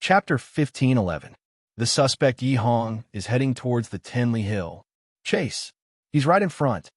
Chapter 1511. The suspect Yi Hong is heading towards the Tenli Hill. Chase. He's right in front.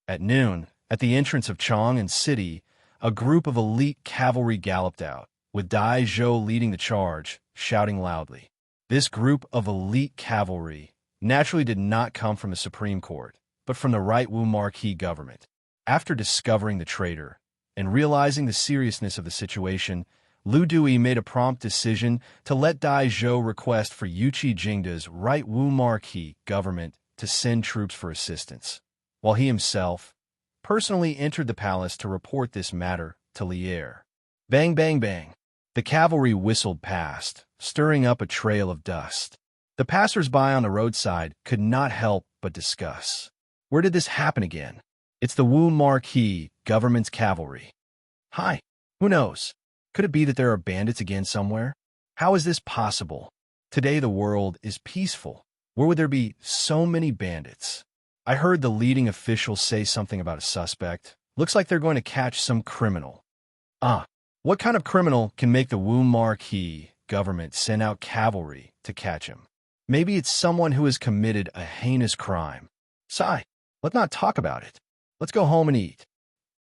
At noon, at the entrance of Chang'an City, a group of elite cavalry galloped out, with Dai Zhou leading the charge, shouting loudly. This group of elite cavalry naturally did not come from the Supreme Court, but from the Right Wu Marquis government. After discovering the traitor and realizing the seriousness of the situation, Lu Dui made a prompt decision to let Dai Zhou request for Yuqi Jingda's Right Wu Marquis government to send troops for assistance, while he himself personally entered the palace to report this matter to Lier. Bang, bang, bang. The cavalry whistled past, stirring up a trail of dust. The passers-by on the roadside could not help but discuss. Where did this happen again? It's the Wu Marquis government's cavalry. Hi, who knows? Could it be that there are bandits again somewhere? How is this possible? Today the world is peaceful. Where would there be so many bandits? I heard the leading official say something about a suspect. Looks like they're going to catch some criminal. What kind of criminal can make the Wu Marquis government send out cavalry to catch him? Maybe it's someone who has committed a heinous crime. Sigh, let's not talk about it. Let's go home and eat.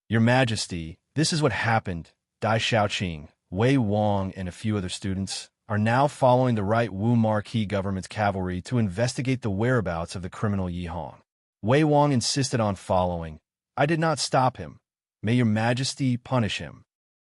Your Majesty, this is what happened. Dai Xiaoqing, Wei Wang, and a few other students are now following the Right Wu Marquis government's cavalry to investigate the whereabouts of the criminal Yi Hong. Wei Wang insisted on following. I did not stop him. May your Majesty punish him.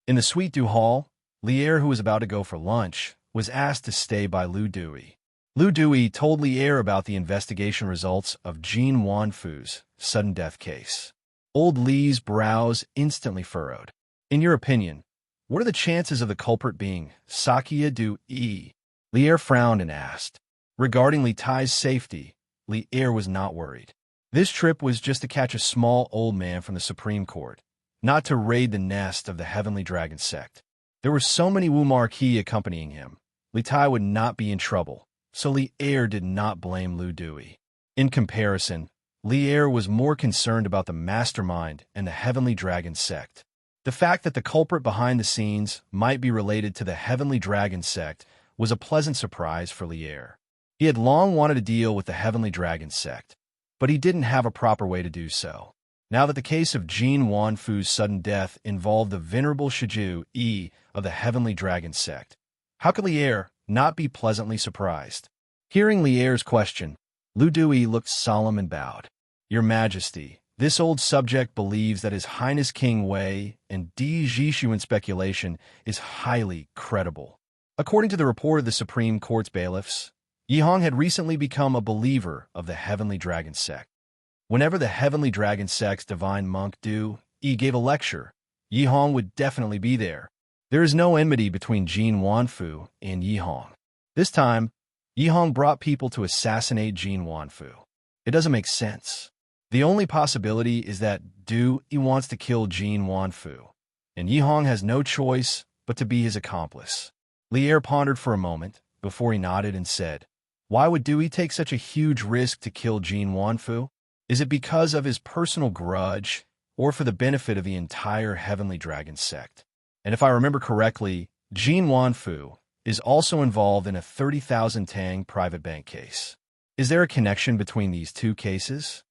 In the Suite du Hall, Lier, who was about to go for lunch, was asked to stay by Lu Dui. Lu Dui told Lier about the investigation results of Jin Wanfu's sudden death case. Old Li's brows instantly furrowed. In your opinion, what are the chances of the culprit being Sakya Du Yi? Lier frowned and asked. Regarding Li Tai's safety, Lier was not worried. This trip was just to catch a small old man from the Supreme Court, not to raid the nest of the Heavenly Dragon sect. There were so many Wu Marquis accompanying him. Li Tai would not be in trouble, so Lier did not blame Lu Dui. In comparison, Lier was more concerned about the mastermind and the Heavenly Dragon sect. The fact that the culprit behind the scenes might be related to the Heavenly Dragon sect was a pleasant surprise for Lier. He had long wanted to deal with the Heavenly Dragon sect, but he didn't have a proper way to do so. Now that the case of Jin Wanfu's sudden death involved the venerable Shiju Yi of the Heavenly Dragon sect, how could Lier not be pleasantly surprised? Hearing Lier's question, Lu Dui looked solemn and bowed. Your Majesty, this old subject believes that His Highness King Wei and Di Zhishuan speculation is highly credible. According to the report of the Supreme Court's bailiffs, Yi Hong had recently become a believer of the Heavenly Dragon sect. Whenever the Heavenly Dragon sect's divine monk Du Yi gave a lecture, Yi Hong would definitely be there. There is no enmity between Jin Wanfu and Yi Hong. This time, Yi Hong brought people to assassinate Jin Wanfu. It doesn't make sense. The only possibility is that Du Yi wants to kill Jin Wanfu, and Yi Hong has no choice but to be his accomplice. Lier pondered for a moment before he nodded and said, why would Du Yi take such a huge risk to kill Jin Wanfu? Is it because of his personal grudge or for the benefit of the entire Heavenly Dragon sect? And if I remember correctly, Jin Wanfu is also involved in a 30,000 Tang private bank case. Is there a connection between these two cases?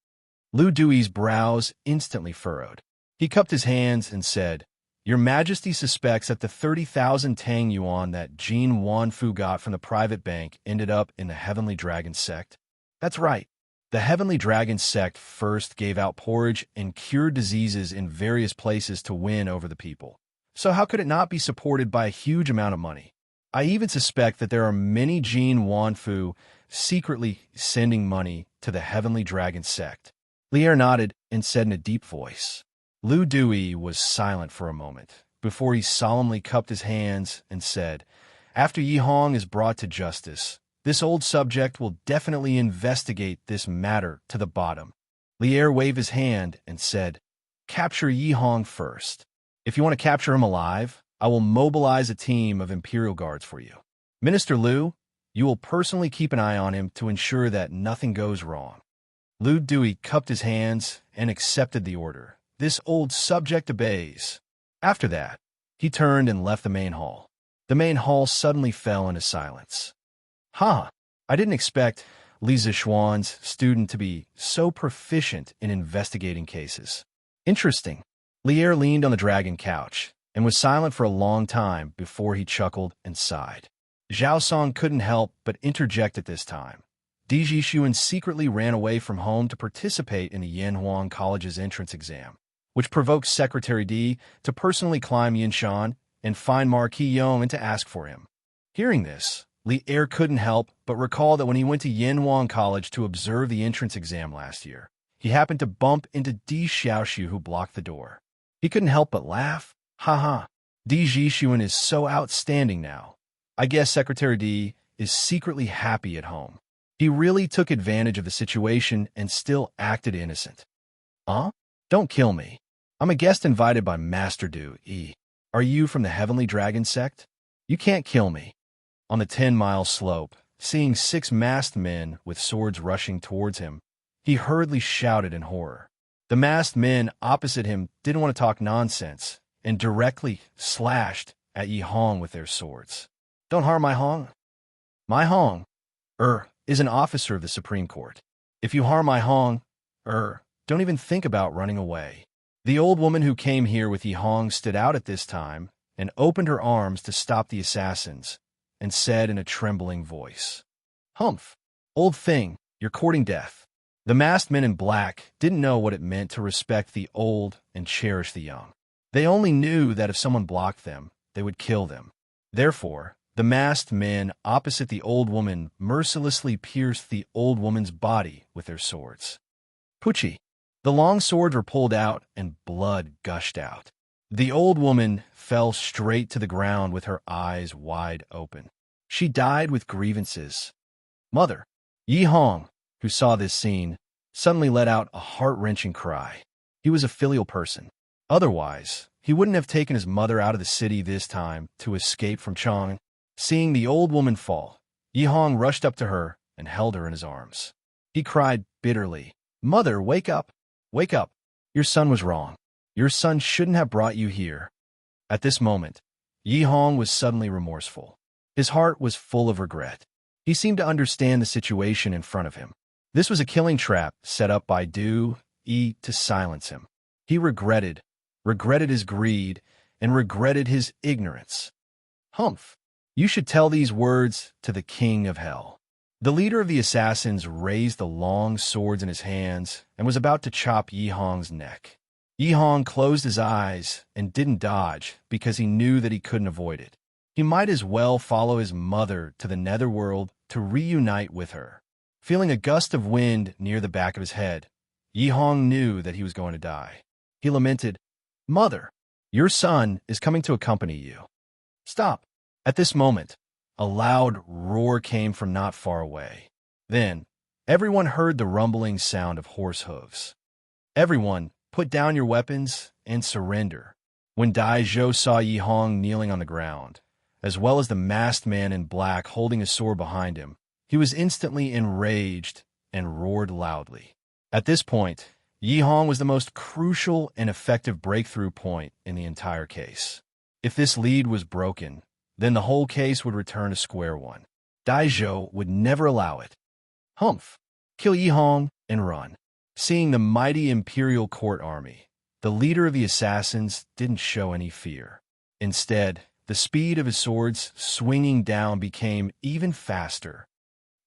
Lu Dui's brows instantly furrowed. He cupped his hands and said, Your Majesty suspects that the 30,000 Tang yuan that Jin Wanfu got from the private bank ended up in the Heavenly Dragon sect? That's right. The Heavenly Dragon sect first gave out porridge and cured diseases in various places to win over the people. So how could it not be supported by a huge amount of money? I even suspect that there are many Jin Wanfu secretly sending money to the Heavenly Dragon sect. Lier nodded and said in a deep voice. Lu Dui was silent for a moment before he solemnly cupped his hands and said, After Yi Hong is brought to justice, this old subject will definitely investigate this matter to the bottom. Lier waved his hand and said, Capture Yi Hong first. If you want to capture him alive, I will mobilize a team of Imperial Guards for you. Minister Lu, you will personally keep an eye on him to ensure that nothing goes wrong. Lu Dui cupped his hands and accepted the order. This old subject obeys. After that, he turned and left the main hall. The main hall suddenly fell into silence. "Huh, I didn't expect Li Zixuan's student to be so proficient in investigating cases. Interesting." Lier leaned on the dragon couch and was silent for a long time before he chuckled and sighed. Zhao Song couldn't help but interject at this time. Di Jixuan secretly ran away from home to participate in the Yanhuang College's entrance exam, which provoked Secretary Di to personally climb Yinshan and find Marquis Yong and to ask for him. Hearing this, Li Er couldn't help but recall that when he went to Yanhuang College to observe the entrance exam last year, he happened to bump into Di Xiaoxiu, who blocked the door. He couldn't help but laugh. "Ha. Di Jixuan is so outstanding now. I guess Secretary Di is secretly happy at home. He really took advantage of the situation and still acted innocent." "Huh? Don't kill me. I'm a guest invited by Master Du Yi. Are you from the Heavenly Dragon sect? You can't kill me." On the 10-mile slope, seeing 6 masked men with swords rushing towards him, he hurriedly shouted in horror. The masked men opposite him didn't want to talk nonsense and directly slashed at Yi Hong with their swords. "Don't harm my Hong. My Hong, is an officer of the Supreme Court. If you harm my Hong, don't even think about running away." The old woman who came here with Yi Hong stood out at this time and opened her arms to stop the assassins and said in a trembling voice, "Humph, old thing, you're courting death." The masked men in black didn't know what it meant to respect the old and cherish the young. They only knew that if someone blocked them, they would kill them. Therefore, the masked men opposite the old woman mercilessly pierced the old woman's body with their swords. Pucci. The long swords were pulled out and blood gushed out. The old woman fell straight to the ground with her eyes wide open. She died with grievances. Mother. Yi Hong, who saw this scene, suddenly let out a heart-wrenching cry. He was a filial person. Otherwise, he wouldn't have taken his mother out of the city this time to escape from Chang. Seeing the old woman fall, Yi Hong rushed up to her and held her in his arms. He cried bitterly, "Mother, wake up! Wake up! Your son was wrong. Your son shouldn't have brought you here." At this moment, Yi Hong was suddenly remorseful. His heart was full of regret. He seemed to understand the situation in front of him. This was a killing trap set up by Du Yi to silence him. He regretted his greed, and regretted his ignorance. Humph! You should tell these words to the king of hell. The leader of the assassins raised the long swords in his hands and was about to chop Yi Hong's neck. Yi Hong closed his eyes and didn't dodge because he knew that he couldn't avoid it. He might as well follow his mother to the netherworld to reunite with her. Feeling a gust of wind near the back of his head, Yi Hong knew that he was going to die. He lamented, "Mother, your son is coming to accompany you." Stop. At this moment, a loud roar came from not far away. Then, everyone heard the rumbling sound of horse hooves. "Everyone, put down your weapons and surrender." When Dai Zhou saw Yi Hong kneeling on the ground, as well as the masked man in black holding a sword behind him, he was instantly enraged and roared loudly. At this point, Yi Hong was the most crucial and effective breakthrough point in the entire case. If this lead was broken, then the whole case would return to square one. Dai Zhou would never allow it. Humph! Kill Yi Hong and run. Seeing the mighty imperial court army, the leader of the assassins didn't show any fear. Instead, the speed of his swords swinging down became even faster.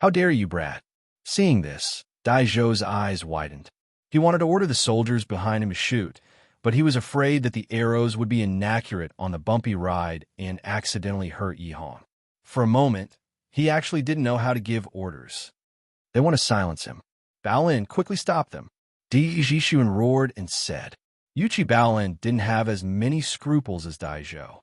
"How dare you, brat!" Seeing this, Dai Zhou's eyes widened. He wanted to order the soldiers behind him to shoot, but he was afraid that the arrows would be inaccurate on the bumpy ride and accidentally hurt Yi Hong. For a moment, he actually didn't know how to give orders. "They want to silence him. Baolin quickly stopped them." Di Jixuan roared and said. Yuchi Baolin didn't have as many scruples as Dai Zhou.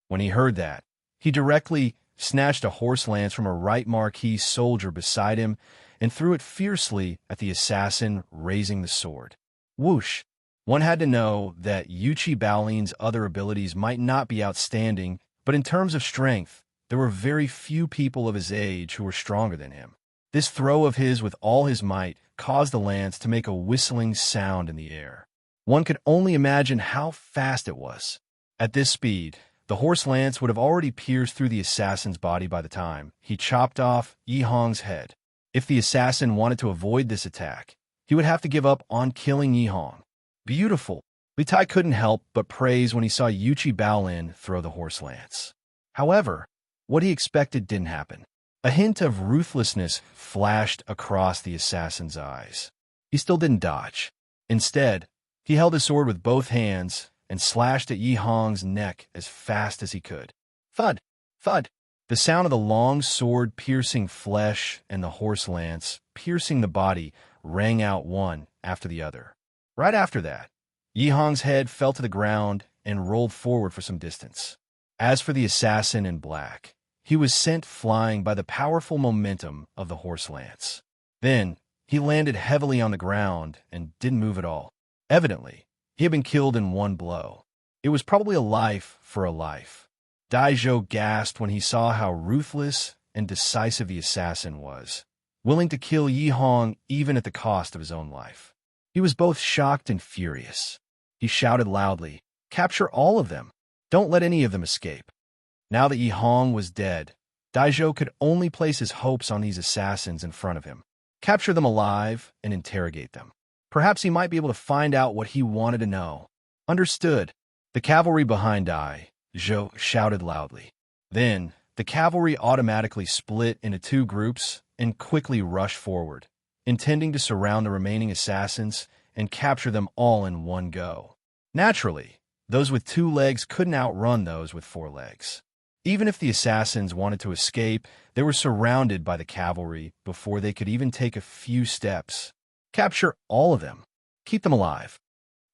When he heard that, he directly snatched a horse lance from a right marquis soldier beside him and threw it fiercely at the assassin raising the sword. Whoosh! One had to know that Yuchi Baolin's other abilities might not be outstanding, but in terms of strength, there were very few people of his age who were stronger than him. This throw of his with all his might caused the lance to make a whistling sound in the air. One could only imagine how fast it was. At this speed, The horse lance would have already pierced through the assassin's body by the time he chopped off Yi Hong's head. If the assassin wanted to avoid this attack, he would have to give up on killing Yi Hong. Beautiful. Li Tai couldn't help but praise when he saw Yuchi Baolin throw the horse lance. However, what he expected didn't happen. A hint of ruthlessness flashed across the assassin's eyes. He still didn't dodge. Instead, he held his sword with both hands and slashed at Yi Hong's neck as fast as he could. Thud! Thud! The sound of the long sword piercing flesh and the horse lance piercing the body rang out one after the other. Right after that, Yi Hong's head fell to the ground and rolled forward for some distance. As for the assassin in black, he was sent flying by the powerful momentum of the horse lance. Then, he landed heavily on the ground and didn't move at all. Evidently, he had been killed in one blow. It was probably a life for a life. Daizhou gasped when he saw how ruthless and decisive the assassin was, willing to kill Yi Hong even at the cost of his own life. He was both shocked and furious. He shouted loudly, "Capture all of them! Don't let any of them escape!" Now that Yi Hong was dead, Daizhou could only place his hopes on these assassins in front of him. Capture them alive and interrogate them. Perhaps he might be able to find out what he wanted to know. Understood. The cavalry behind Daizhou shouted loudly. Then, the cavalry automatically split into two groups and quickly rushed forward, intending to surround the remaining assassins and capture them all in one go. Naturally, those with 2 legs couldn't outrun those with 4 legs. Even if the assassins wanted to escape, they were surrounded by the cavalry before they could even take a few steps. Capture all of them. Keep them alive.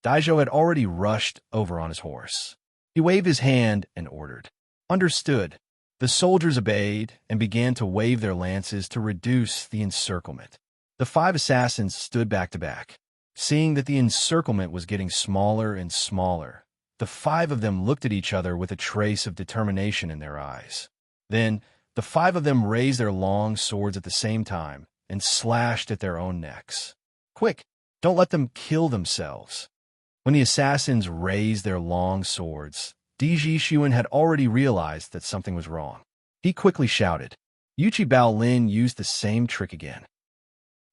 Daizhou had already rushed over on his horse. He waved his hand and ordered. Understood. The soldiers obeyed and began to wave their lances to reduce the encirclement. The 5 assassins stood back to back. Seeing that the encirclement was getting smaller and smaller, the 5 of them looked at each other with a trace of determination in their eyes. Then, the 5 of them raised their long swords at the same time and slashed at their own necks. Quick! Don't let them kill themselves. When the assassins raised their long swords, Diji Xuan had already realized that something was wrong. He quickly shouted. Yuchi Baolin used the same trick again.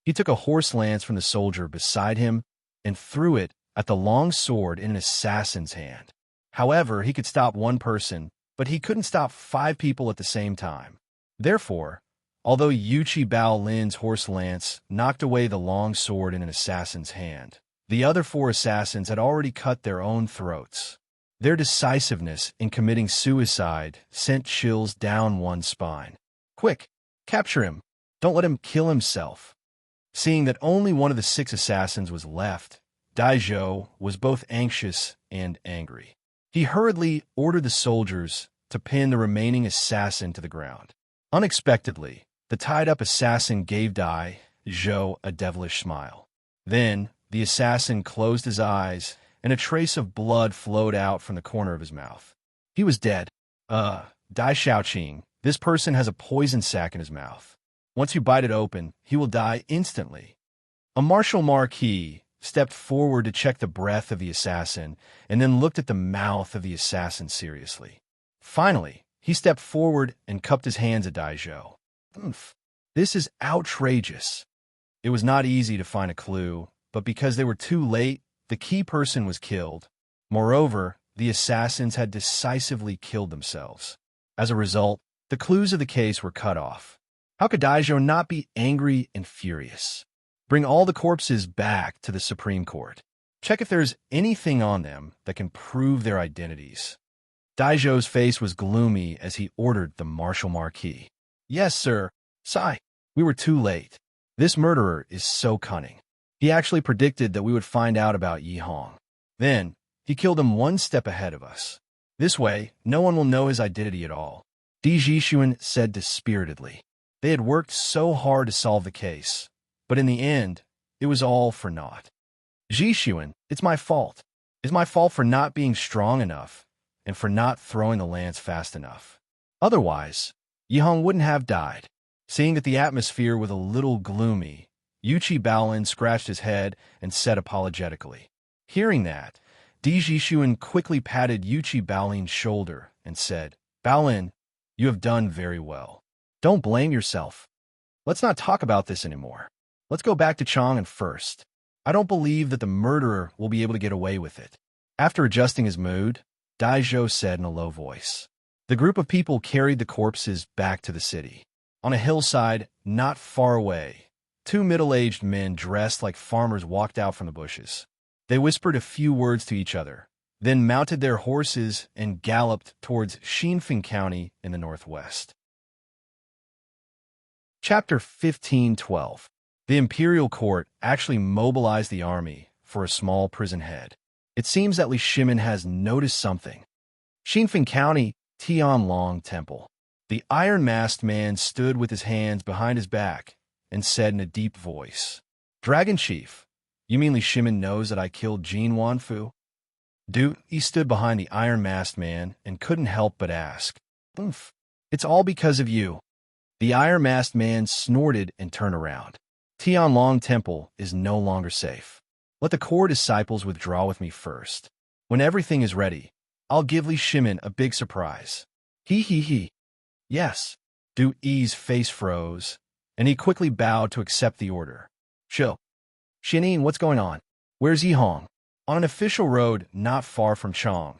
He took a horse lance from the soldier beside him and threw it at the long sword in an assassin's hand. However, he could stop one person, but he couldn't stop 5 people at the same time. Therefore, although Yuchi Baolin's horse lance knocked away the long sword in an assassin's hand, the other 4 assassins had already cut their own throats. Their decisiveness in committing suicide sent chills down one's spine. Quick, capture him. Don't let him kill himself. Seeing that only one of the 6 assassins was left, Daizhou was both anxious and angry. He hurriedly ordered the soldiers to pin the remaining assassin to the ground. Unexpectedly, the tied-up assassin gave Daizhou a devilish smile. Then, the assassin closed his eyes, and a trace of blood flowed out from the corner of his mouth. He was dead. Dai Xiaoqing, this person has a poison sac in his mouth. Once you bite it open, he will die instantly. A martial marquis stepped forward to check the breath of the assassin and then looked at the mouth of the assassin seriously. Finally, he stepped forward and cupped his hands at Daizhou. This is outrageous. It was not easy to find a clue, but because they were too late, the key person was killed. Moreover, the assassins had decisively killed themselves. As a result, the clues of the case were cut off. How could Daizhou not be angry and furious? Bring all the corpses back to the Supreme Court. Check if there's anything on them that can prove their identities. Daizhou's face was gloomy as he ordered the martial marquis. Yes, sir. Sigh. We were too late. This murderer is so cunning. He actually predicted that we would find out about Yi Hong. Then, he killed him one step ahead of us. This way, no one will know his identity at all. Di Jixuan said dispiritedly. They had worked so hard to solve the case, but in the end, it was all for naught. Jixuan, it's my fault. It's my fault for not being strong enough and for not throwing the lance fast enough. Otherwise, Yi Hong wouldn't have died. Seeing that the atmosphere was a little gloomy, Yuchi Baolin scratched his head and said apologetically. Hearing that, Di Jixuan quickly patted Yuchi Baolin's shoulder and said, "Baolin, you have done very well. Don't blame yourself. Let's not talk about this anymore. Let's go back to Chang'an first. I don't believe that the murderer will be able to get away with it." After adjusting his mood, Daizhou said in a low voice. The group of people carried the corpses back to the city. On a hillside, not far away, two middle-aged men dressed like farmers walked out from the bushes. They whispered a few words to each other, then mounted their horses and galloped towards Xinfeng County in the northwest. Chapter 15:12. The imperial court actually mobilized the army for a small prison head. It seems that Li Shimin has noticed something. Xinfeng County, Tianlong Temple. The iron-masked man stood with his hands behind his back and said in a deep voice, "Dragon Chief, you mean Li Shimin knows that I killed Jin Wanfu?" He stood behind the iron-masked man and couldn't help but ask, "Oomph, it's all because of you." The iron-masked man snorted and turned around. Tianlong Temple is no longer safe. Let the core disciples withdraw with me first. When everything is ready, I'll give Li Shimin a big surprise. He. Yes. Du Yi's face froze, and he quickly bowed to accept the order. Shou. Xianin, what's going on? Where's Yihong? On an official road not far from Chang,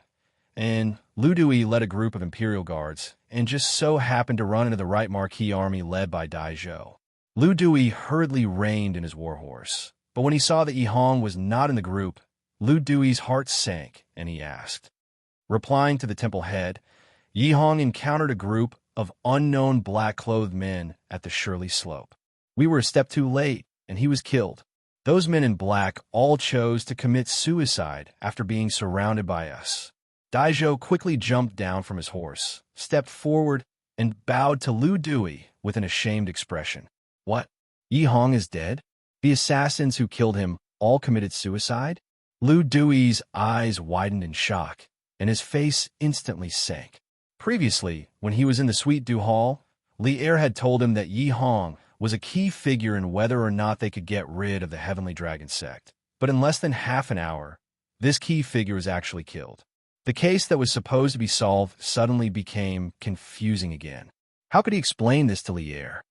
and Lu Dui led a group of Imperial Guards and just so happened to run into the right marquee army led by Daizhou. Lu Dui hurriedly reined in his warhorse, but when he saw that Yihong was not in the group, Lu Dui's heart sank, and he asked. Replying to the temple head, Yihong encountered a group of unknown black-clothed men at the Shirley Slope. We were a step too late, and he was killed. Those men in black all chose to commit suicide after being surrounded by us. Daizhou quickly jumped down from his horse, stepped forward, and bowed to Lu Dui with an ashamed expression. What? Yihong is dead? The assassins who killed him all committed suicide? Lu Dui's eyes widened in shock, and his face instantly sank. Previously, when he was in the Sweet Dew Hall, Li Er had told him that Yihong was a key figure in whether or not they could get rid of the Heavenly Dragon sect. But in less than half an hour, this key figure was actually killed. The case that was supposed to be solved suddenly became confusing again. How could he explain this to Li Er?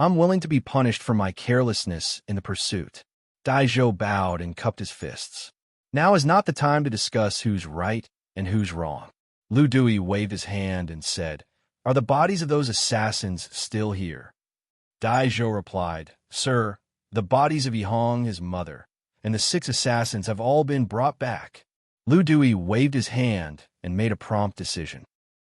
I'm willing to be punished for my carelessness in the pursuit. Daizhou bowed and cupped his fists. Now is not the time to discuss who's right and who's wrong. Lu Dui waved his hand and said, Are the bodies of those assassins still here? Daizhou replied, Sir, the bodies of Yihong, his mother, and the 6 assassins have all been brought back. Lu Dui waved his hand and made a prompt decision.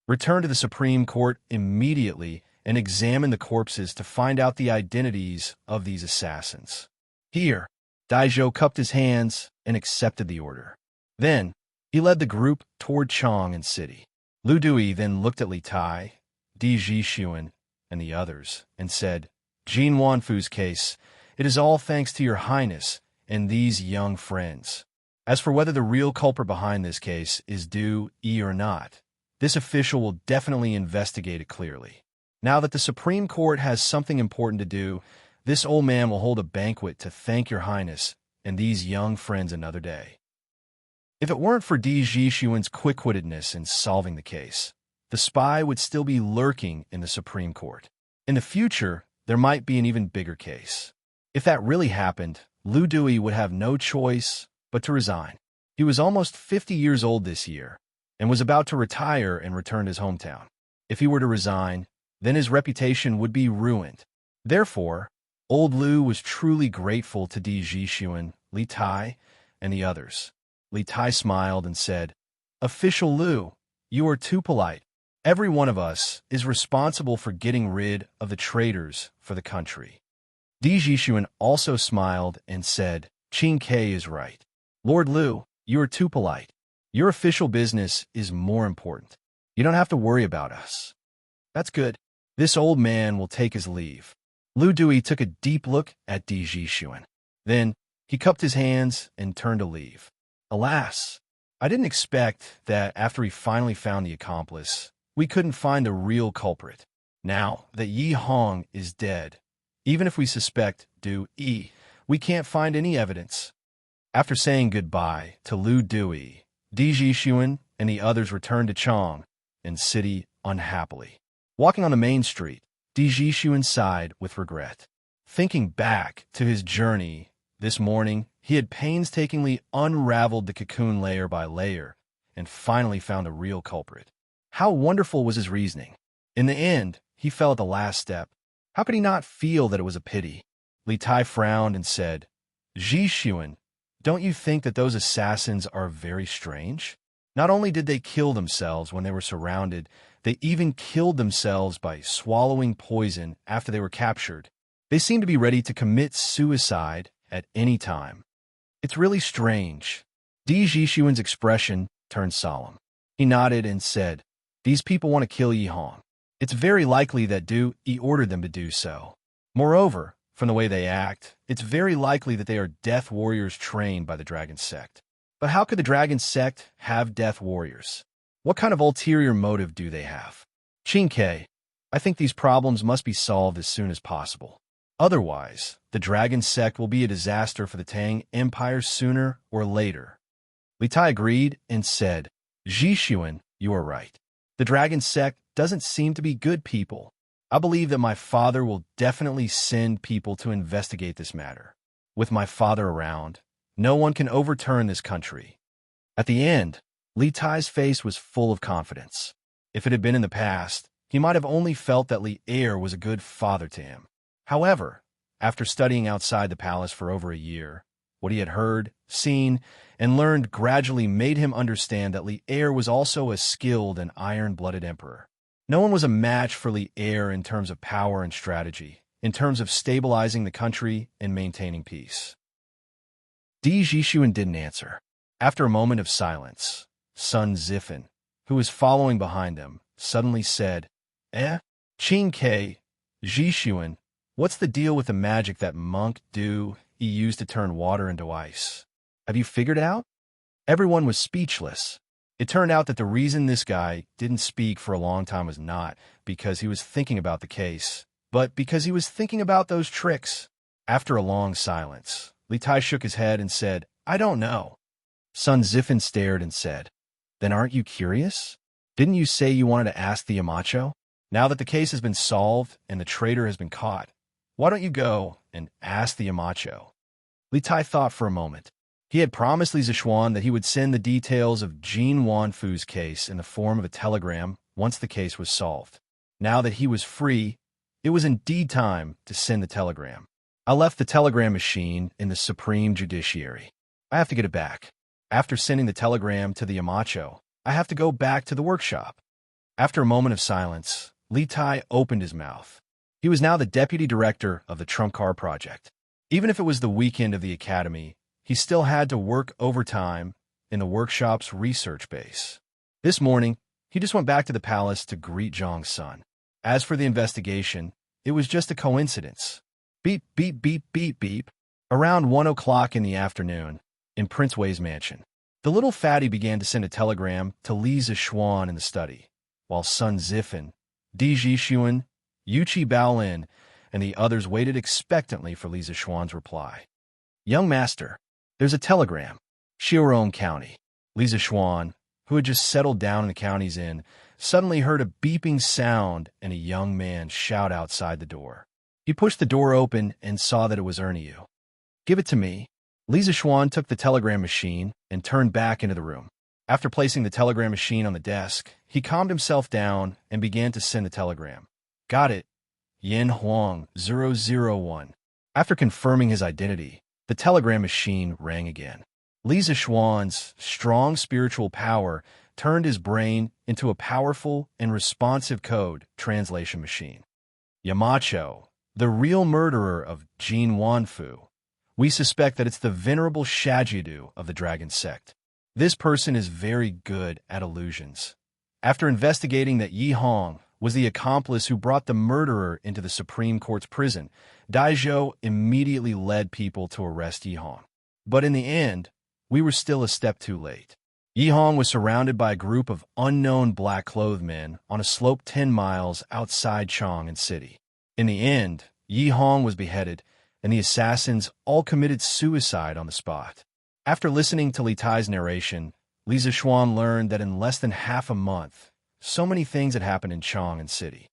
Return to the Supreme Court immediately and examine the corpses to find out the identities of these assassins. Here, Daizhou cupped his hands and accepted the order. Then, he led the group toward Chang'an City. Lu Dui then looked at Li Tai, Di Jixuan, and the others, and said, Jin Wanfu's case, it is all thanks to your highness and these young friends. As for whether the real culprit behind this case is Du Yi or not, this official will definitely investigate it clearly. Now that the Supreme Court has something important to do, this old man will hold a banquet to thank your highness and these young friends another day. If it weren't for Di Jixuan's quick-wittedness in solving the case, the spy would still be lurking in the Supreme Court. In the future, there might be an even bigger case. If that really happened, Lu Dui would have no choice but to resign. He was almost 50 years old this year and was about to retire and return to his hometown. If he were to resign, then his reputation would be ruined. Therefore, old Lu was truly grateful to Di Jixuan, Li Tai, and the others. Li Tai smiled and said, Official Lu, you are too polite. Every one of us is responsible for getting rid of the traitors for the country. Di Jixuan also smiled and said, Qin Ke is right. Lord Lu, you are too polite. Your official business is more important. You don't have to worry about us. That's good. This old man will take his leave. Lu Dui took a deep look at Di Jixuan. Then, he cupped his hands and turned to leave. Alas, I didn't expect that after he finally found the accomplice, we couldn't find the real culprit. Now that Yihong is dead, even if we suspect Du Yi, we can't find any evidence. After saying goodbye to Lu Dui, Di Jixuan and the others returned to Chang and city unhappily. Walking on the main street, Di Jixuan sighed with regret. Thinking back to his journey this morning, he had painstakingly unraveled the cocoon layer by layer and finally found a real culprit. How wonderful was his reasoning! In the end, he fell at the last step. How could he not feel that it was a pity? Li Tai frowned and said, Jixuan, don't you think that those assassins are very strange? Not only did they kill themselves when they were surrounded, they even killed themselves by swallowing poison after they were captured. They seem to be ready to commit suicide at any time. It's really strange. Di Jixuan's expression turned solemn. He nodded and said, These people want to kill Yi Hong. It's very likely that He ordered them to do so. Moreover, from the way they act, it's very likely that they are death warriors trained by the Dragon Sect. But how could the Dragon Sect have death warriors? What kind of ulterior motive do they have? Qingke, I think these problems must be solved as soon as possible. Otherwise, the Dragon Sect will be a disaster for the Tang Empire sooner or later. Li Tai agreed and said, Jixuan, you are right. The Dragon Sect doesn't seem to be good people. I believe that my father will definitely send people to investigate this matter. With my father around, no one can overturn this country. At the end, Li Tai's face was full of confidence. If it had been in the past, he might have only felt that Li Er was a good father to him. However, after studying outside the palace for over a year, what he had heard, seen, and learned gradually made him understand that Li Er was also a skilled and iron-blooded emperor. No one was a match for Li Er in terms of power and strategy, in terms of stabilizing the country and maintaining peace. Di Jixuan didn't answer. After a moment of silence, Sun Zifan, who was following behind them, suddenly said, Qingke, Jixuan, what's the deal with the magic that monk he used to turn water into ice? Have you figured it out? Everyone was speechless. It turned out that the reason this guy didn't speak for a long time was not because he was thinking about the case, but because he was thinking about those tricks. After a long silence, Li Tai shook his head and said, I don't know. Sun Zifan stared and said, Then aren't you curious? Didn't you say you wanted to ask the Yamacho? Now that the case has been solved and the traitor has been caught, why don't you go and ask the Yamacho? Li Tai thought for a moment. He had promised Li Zixuan that he would send the details of Jin Wanfu's case in the form of a telegram once the case was solved. Now that he was free, it was indeed time to send the telegram. I left the telegram machine in the Supreme Judiciary. I have to get it back. After sending the telegram to the Yamacho, I have to go back to the workshop. After a moment of silence, Li Tai opened his mouth. He was now the deputy director of the Trump Car Project. Even if it was the weekend of the academy, he still had to work overtime in the workshop's research base. This morning, he just went back to the palace to greet Zhang's son. As for the investigation, it was just a coincidence. Beep, beep, beep, beep, beep. Around 1 o'clock in the afternoon, in Prince Wei's mansion, the little fatty began to send a telegram to Li Zixuan in the study, while Sun Zifan, Di Jixuan, Yuqi Baolin, and the others waited expectantly for Li Zixuan's reply. Young master, there's a telegram. Xiaorong County. Li Zixuan, who had just settled down in the county's inn, suddenly heard a beeping sound and a young man shout outside the door. He pushed the door open and saw that it was Erniu. Give it to me. Li Zixuan took the telegram machine and turned back into the room. After placing the telegram machine on the desk, he calmed himself down and began to send the telegram. Got it. Yin Huang 001. After confirming his identity, the telegram machine rang again. Li Zixuan's strong spiritual power turned his brain into a powerful and responsive code translation machine. Yamacho, the real murderer of Jin Wanfu. We suspect that it's the venerable Shajidu of the Dragon Sect. This person is very good at illusions. After investigating that Yi Hong was the accomplice who brought the murderer into the Supreme Court's prison, Daizhou immediately led people to arrest Yi Hong. But in the end, we were still a step too late. Yi Hong was surrounded by a group of unknown black-clothed men on a slope 10 miles outside Chang'an City. In the end, Yi Hong was beheaded, and the assassins all committed suicide on the spot. After listening to Li Tai's narration, Li Zixuan learned that in less than half a month, so many things had happened in Chang'an City.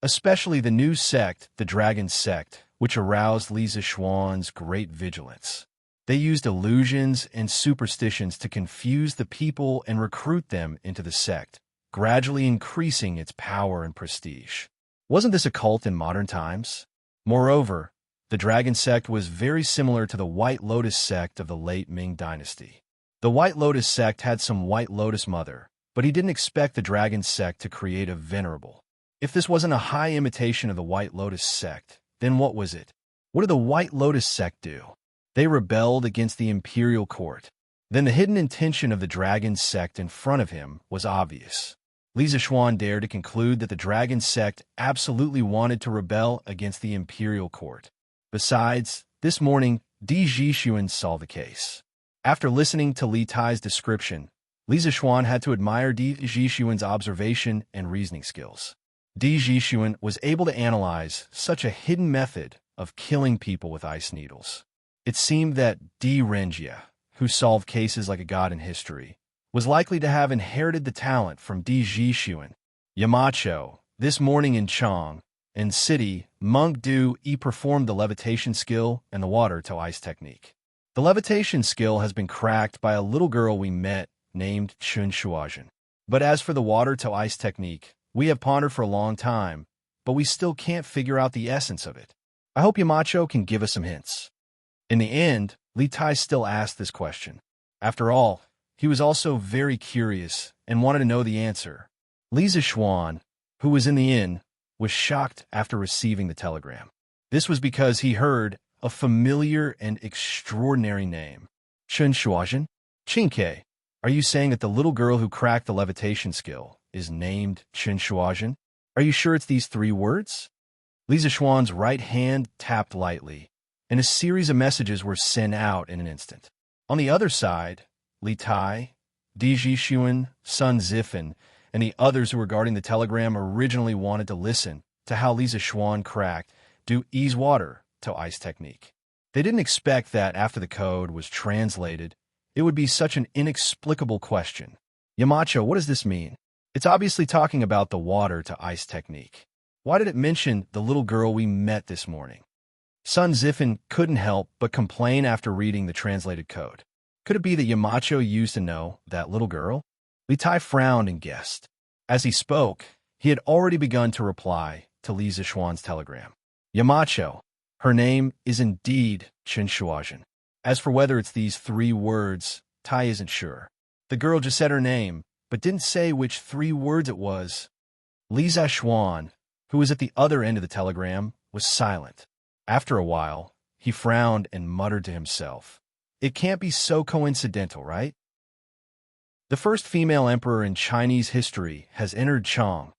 Especially the new sect, the Dragon Sect, which aroused Li Zishuan's great vigilance. They used illusions and superstitions to confuse the people and recruit them into the sect, gradually increasing its power and prestige. Wasn't this a cult in modern times? Moreover, the Dragon Sect was very similar to the White Lotus Sect of the late Ming Dynasty. The White Lotus Sect had some White Lotus mother, but he didn't expect the Dragon Sect to create a venerable. If this wasn't a high imitation of the White Lotus Sect, then what was it? What did the White Lotus Sect do? They rebelled against the imperial court. Then the hidden intention of the Dragon Sect in front of him was obvious. Li Zishuan dared to conclude that the Dragon Sect absolutely wanted to rebel against the imperial court. Besides, this morning, Di Zhishuan saw the case. After listening to Li Tai's description, Li Zishuan had to admire Di Zhishuan's observation and reasoning skills. Di Zhishuan was able to analyze such a hidden method of killing people with ice needles. It seemed that Di Renjia, who solved cases like a god in history, was likely to have inherited the talent from Di Zhishuan. Yamacho, this morning in Chang'an City, Monk Du Yi performed the levitation skill and the water to ice technique. The levitation skill has been cracked by a little girl we met named Chun Shuazhen. But as for the water to ice technique, we have pondered for a long time, but we still can't figure out the essence of it. I hope Yamacho can give us some hints. In the end, Li Tai still asked this question. After all, he was also very curious and wanted to know the answer. Li Zishuan, who was in the inn, was shocked after receiving the telegram. This was because he heard a familiar and extraordinary name. Chun Shuazhen? Qingke, are you saying that the little girl who cracked the levitation skill is named Chun Shuazhen? Are you sure it's these 3 words? Li Zishuan's right hand tapped lightly, and a series of messages were sent out in an instant. On the other side, Li Tai, Di Zhishuan, Sun Zifan, and the others who were guarding the telegram originally wanted to listen to how Li Zishuan cracked Du Yi's water to ice technique. They didn't expect that after the code was translated, it would be such an inexplicable question. Yamacho, what does this mean? It's obviously talking about the water to ice technique. Why did it mention the little girl we met this morning? Sun Zifan couldn't help but complain after reading the translated code. Could it be that Yamacho used to know that little girl? Li Tai frowned and guessed. As he spoke, he had already begun to reply to Li Zishuan's telegram. Yamacho, her name is indeed Chun Shuazhen. As for whether it's these 3 words, Tai isn't sure. The girl just said her name, but didn't say which 3 words it was. Li Zishuan, who was at the other end of the telegram, was silent. After a while, he frowned and muttered to himself. It can't be so coincidental, right? The first female emperor in Chinese history has entered Chang'an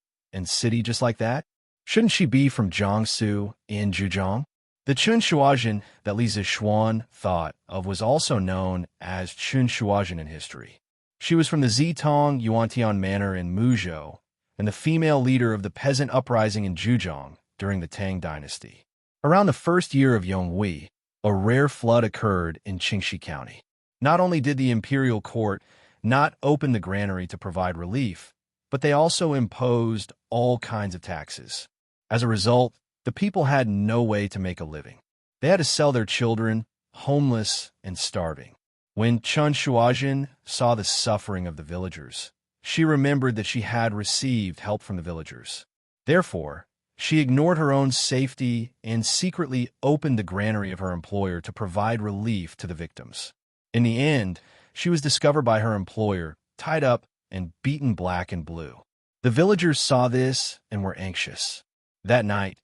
City just like that? Shouldn't she be from Jiangsu in Zhejiang? The Chun Shuazhen that Li Zishuan thought of was also known as Chun Shuazhen in history. She was from the Zitong Yuantian Manor in Muzhou and the female leader of the peasant uprising in Zhejiang during the Tang Dynasty. Around the first year of Yonghui, a rare flood occurred in Qingxi County. Not only did the imperial court not open the granary to provide relief, but they also imposed all kinds of taxes. As a result, the people had no way to make a living. They had to sell their children, homeless and starving. When Chun Shuazhen saw the suffering of the villagers, she remembered that she had received help from the villagers. Therefore, she ignored her own safety and secretly opened the granary of her employer to provide relief to the victims. In the end, she was discovered by her employer, tied up and beaten black and blue. The villagers saw this and were anxious. That night,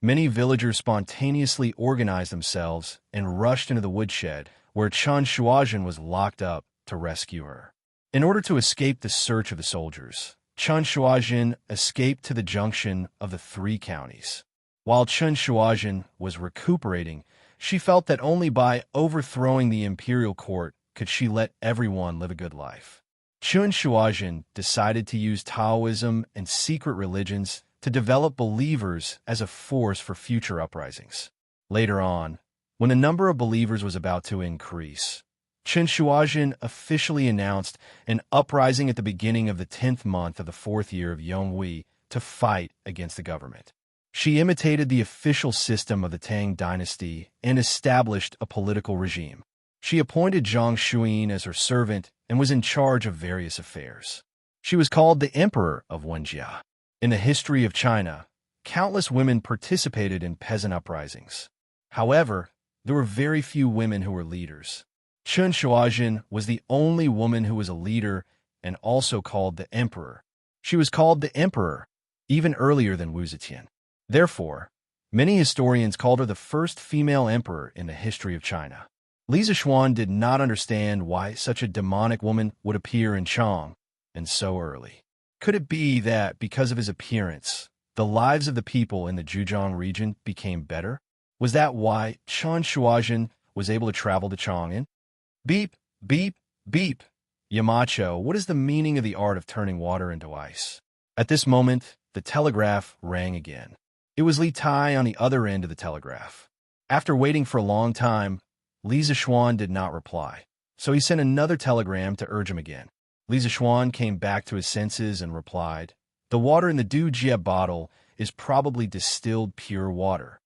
many villagers spontaneously organized themselves and rushed into the woodshed where Chun Shuazhen was locked up to rescue her. In order to escape the search of the soldiers, Chun Shuazhen escaped to the junction of the 3 counties. While Chun Shuazhen was recuperating, she felt that only by overthrowing the imperial court could she let everyone live a good life. Chun Shuazhen decided to use Taoism and secret religions to develop believers as a force for future uprisings. Later on, when the number of believers was about to increase, Chen Shuajian officially announced an uprising at the beginning of the 10th month of the 4th year of Yonghui to fight against the government. She imitated the official system of the Tang Dynasty and established a political regime. She appointed Zhang Xuan as her servant and was in charge of various affairs. She was called the Emperor of Wenjia. In the history of China, countless women participated in peasant uprisings. However, there were very few women who were leaders. Chen Shuajian was the only woman who was a leader and also called the Emperor. She was called the Emperor even earlier than Wu Zetian. Therefore, many historians called her the first female emperor in the history of China. Li Zishuan did not understand why such a demonic woman would appear in Chang, and so early. Could it be that, because of his appearance, the lives of the people in the Zhejiang region became better? Was that why Chen Shuajian was able to travel to Chang'an? Beep, beep, beep. Yamacho, what is the meaning of the art of turning water into ice? At this moment, the telegraph rang again. It was Li Tai on the other end of the telegraph. After waiting for a long time, Li Zishuan did not reply, so he sent another telegram to urge him again. Li Zishuan came back to his senses and replied, "The water in the Dujie bottle is probably distilled pure water.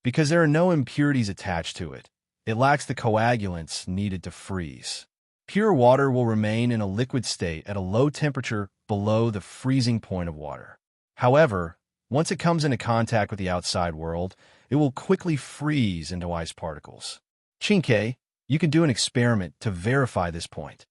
Because there are no impurities attached to it, it lacks the coagulants needed to freeze. Pure water will remain in a liquid state at a low temperature below the freezing point of water. However, once it comes into contact with the outside world, it will quickly freeze into ice particles. Chinke, you can do an experiment to verify this point."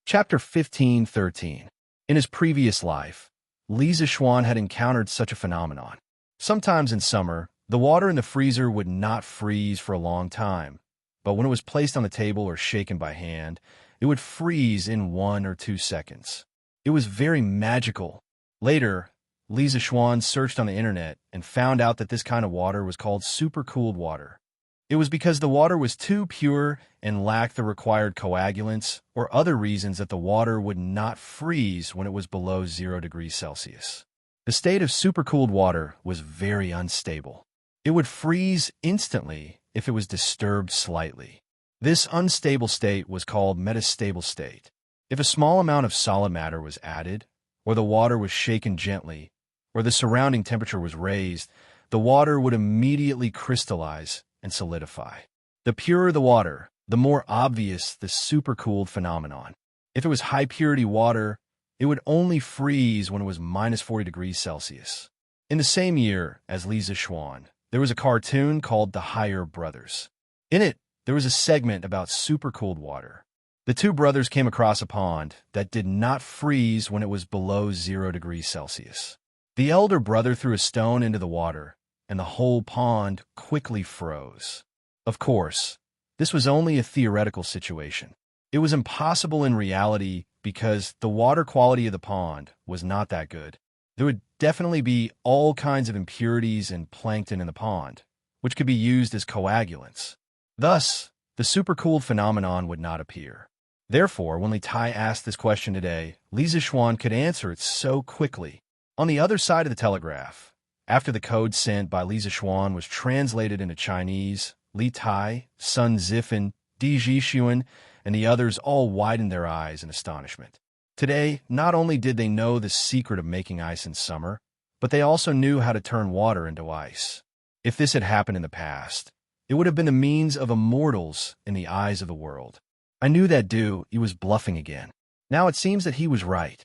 Chapter 15:13. In his previous life, Li Zishuan had encountered such a phenomenon. Sometimes in summer, the water in the freezer would not freeze for a long time, but when it was placed on the table or shaken by hand, it would freeze in 1 or 2 seconds. It was very magical. Later, Li Zishuan searched on the internet and found out that this kind of water was called supercooled water. It was because the water was too pure and lacked the required coagulants or other reasons that the water would not freeze when it was below 0 degrees Celsius. The state of supercooled water was very unstable. It would freeze instantly if it was disturbed slightly. This unstable state was called metastable state. If a small amount of solid matter was added, or the water was shaken gently, or the surrounding temperature was raised, the water would immediately crystallize and solidify. The purer the water, the more obvious the supercooled phenomenon. If it was high-purity water, it would only freeze when it was minus 40 degrees Celsius. In the same year as Li Zishuan, there was a cartoon called The Higher Brothers. In it, there was a segment about supercooled water. The two brothers came across a pond that did not freeze when it was below 0 degrees Celsius. The elder brother threw a stone into the water, and the whole pond quickly froze. Of course, this was only a theoretical situation. It was impossible in reality because the water quality of the pond was not that good. There would definitely be all kinds of impurities and plankton in the pond, which could be used as coagulants. Thus, the supercooled phenomenon would not appear. Therefore, when Li Tai asked this question today, Li Zishuan could answer it so quickly. On the other side of the telegraph, after the code sent by Li Zishuan was translated into Chinese, Li Tai, Sun Zifan, Di Zhishuan, and the others all widened their eyes in astonishment. Today, not only did they know the secret of making ice in summer, but they also knew how to turn water into ice. If this had happened in the past, it would have been the means of immortals in the eyes of the world. I knew that he was bluffing again. Now it seems that he was right.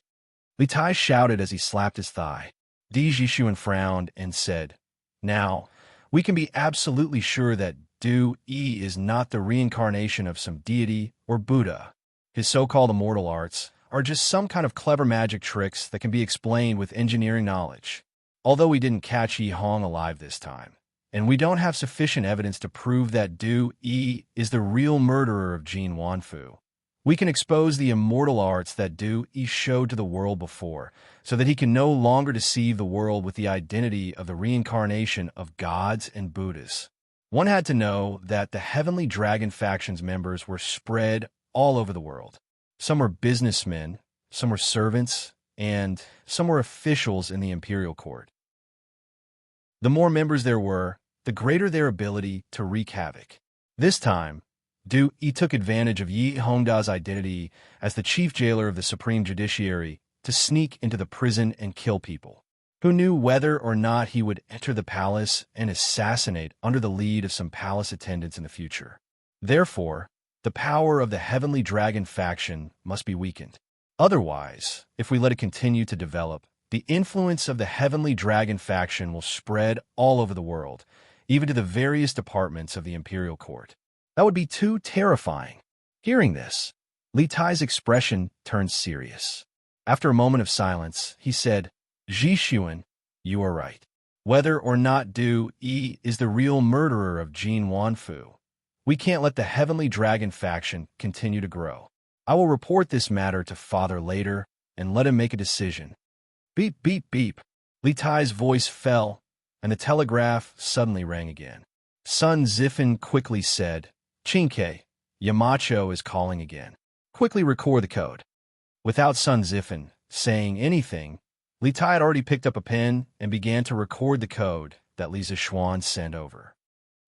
Li Tai shouted as he slapped his thigh. Di Zhishuan frowned and said, "Now, we can be absolutely sure that Du Yi is not the reincarnation of some deity or Buddha. His so-called immortal arts are just some kind of clever magic tricks that can be explained with engineering knowledge. Although we didn't catch Yi Hong alive this time, and we don't have sufficient evidence to prove that Du Yi is the real murderer of Jin Wanfu, we can expose the immortal arts that Du Yi showed to the world before, so that he can no longer deceive the world with the identity of the reincarnation of gods and Buddhas." One had to know that the Heavenly Dragon faction's members were spread all over the world. Some were businessmen, some were servants, and some were officials in the imperial court. The more members there were, the greater their ability to wreak havoc. This time, Du Yi took advantage of Yi Hongda's identity as the chief jailer of the Supreme Judiciary to sneak into the prison and kill people. Who knew whether or not he would enter the palace and assassinate under the lead of some palace attendants in the future. Therefore, the power of the Heavenly Dragon faction must be weakened. Otherwise, if we let it continue to develop, the influence of the Heavenly Dragon faction will spread all over the world, even to the various departments of the imperial court. That would be too terrifying. Hearing this, Li Tai's expression turned serious. After a moment of silence, he said, "Ji Xuan, you are right. Whether or not Du Yi is the real murderer of Jin Wanfu, we can't let the Heavenly Dragon faction continue to grow. I will report this matter to Father later and let him make a decision." Beep, beep, beep. Li Tai's voice fell, and the telegraph suddenly rang again. Sun Zifan quickly said, "Chinke, Yamacho is calling again. Quickly record the code." Without Sun Zifan saying anything, Li Tai had already picked up a pen and began to record the code that Li Zishuan sent over.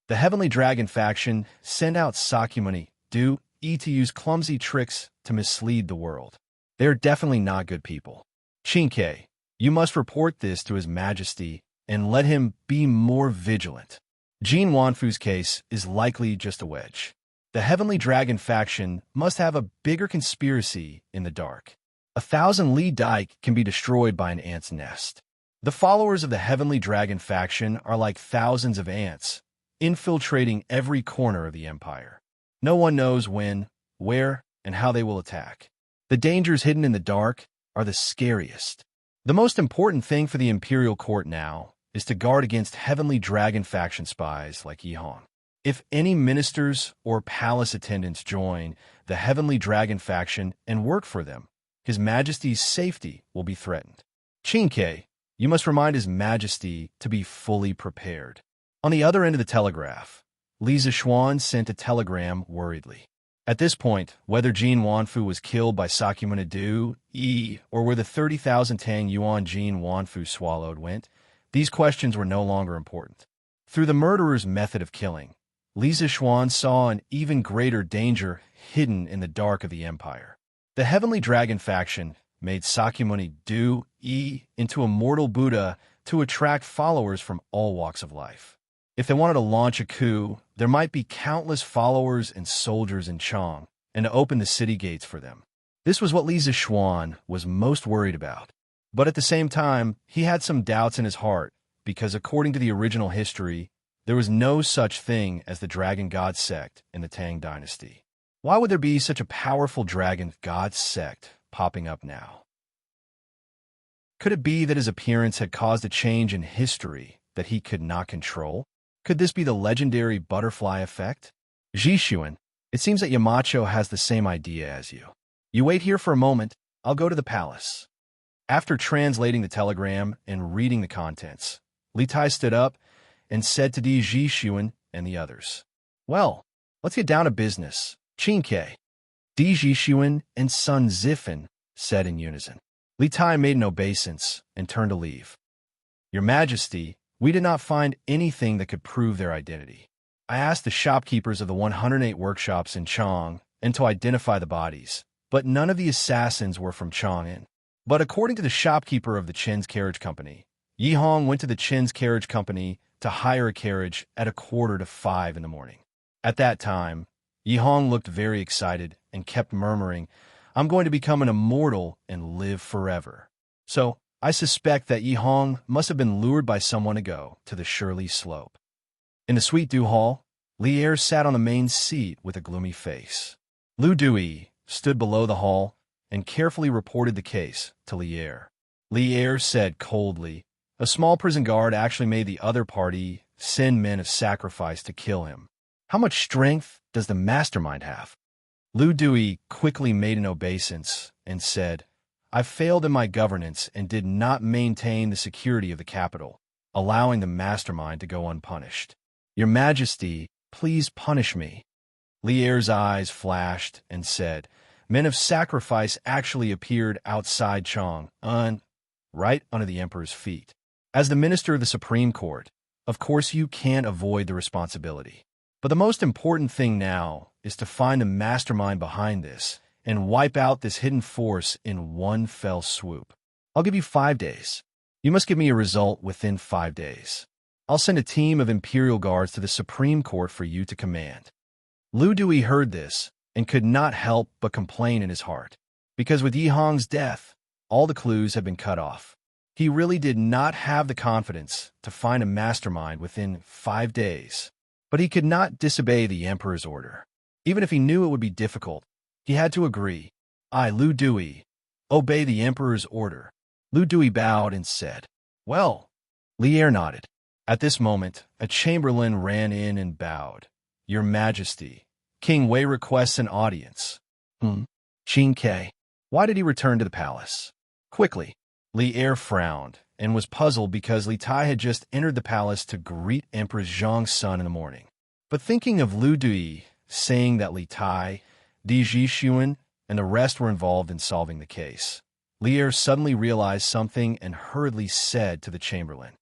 The Heavenly Dragon faction sent out Sakyamuni Du Yi to use clumsy tricks to mislead the world. They are definitely not good people. Chinke, you must report this to His Majesty and let him be more vigilant. Jin Wanfu's case is likely just a wedge. The Heavenly Dragon faction must have a bigger conspiracy in the dark. 1,000 Li Dike can be destroyed by an ant's nest. The followers of the Heavenly Dragon faction are like thousands of ants, infiltrating every corner of the empire. No one knows when, where, and how they will attack. The dangers hidden in the dark are the scariest. The most important thing for the imperial court now is to guard against Heavenly Dragon faction spies like Yi Hong. If any ministers or palace attendants join the Heavenly Dragon faction and work for them, His Majesty's safety will be threatened. Chinke, you must remind His Majesty to be fully prepared. On the other end of the telegraph, Li Zishuan sent a telegram worriedly. At this point, whether Jin Wanfu was killed by Sakyamuni Du Yi or where the 30,000 Tang Yuan Jin Wanfu swallowed went, these questions were no longer important. Through the murderer's method of killing, Li Zishuan saw an even greater danger hidden in the dark of the empire. The Heavenly Dragon faction made Sakyamuni Du Yi into a mortal Buddha to attract followers from all walks of life. If they wanted to launch a coup, there might be countless followers and soldiers in Chang, and to open the city gates for them. This was what Li Zishuan was most worried about. But at the same time, he had some doubts in his heart, because according to the original history, there was no such thing as the Dragon God sect in the Tang Dynasty. Why would there be such a powerful Dragon God sect popping up now? Could it be that his appearance had caused a change in history that he could not control? Could this be the legendary butterfly effect? Ji Xuan, it seems that Yamacho has the same idea as you. You wait here for a moment, I'll go to the palace. After translating the telegram and reading the contents, Li Tai stood up and said to Ji Xuan and the others, "Well, let's get down to business. Chinke." Ji Xuan and Sun Zifan said in unison. Li Tai made an obeisance and turned to leave. "Your Majesty, we did not find anything that could prove their identity. I asked the shopkeepers of the 108 workshops in Chang and to identify the bodies, but none of the assassins were from Chang'an. But according to the shopkeeper of the Chen's Carriage Company, Yi Hong went to the Chen's Carriage Company to hire a carriage at 4:45 in the morning. At that time, Yi Hong looked very excited and kept murmuring, 'I'm going to become an immortal and live forever.' So, I suspect that Yi Hong must have been lured by someone to go to the Shirley Slope." In the Sweet Dew Hall, Li Er sat on the main seat with a gloomy face. Lu Dui stood below the hall and carefully reported the case to Li Er. Li Er said coldly, "A small prison guard actually made the other party send men of sacrifice to kill him. How much strength does the mastermind have?" Lu Dui quickly made an obeisance and said, "I failed in my governance and did not maintain the security of the capital, allowing the mastermind to go unpunished. Your Majesty, please punish me." Li Er's eyes flashed and said, "Men of sacrifice actually appeared outside Chang, right under the Emperor's feet. As the Minister of the Supreme Court, of course you can't avoid the responsibility. But the most important thing now is to find the mastermind behind this and wipe out this hidden force in one fell swoop. I'll give you 5 days. You must give me a result within 5 days. I'll send a team of Imperial Guards to the Supreme Court for you to command. Lu Dui heard this and could not help but complain in his heart, because with Yi Hong's death, all the clues had been cut off. He really did not have the confidence to find a mastermind within 5 days, but he could not disobey the Emperor's order. Even if he knew it would be difficult, he had to agree. I, Lu Dui, obey the Emperor's order. Lu Dui bowed and said, Well. Lier nodded. At this moment, a chamberlain ran in and bowed. Your Majesty, King Wei requests an audience. Qin Ke. Why did he return to the palace? Quickly. Lier frowned and was puzzled because Li Tai had just entered the palace to greet Empress Zhang's son in the morning. But thinking of Lu Dui saying that Li Tai, Di Jixuan, and the rest were involved in solving the case, Lier suddenly realized something and hurriedly said to the chamberlain,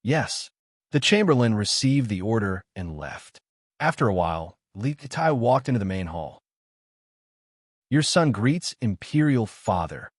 Yes. The chamberlain received the order and left. After a while, Li Tai walked into the main hall. Your son greets Imperial Father.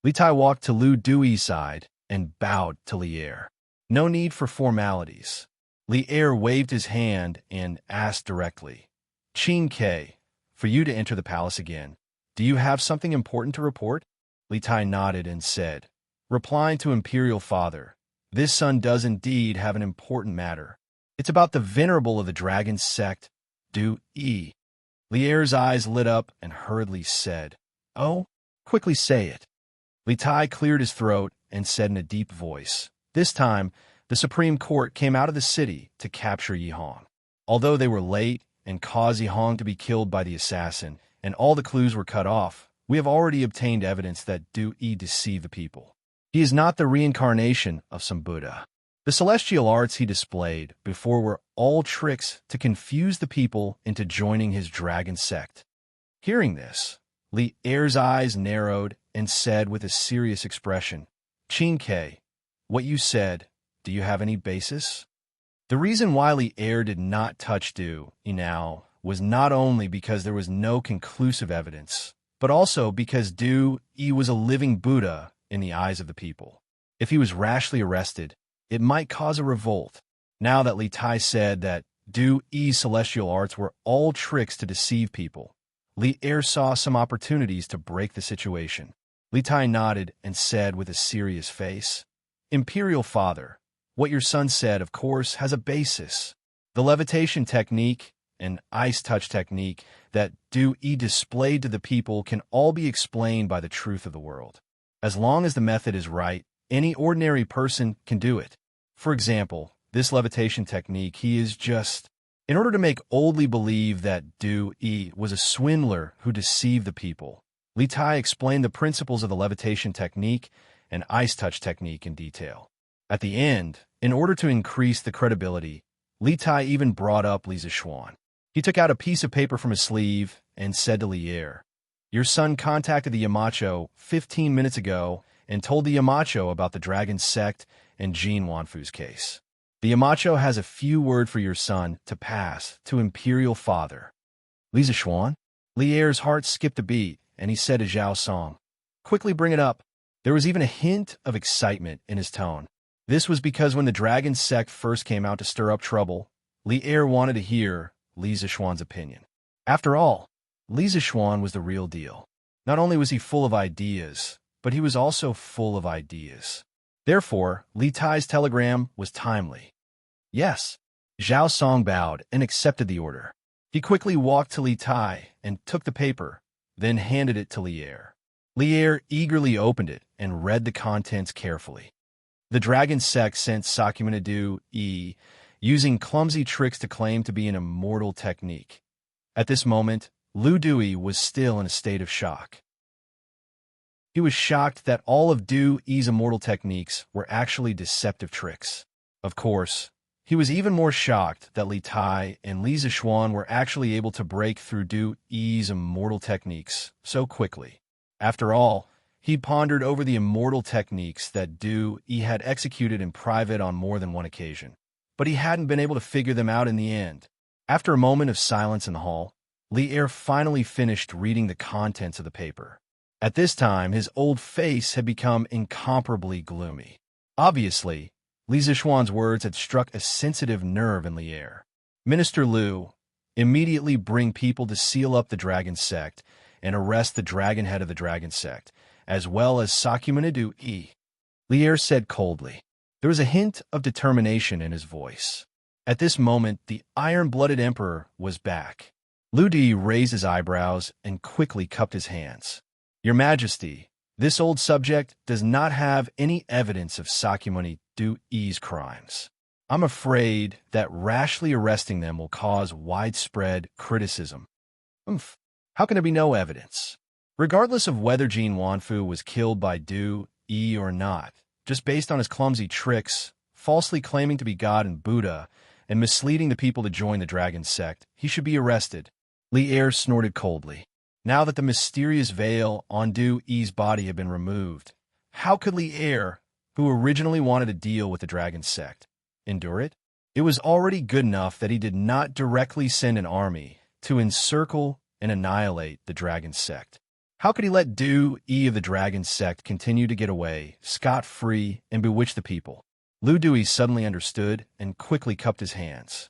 Li Tai walked to Lu Dui's side and bowed to Lier. No need for formalities. Lier waved his hand and asked directly, Qin Ke, for you to enter the palace again, do you have something important to report? Li Tai nodded and said, replying to Imperial Father, this son does indeed have an important matter. It's about the venerable of the dragon sect, Du Yi. Lier's eyes lit up and hurriedly said, Oh, quickly say it. Li Tai cleared his throat and said in a deep voice, This time, the Supreme Court came out of the city to capture Yi Hong. Although they were late and caused Yi Hong to be killed by the assassin, and all the clues were cut off, we have already obtained evidence that Du Yi deceived the people. He is not the reincarnation of some Buddha. The celestial arts he displayed before were all tricks to confuse the people into joining his dragon sect. Hearing this, Lier's eyes narrowed and said with a serious expression, Qin Ke, what you said, do you have any basis? The reason why Lier did not touch Du Yi now was not only because there was no conclusive evidence, but also because Du Yi was a living Buddha in the eyes of the people. If he was rashly arrested, it might cause a revolt. Now that Li Tai said that Du Yi's celestial arts were all tricks to deceive people, Lier saw some opportunities to break the situation. Li Tai nodded and said with a serious face, Imperial Father, what your son said, of course, has a basis. The levitation technique and ice touch technique that Du Yi displayed to the people can all be explained by the truth of the world. As long as the method is right, any ordinary person can do it. For example, this levitation technique, he is just... In order to make Oldly believe that Du Yi was a swindler who deceived the people, Li Tai explained the principles of the levitation technique and ice touch technique in detail. At the end, in order to increase the credibility, Li Tai even brought up Li Zixuan. He took out a piece of paper from his sleeve and said to Lier, Your son contacted the Yamacho 15 minutes ago and told the Yamacho about the dragon sect and Jin Wanfu's case. The Yamacho has a few words for your son to pass to Imperial Father. Li Zixuan? Lier's heart skipped a beat, and he said to Zhao Song, Quickly bring it up. There was even a hint of excitement in his tone. This was because when the dragon sect first came out to stir up trouble, Lier wanted to hear Li Zixuan's opinion. After all, Li Zixuan was the real deal. Not only was he full of ideas, but he was also full of ideas. Therefore, Li Tai's telegram was timely. Yes. Zhao Song bowed and accepted the order. He quickly walked to Li Tai and took the paper, then handed it to Lier. Lier eagerly opened it and read the contents carefully. The dragon sect sent Sakyamuni Du Yi, using clumsy tricks to claim to be an immortal technique. At this moment, Lu Dui was still in a state of shock. He was shocked that all of Du Yi's immortal techniques were actually deceptive tricks. Of course, he was even more shocked that Li Tai and Li Zixuan were actually able to break through Du Yi's immortal techniques so quickly. After all, he pondered over the immortal techniques that Du Yi had executed in private on more than one occasion, but he hadn't been able to figure them out in the end. After a moment of silence in the hall, Li'er finally finished reading the contents of the paper. At this time, his old face had become incomparably gloomy. Obviously, Li Zixuan's words had struck a sensitive nerve in Li'er. Minister Liu, immediately bring people to seal up the dragon sect and arrest the dragon head of the dragon sect, as well as Sakyamanidu Yi. Li'er said coldly. There was a hint of determination in his voice. At this moment, the iron-blooded emperor was back. Liu Di raised his eyebrows and quickly cupped his hands. Your Majesty, this old subject does not have any evidence of Sakyamanidu Yi's crimes. I'm afraid that rashly arresting them will cause widespread criticism. How can there be no evidence? Regardless of whether Jin Wanfu was killed by Du Yi or not, just based on his clumsy tricks, falsely claiming to be God and Buddha, and misleading the people to join the dragon sect, he should be arrested. Li'er snorted coldly. Now that the mysterious veil on Du Yi's body had been removed, how could Li'er, who originally wanted to deal with the dragon sect, endure it? It was already good enough that he did not directly send an army to encircle and annihilate the dragon sect. How could he let Du Yi of the dragon sect continue to get away, scot-free, and bewitch the people? Liu Dui suddenly understood and quickly cupped his hands.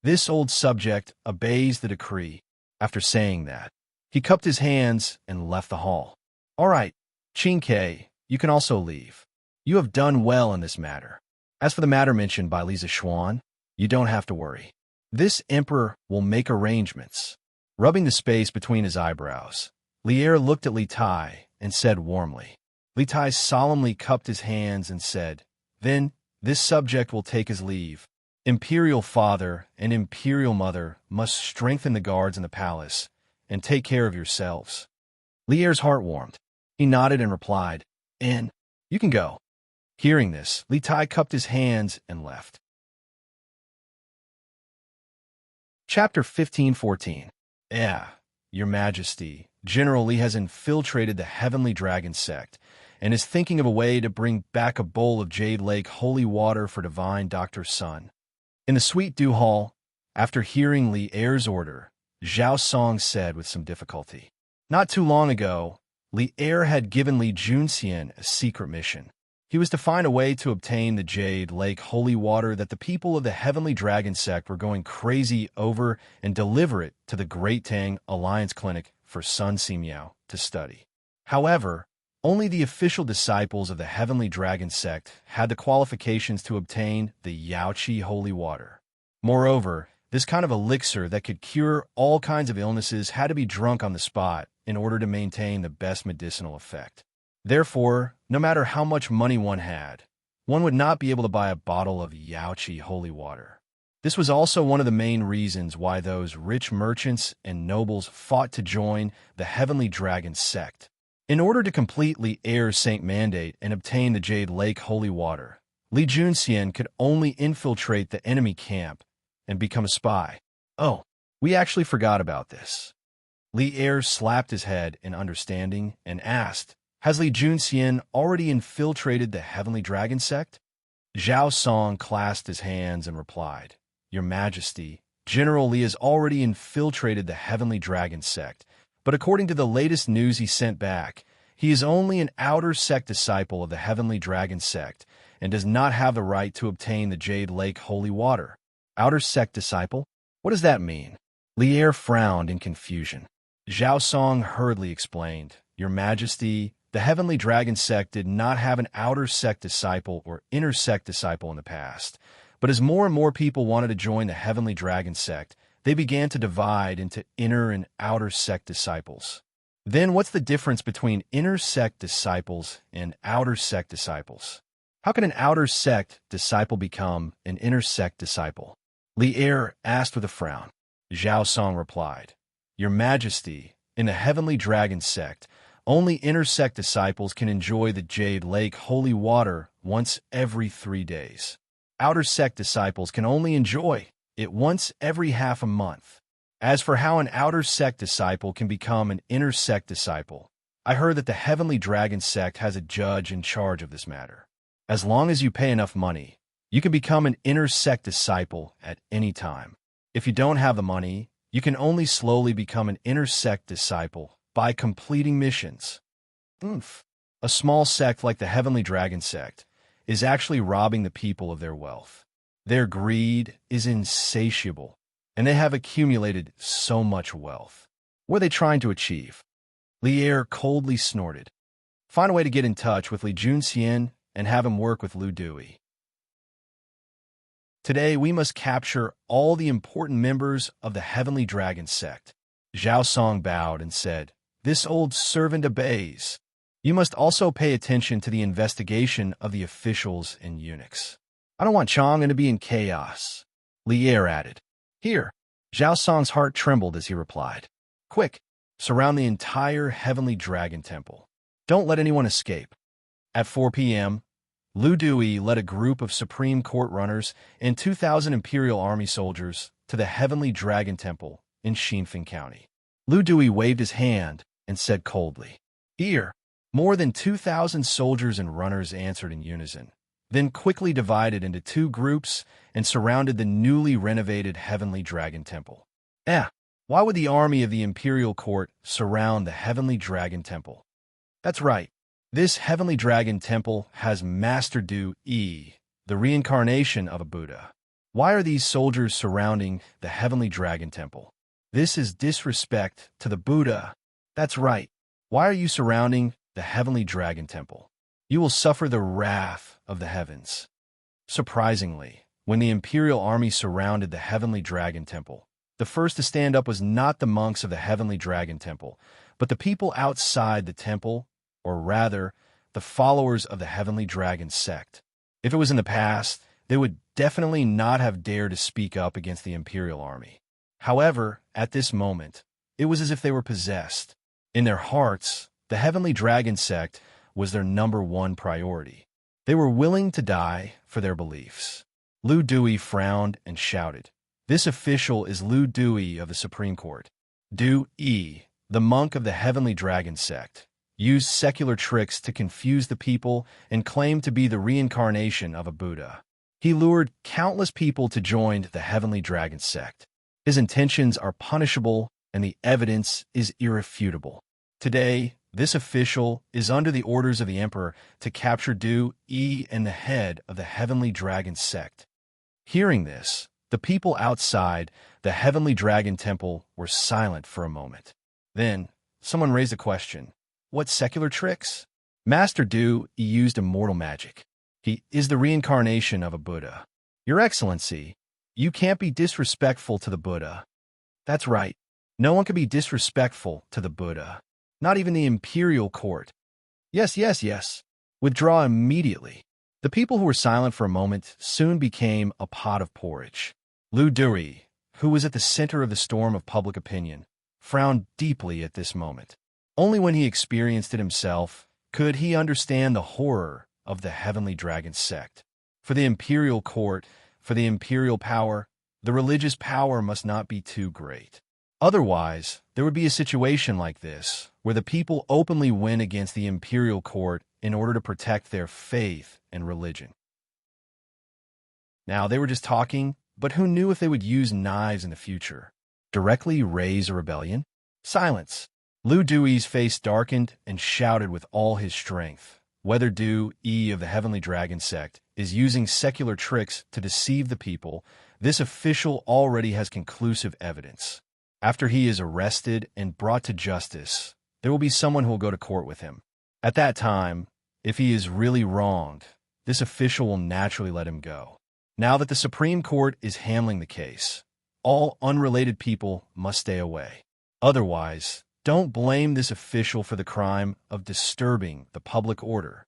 This old subject obeys the decree. After saying that, he cupped his hands and left the hall. All right, Qin Ke, you can also leave. You have done well in this matter. As for the matter mentioned by Li Zixuan, you don't have to worry. This emperor will make arrangements. Rubbing the space between his eyebrows, Li'er looked at Li Tai and said warmly. Li Tai solemnly cupped his hands and said, Then this subject will take his leave. Imperial father and imperial mother must strengthen the guards in the palace and take care of yourselves. Li'er's heart warmed. He nodded and replied, And you can go. Hearing this, Li Tai cupped his hands and left. Chapter 15:14. Your Majesty, General Li has infiltrated the Heavenly Dragon sect and is thinking of a way to bring back a bowl of Jade Lake holy water for Divine Dr. Sun. In the Sweet Dew Hall, after hearing Li'er's order, Zhao Song said with some difficulty. Not too long ago, Li'er had given Li Junxian a secret mission. He was to find a way to obtain the Jade Lake holy water that the people of the Heavenly Dragon sect were going crazy over and deliver it to the Great Tang Alliance Clinic for Sun Simiao to study. However, only the official disciples of the Heavenly Dragon sect had the qualifications to obtain the Yaoqi holy water. Moreover, this kind of elixir that could cure all kinds of illnesses had to be drunk on the spot in order to maintain the best medicinal effect. Therefore, no matter how much money one had, one would not be able to buy a bottle of Yaoqi holy water. This was also one of the main reasons why those rich merchants and nobles fought to join the Heavenly Dragon sect. In order to complete Li'er's Saint Mandate and obtain the Jade Lake holy water, Li Junxian could only infiltrate the enemy camp and become a spy. Oh, we actually forgot about this. Li'er slapped his head in understanding and asked, Has Li Junxian already infiltrated the Heavenly Dragon sect? Zhao Song clasped his hands and replied, Your Majesty, General Li has already infiltrated the Heavenly Dragon sect, but according to the latest news he sent back, he is only an outer sect disciple of the Heavenly Dragon sect and does not have the right to obtain the Jade Lake holy water. Outer sect disciple? What does that mean? Li'er frowned in confusion. Zhao Song hurriedly explained, Your Majesty, the Heavenly Dragon sect did not have an outer sect disciple or inner sect disciple in the past, but as more and more people wanted to join the Heavenly Dragon sect, they began to divide into inner and outer sect disciples. Then what's the difference between inner sect disciples and outer sect disciples? How can an outer sect disciple become an inner sect disciple? Li'er asked with a frown. Zhao Song replied, Your Majesty, in the Heavenly Dragon sect, only inner sect disciples can enjoy the Jade Lake holy water once every 3 days. Outer sect disciples can only enjoy it once every half a month. As for how an outer sect disciple can become an inner sect disciple, I heard that the Heavenly Dragon sect has a judge in charge of this matter. As long as you pay enough money, you can become an inner sect disciple at any time. If you don't have the money, you can only slowly become an inner sect disciple by completing missions. Oomph. A small sect like the Heavenly Dragon sect is actually robbing the people of their wealth. Their greed is insatiable, and they have accumulated so much wealth. What are they trying to achieve? Lier coldly snorted. Find a way to get in touch with Li Junxian and have him work with Lu Dui. Today, we must capture all the important members of the Heavenly Dragon sect. Zhao Song bowed and said, "This old servant obeys. You must also pay attention to the investigation of the officials and eunuchs. I don't want Chang'an to be in chaos," Lier added. "Here." Zhao Song's heart trembled as he replied. "Quick, surround the entire Heavenly Dragon Temple. Don't let anyone escape." At 4 p.m., Lu Dui led a group of Supreme Court runners and 2,000 Imperial Army soldiers to the Heavenly Dragon Temple in Xinfeng County. Lu Dui waved his hand and said coldly, "Here." More than 2,000 soldiers and runners answered in unison, then quickly divided into two groups and surrounded the newly renovated Heavenly Dragon Temple. Why would the army of the Imperial Court surround the Heavenly Dragon Temple? That's right. This Heavenly Dragon Temple has Master Du Yi, the reincarnation of a Buddha. Why are these soldiers surrounding the Heavenly Dragon Temple? This is disrespect to the Buddha. That's right. Why are you surrounding the Heavenly Dragon Temple? You will suffer the wrath of the heavens. Surprisingly, when the Imperial Army surrounded the Heavenly Dragon Temple, the first to stand up was not the monks of the Heavenly Dragon Temple, but the people outside the temple, or rather, the followers of the Heavenly Dragon sect. If it was in the past, they would definitely not have dared to speak up against the Imperial Army. However, at this moment, it was as if they were possessed. In their hearts, the Heavenly Dragon sect was their #1 priority. They were willing to die for their beliefs. Lu Dui frowned and shouted, "This official is Lu Dui of the Supreme Court. Du Yi, the monk of the Heavenly Dragon sect, used secular tricks to confuse the people and claimed to be the reincarnation of a Buddha. He lured countless people to join the Heavenly Dragon sect. His intentions are punishable and the evidence is irrefutable. Today, this official is under the orders of the Emperor to capture Du Yi and the head of the Heavenly Dragon sect." Hearing this, the people outside the Heavenly Dragon Temple were silent for a moment. Then, someone raised a question. What secular tricks? Master Du Yi used immortal magic. He is the reincarnation of a Buddha. Your Excellency, you can't be disrespectful to the Buddha. That's right. No one can be disrespectful to the Buddha. Not even the Imperial Court. Yes. Withdraw immediately. The people who were silent for a moment soon became a pot of porridge. Lu Dui, who was at the center of the storm of public opinion, frowned deeply at this moment. Only when he experienced it himself could he understand the horror of the Heavenly Dragon sect. For the Imperial Court, for the Imperial power, the religious power must not be too great. Otherwise, there would be a situation like this, where the people openly went against the Imperial Court in order to protect their faith and religion. Now, they were just talking, but who knew if they would use knives in the future? Directly raise a rebellion? Silence. Lu Dui's face darkened and shouted with all his strength. Whether Du Yi of the Heavenly Dragon sect is using secular tricks to deceive the people, this official already has conclusive evidence. After he is arrested and brought to justice, there will be someone who will go to court with him. At that time, if he is really wronged, this official will naturally let him go. Now that the Supreme Court is handling the case, all unrelated people must stay away. Otherwise, don't blame this official for the crime of disturbing the public order.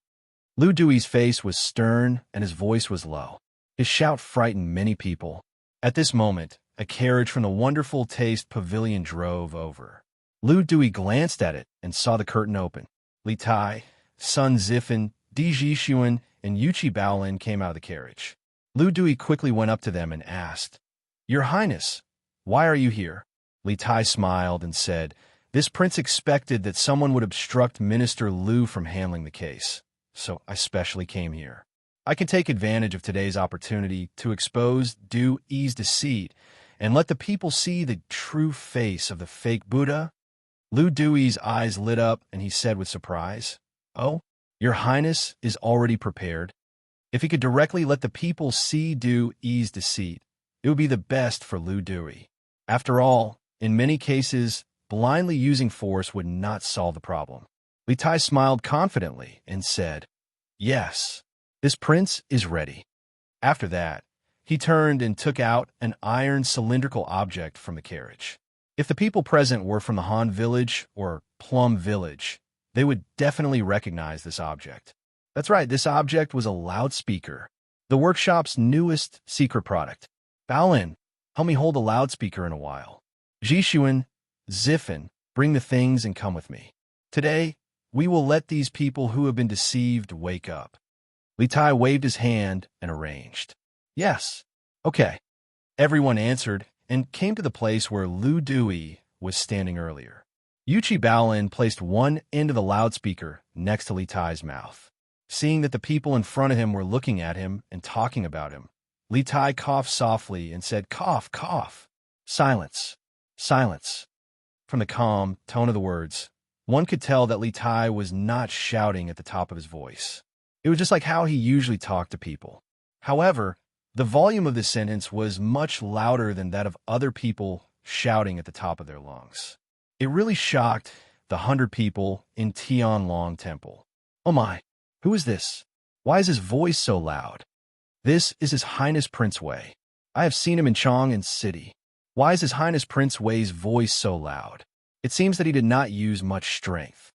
Lu Dui's face was stern and his voice was low. His shout frightened many people. At this moment, a carriage from the Wonderful Taste Pavilion drove over. Lu Dui glanced at it and saw the curtain open. Li Tai, Sun Zifan, Di Jixuan, and Yuchi Baolin came out of the carriage. Lu Dui quickly went up to them and asked, "Your Highness, why are you here?" Li Tai smiled and said, "This prince expected that someone would obstruct Minister Lu from handling the case, so I specially came here. I can take advantage of today's opportunity to expose Du Yi's deceit and let the people see the true face of the fake Buddha? Lu Dui's eyes lit up, and he said with surprise, "Oh, Your Highness is already prepared." If he could directly let the people see Du Yi's deceit, it would be the best for Lu Dui. After all, in many cases, blindly using force would not solve the problem. Li Tai smiled confidently and said, "Yes, this prince is ready." After that, he turned and took out an iron cylindrical object from the carriage. If the people present were from the Han village or Plum village, they would definitely recognize this object. That's right, this object was a loudspeaker, the workshop's newest secret product. Baolin, help me hold a loudspeaker in a while. Jishuan, Ziffin, bring the things and come with me. Today, we will let these people who have been deceived wake up. Li Tai waved his hand and arranged. Yes, okay. Everyone answered and came to the place where Lu Dui was standing earlier. Yuchi Baolin placed one end of the loudspeaker next to Li Tai's mouth. Seeing that the people in front of him were looking at him and talking about him, Li Tai coughed softly and said, "Cough, cough." Silence, silence. From the calm tone of the words, one could tell that Li Tai was not shouting at the top of his voice. It was just like how he usually talked to people. However, the volume of this sentence was much louder than that of other people shouting at the top of their lungs. It really shocked the 100 people in Tianlong Temple. Oh my, who is this? Why is his voice so loud? This is His Highness Prince Wei. I have seen him in Chang'an City. Why is His Highness Prince Wei's voice so loud? It seems that he did not use much strength.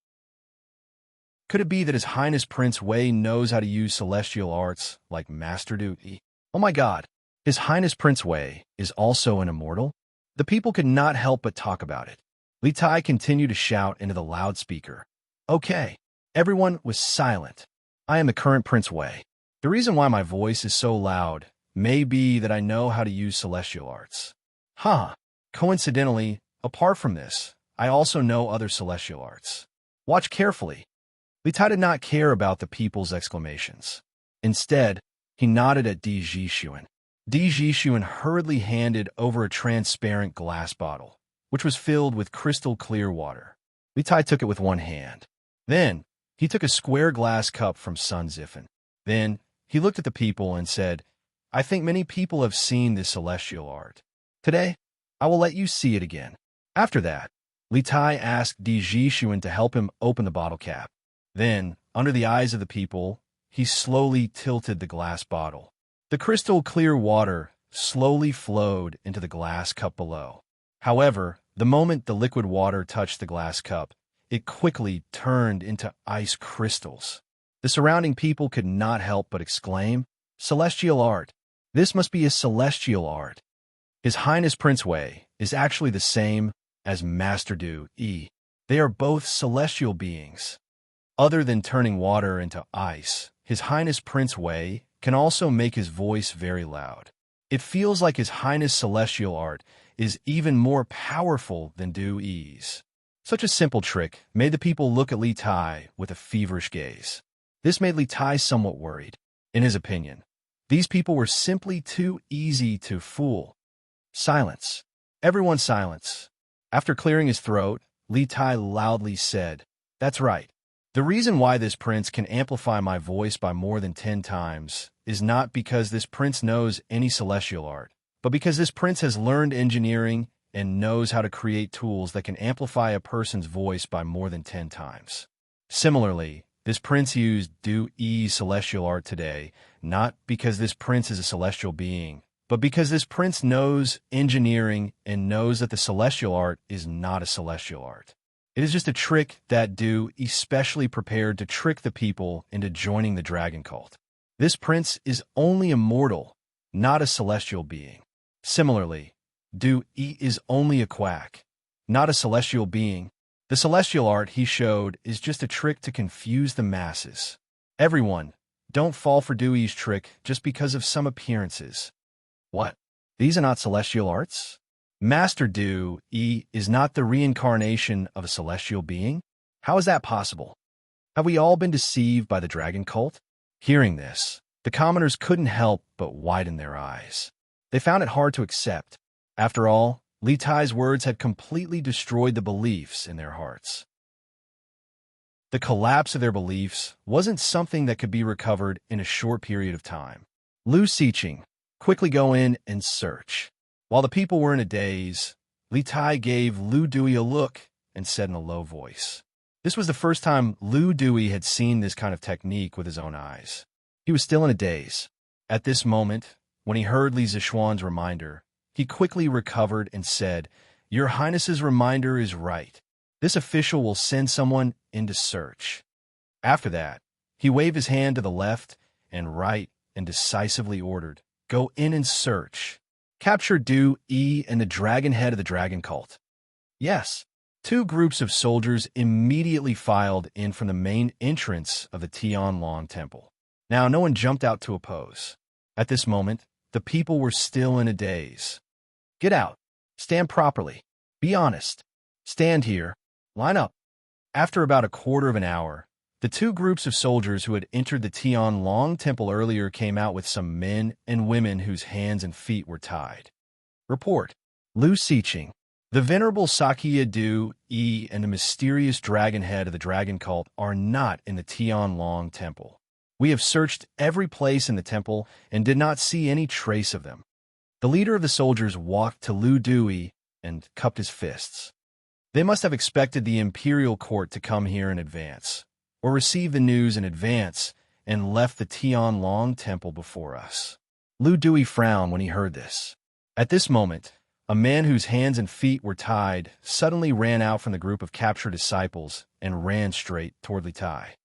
Could it be that His Highness Prince Wei knows how to use celestial arts like Master Du Yi? Oh my God, His Highness Prince Wei is also an immortal? The people could not help but talk about it. Li Tai continued to shout into the loudspeaker. Okay, everyone was silent. I am the current Prince Wei. The reason why my voice is so loud may be that I know how to use celestial arts. Coincidentally, apart from this, I also know other celestial arts. Watch carefully. Li Tai did not care about the people's exclamations. Instead, he nodded at Di Jishuan. Di Jishuan hurriedly handed over a transparent glass bottle, which was filled with crystal clear water. Li Tai took it with one hand. Then, he took a square glass cup from Sun Ziffin. Then, he looked at the people and said, "I think many people have seen this celestial art. Today, I will let you see it again." After that, Li Tai asked Di Jishuan to help him open the bottle cap. Then, under the eyes of the people, he slowly tilted the glass bottle. The crystal clear water slowly flowed into the glass cup below. However, the moment the liquid water touched the glass cup, it quickly turned into ice crystals. The surrounding people could not help but exclaim, "Celestial art! This must be a celestial art." His Highness Prince Wei is actually the same as Master Du Yi. They are both celestial beings. Other than turning water into ice, His Highness Prince Wei can also make his voice very loud. It feels like His Highness celestial art is even more powerful than Du Yi's. Such a simple trick made the people look at Li Tai with a feverish gaze. This made Li Tai somewhat worried. In his opinion, these people were simply too easy to fool. Silence. Everyone silence. After clearing his throat, Li Tai loudly said, "That's right. The reason why this prince can amplify my voice by more than 10 times is not because this prince knows any celestial art, but because this prince has learned engineering and knows how to create tools that can amplify a person's voice by more than 10 times. Similarly, this prince used Du Yi's celestial art today, not because this prince is a celestial being, but because this prince knows engineering and knows that the celestial art is not a celestial art. It is just a trick that Du Yi specially prepared to trick the people into joining the dragon cult. This prince is only a mortal, not a celestial being. Similarly, Du Yi is only a quack, not a celestial being. The celestial art he showed is just a trick to confuse the masses. Everyone, don't fall for Du Yi's trick just because of some appearances. What? These are not celestial arts? Master Du Yi is not the reincarnation of a celestial being? How is that possible? Have we all been deceived by the dragon cult? Hearing this, the commoners couldn't help but widen their eyes. They found it hard to accept. After all, Li Tai's words had completely destroyed the beliefs in their hearts. The collapse of their beliefs wasn't something that could be recovered in a short period of time. Lu Xiqing, quickly go in and search. While the people were in a daze, Li Tai gave Lu Dui a look and said in a low voice. This was the first time Lu Dui had seen this kind of technique with his own eyes. He was still in a daze. At this moment, when he heard Li Zixuan's reminder, he quickly recovered and said, "Your Highness's reminder is right. This official will send someone in to search." After that, he waved his hand to the left and right and decisively ordered, "Go in and search. Capture Du Yi and the dragon head of the dragon cult." Yes, two groups of soldiers immediately filed in from the main entrance of the Tianlong temple. Now, no one jumped out to oppose. At this moment, the people were still in a daze. "Get out. Stand properly. Be honest. Stand here. Line up." After about a quarter of an hour, the two groups of soldiers who had entered the Tianlong temple earlier came out with some men and women whose hands and feet were tied. Report. Lu Xiqing. The venerable Sakya Du Yi and the mysterious dragon head of the dragon cult are not in the Tianlong temple. We have searched every place in the temple and did not see any trace of them. The leader of the soldiers walked to Lu Dui and cupped his fists. They must have expected the imperial court to come here in advance, or receive the news in advance, and left the Tianlong temple before us. Lu Dui frowned when he heard this. At this moment, a man whose hands and feet were tied suddenly ran out from the group of captured disciples and ran straight toward Li Tai.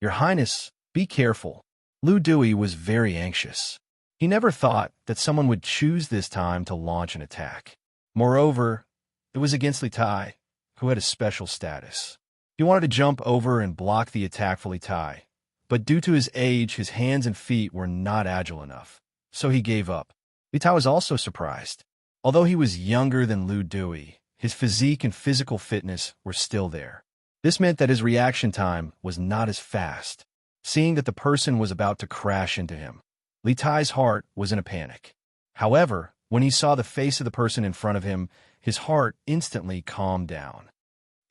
"Your Highness, be careful." Lu Dui was very anxious. He never thought that someone would choose this time to launch an attack. Moreover, it was against Li Tai, who had a special status. He wanted to jump over and block the attack for Li Tai, but due to his age, his hands and feet were not agile enough, so he gave up. Li Tai was also surprised. Although he was younger than Lu Dui, his physique and physical fitness were still there. This meant that his reaction time was not as fast. Seeing that the person was about to crash into him, Li Tai's heart was in a panic. However, when he saw the face of the person in front of him, his heart instantly calmed down.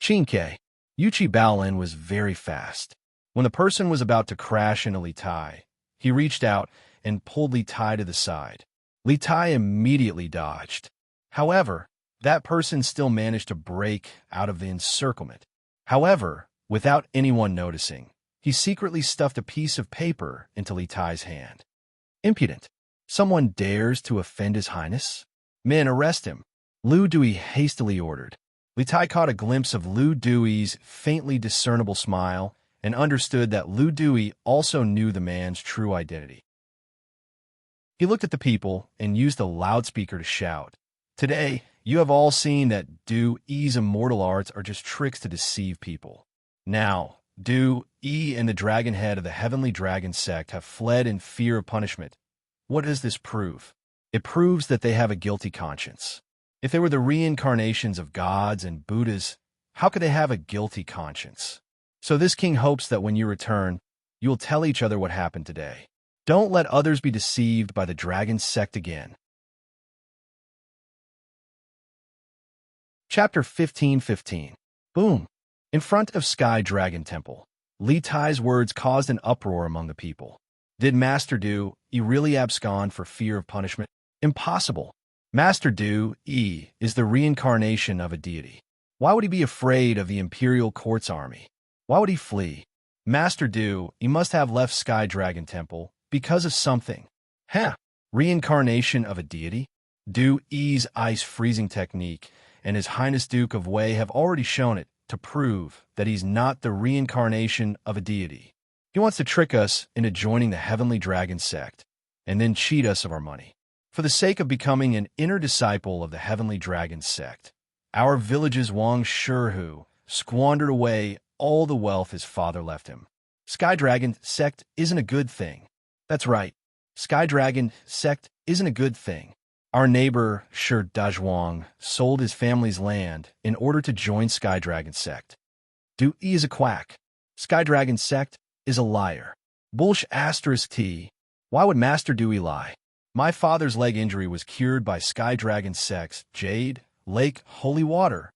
Qingke. Yuchi Baolin was very fast. When the person was about to crash into Li Tai, he reached out and pulled Li Tai to the side. Li Tai immediately dodged. However, that person still managed to break out of the encirclement. However, without anyone noticing, he secretly stuffed a piece of paper into Li Tai's hand. Impudent. Someone dares to offend His Highness? Men, arrest him. Lu Dui hastily ordered. Li Tai caught a glimpse of Lu Dui's faintly discernible smile and understood that Lu Dui also knew the man's true identity. He looked at the people and used a loudspeaker to shout, "Today, you have all seen that Du Yi's immortal arts are just tricks to deceive people. Now, Du Yi and the dragon head of the Heavenly Dragon sect have fled in fear of punishment. What does this prove? It proves that they have a guilty conscience. If they were the reincarnations of gods and Buddhas, how could they have a guilty conscience? So this king hopes that when you return, you will tell each other what happened today. Don't let others be deceived by the dragon sect again." Chapter 15:15. Boom! In front of Sky Dragon Temple, Li Tai's words caused an uproar among the people. Did Master Du Yi really abscond for fear of punishment? Impossible. Master Du Yi is the reincarnation of a deity. Why would he be afraid of the imperial court's army? Why would he flee? Master Du Yi must have left Sky Dragon Temple because of something. Reincarnation of a deity? Du Yi's ice freezing technique and His Highness Duke of Wei have already shown it to prove that he's not the reincarnation of a deity. He wants to trick us into joining the Heavenly Dragon sect and then cheat us of our money. For the sake of becoming an inner disciple of the Heavenly Dragon sect, our village's Wang Shihu squandered away all the wealth his father left him. Sky Dragon sect isn't a good thing. That's right. Sky Dragon sect isn't a good thing. Our neighbor, Shi Dazhuang, sold his family's land in order to join Sky Dragon sect. Du Yi is a quack. Sky Dragon sect is a liar. Bullsh*t. Why would Master Du Yi lie? My father's leg injury was cured by Sky Dragon sex, jade, lake, holy water.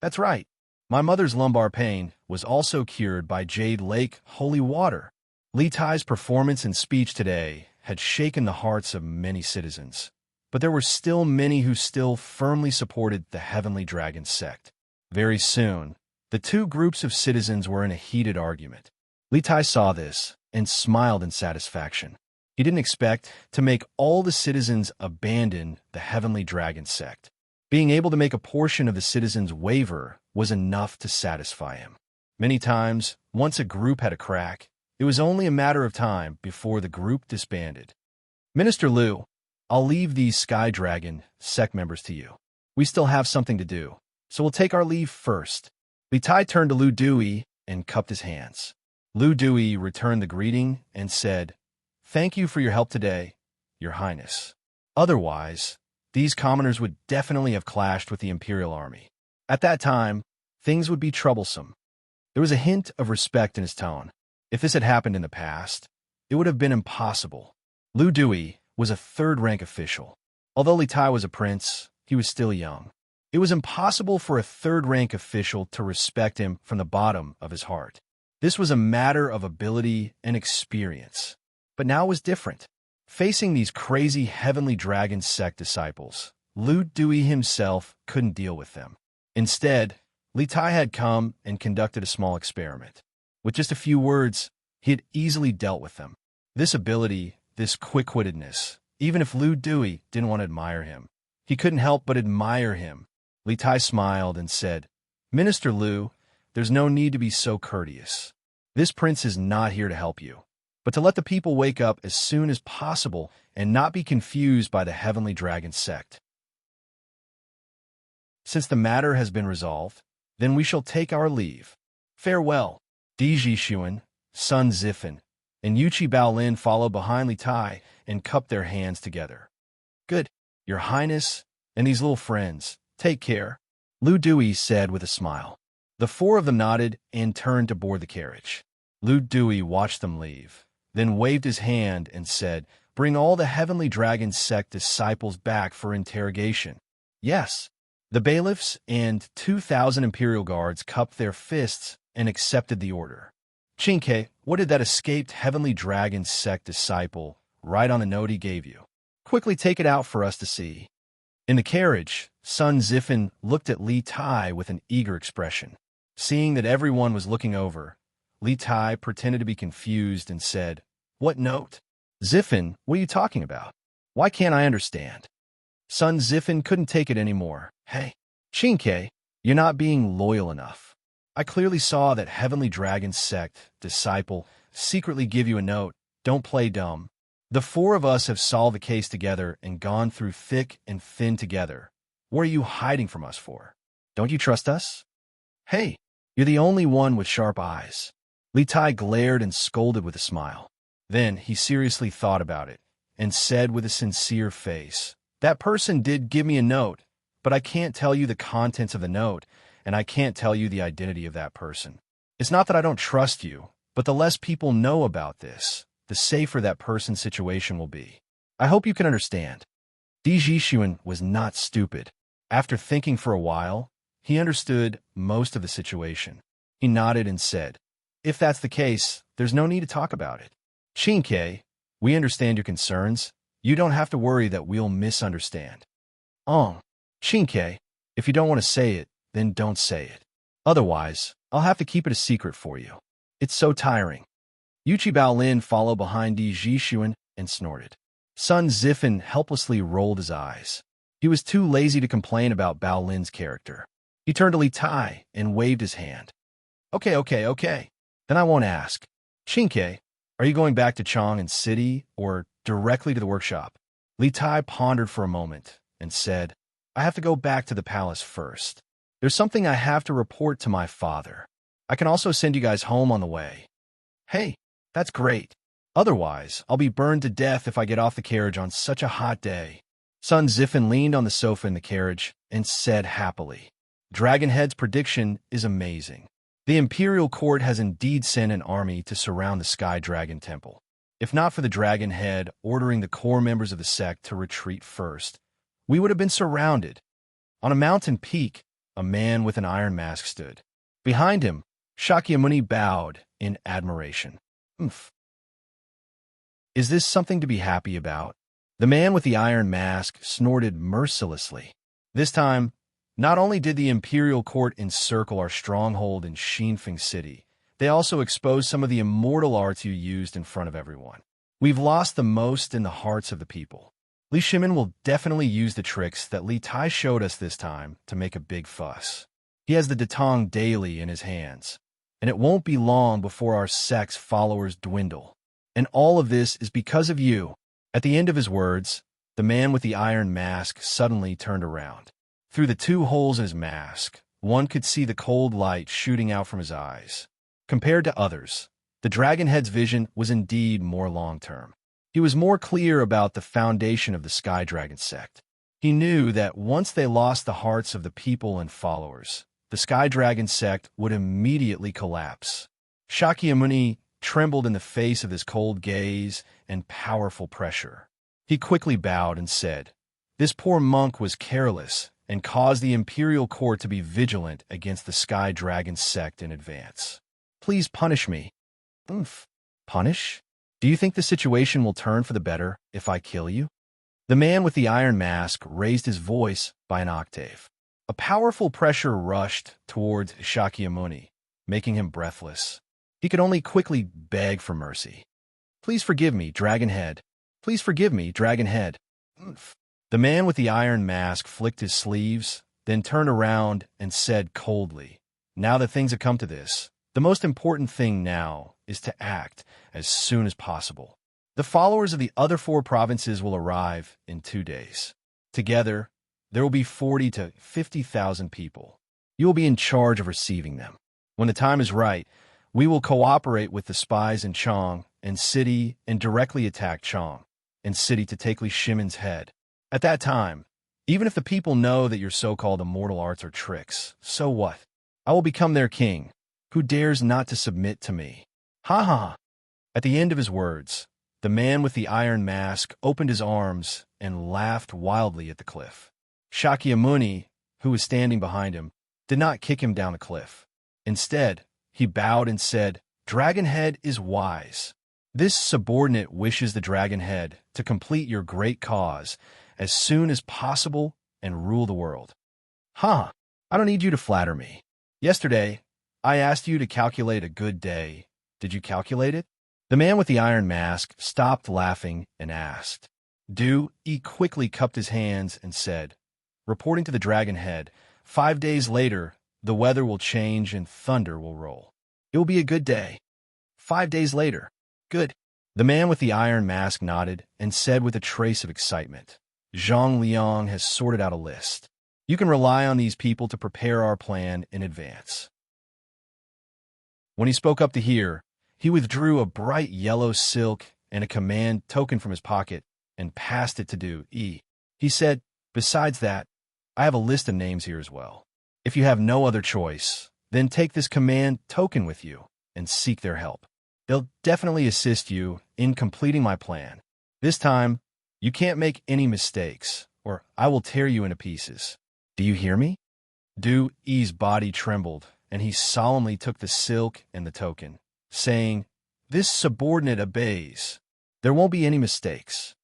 That's right. My mother's lumbar pain was also cured by jade, lake, holy water. Li Tai's performance and speech today had shaken the hearts of many citizens, but there were still many who still firmly supported the Heavenly Dragon sect. Very soon, the two groups of citizens were in a heated argument. Li Tai saw this and smiled in satisfaction. He didn't expect to make all the citizens abandon the Heavenly Dragon sect. Being able to make a portion of the citizens waver was enough to satisfy him. Many times, once a group had a crack, it was only a matter of time before the group disbanded. Minister Liu, I'll leave these Sky Dragon sect members to you. We still have something to do, so we'll take our leave first. Li Tai turned to Lu Dui and cupped his hands. Lu Dui returned the greeting and said, "Thank you for your help today, Your Highness. Otherwise, these commoners would definitely have clashed with the Imperial Army. At that time, things would be troublesome." There was a hint of respect in his tone. If this had happened in the past, it would have been impossible. Lu Dui was a third-rank official. Although Li Tai was a prince, he was still young. It was impossible for a third-rank official to respect him from the bottom of his heart. This was a matter of ability and experience. But now it was different. Facing these crazy Heavenly Dragon sect disciples, Lu Dui himself couldn't deal with them. Instead, Li Tai had come and conducted a small experiment. With just a few words, he had easily dealt with them. This ability, this quick-wittedness, even if Lu Dui didn't want to admire him, he couldn't help but admire him. Li Tai smiled and said, "Minister Liu, there's no need to be so courteous. This prince is not here to help you, but to let the people wake up as soon as possible and not be confused by the Heavenly Dragon sect. Since the matter has been resolved, then we shall take our leave. Farewell." Di Jixuan, Sun Zifan, and Yuchi Baolin followed behind Li Tai and cupped their hands together. "Good, Your Highness, and these little friends, take care," Lu Dui said with a smile. The four of them nodded and turned to board the carriage. Lu Dui watched them leave, then waved his hand and said, "Bring all the Heavenly Dragon sect disciples back for interrogation." Yes. The bailiffs and 2,000 Imperial guards cupped their fists and accepted the order. "Chinke, what did that escaped Heavenly Dragon sect disciple write on the note he gave you? Quickly take it out for us to see." In the carriage, Sun Zifan looked at Li Tai with an eager expression. Seeing that everyone was looking over, Li Tai pretended to be confused and said, "What note?" "Zifan, what are you talking about? Why can't I understand?" Sun Zifan couldn't take it anymore. "Hey, Chinke, you're not being loyal enough. I clearly saw that Heavenly Dragon sect disciple secretly give you a note. Don't play dumb. The four of us have solved the case together and gone through thick and thin together. What are you hiding from us for? Don't you trust us? Hey, you're the only one with sharp eyes." Li Tai glared and scolded with a smile. Then he seriously thought about it and said with a sincere face, "That person did give me a note, but I can't tell you the contents of the note, and I can't tell you the identity of that person. It's not that I don't trust you, but the less people know about this, the safer that person's situation will be. I hope you can understand." Di Jixuan was not stupid. After thinking for a while, he understood most of the situation. He nodded and said, "If that's the case, there's no need to talk about it. Chinke, we understand your concerns. You don't have to worry that we'll misunderstand." Chinke, if you don't want to say it, then don't say it. Otherwise, I'll have to keep it a secret for you. It's so tiring." Yuchi Baolin followed behind Di Jixuan and snorted. Sun Zifan helplessly rolled his eyes. He was too lazy to complain about Baolin's character. He turned to Li Tai and waved his hand. Okay. Then I won't ask. Chinke, are you going back to Chang'an City or directly to the workshop?" Li Tai pondered for a moment and said, "I have to go back to the palace first. There's something I have to report to my father. I can also send you guys home on the way." "Hey, that's great. Otherwise, I'll be burned to death if I get off the carriage on such a hot day." Sun Zifan leaned on the sofa in the carriage and said happily, "Dragonhead's prediction is amazing. The Imperial Court has indeed sent an army to surround the Sky Dragon Temple. If not for the dragon head ordering the core members of the sect to retreat first, we would have been surrounded. On a mountain peak, a man with an iron mask stood. Behind him, Shakyamuni bowed in admiration. Oomph. Is this something to be happy about? The man with the iron mask snorted mercilessly. This time, not only did the imperial court encircle our stronghold in Xinfeng City, they also exposed some of the immortal arts you used in front of everyone. We've lost the most in the hearts of the people. Li Shimin will definitely use the tricks that Li Tai showed us this time to make a big fuss. He has the Tang daily in his hands, and it won't be long before our sect's followers dwindle. And all of this is because of you. At the end of his words, the man with the iron mask suddenly turned around. Through the two holes in his mask, one could see the cold light shooting out from his eyes. Compared to others, the Dragonhead's vision was indeed more long-term. He was more clear about the foundation of the Sky Dragon sect. He knew that once they lost the hearts of the people and followers, the Sky Dragon sect would immediately collapse. Shakyamuni trembled in the face of this cold gaze and powerful pressure. He quickly bowed and said, "This poor monk was careless and caused the imperial court to be vigilant against the Sky Dragon sect in advance. Please punish me." Oomph. Punish? Do you think the situation will turn for the better if I kill you? The man with the iron mask raised his voice by an octave. A powerful pressure rushed towards Shakyamuni, making him breathless. He could only quickly beg for mercy. "Please forgive me, Dragonhead. Please forgive me, Dragonhead." Oomph. The man with the iron mask flicked his sleeves, then turned around and said coldly, "Now that things have come to this, the most important thing now is to act as soon as possible. The followers of the other 4 provinces will arrive in 2 days. Together, there will be 40 to 50,000 people. You will be in charge of receiving them. When the time is right, we will cooperate with the spies in Chong and City and directly attack Chong and City to take Li Shimin's head. At that time, even if the people know that your so-called immortal arts are tricks, so what? I will become their king. Who dares not to submit to me?" Ha ha! At the end of his words, the man with the iron mask opened his arms and laughed wildly at the cliff. Shakyamuni, who was standing behind him, did not kick him down the cliff. Instead, he bowed and said, "Dragonhead is wise. This subordinate wishes the Dragonhead to complete your great cause as soon as possible and rule the world." "Ha! I don't need you to flatter me. Yesterday, I asked you to calculate a good day. Did you calculate it?" The man with the iron mask stopped laughing and asked. He quickly cupped his hands and said, "Reporting to the Dragonhead, 5 days later, the weather will change and thunder will roll. It will be a good day." 5 days later. Good. The man with the iron mask nodded and said with a trace of excitement, "Zhang Liang has sorted out a list. You can rely on these people to prepare our plan in advance." When he spoke up to hear, he withdrew a bright yellow silk and a command token from his pocket and passed it to He said, "Besides that, I have a list of names here as well. If you have no other choice, then take this command token with you and seek their help. They'll definitely assist you in completing my plan. This time, you can't make any mistakes, or I will tear you into pieces. Do you hear me?" He's body trembled, and he solemnly took the silk and the token, saying, "This subordinate obeys. There won't be any mistakes."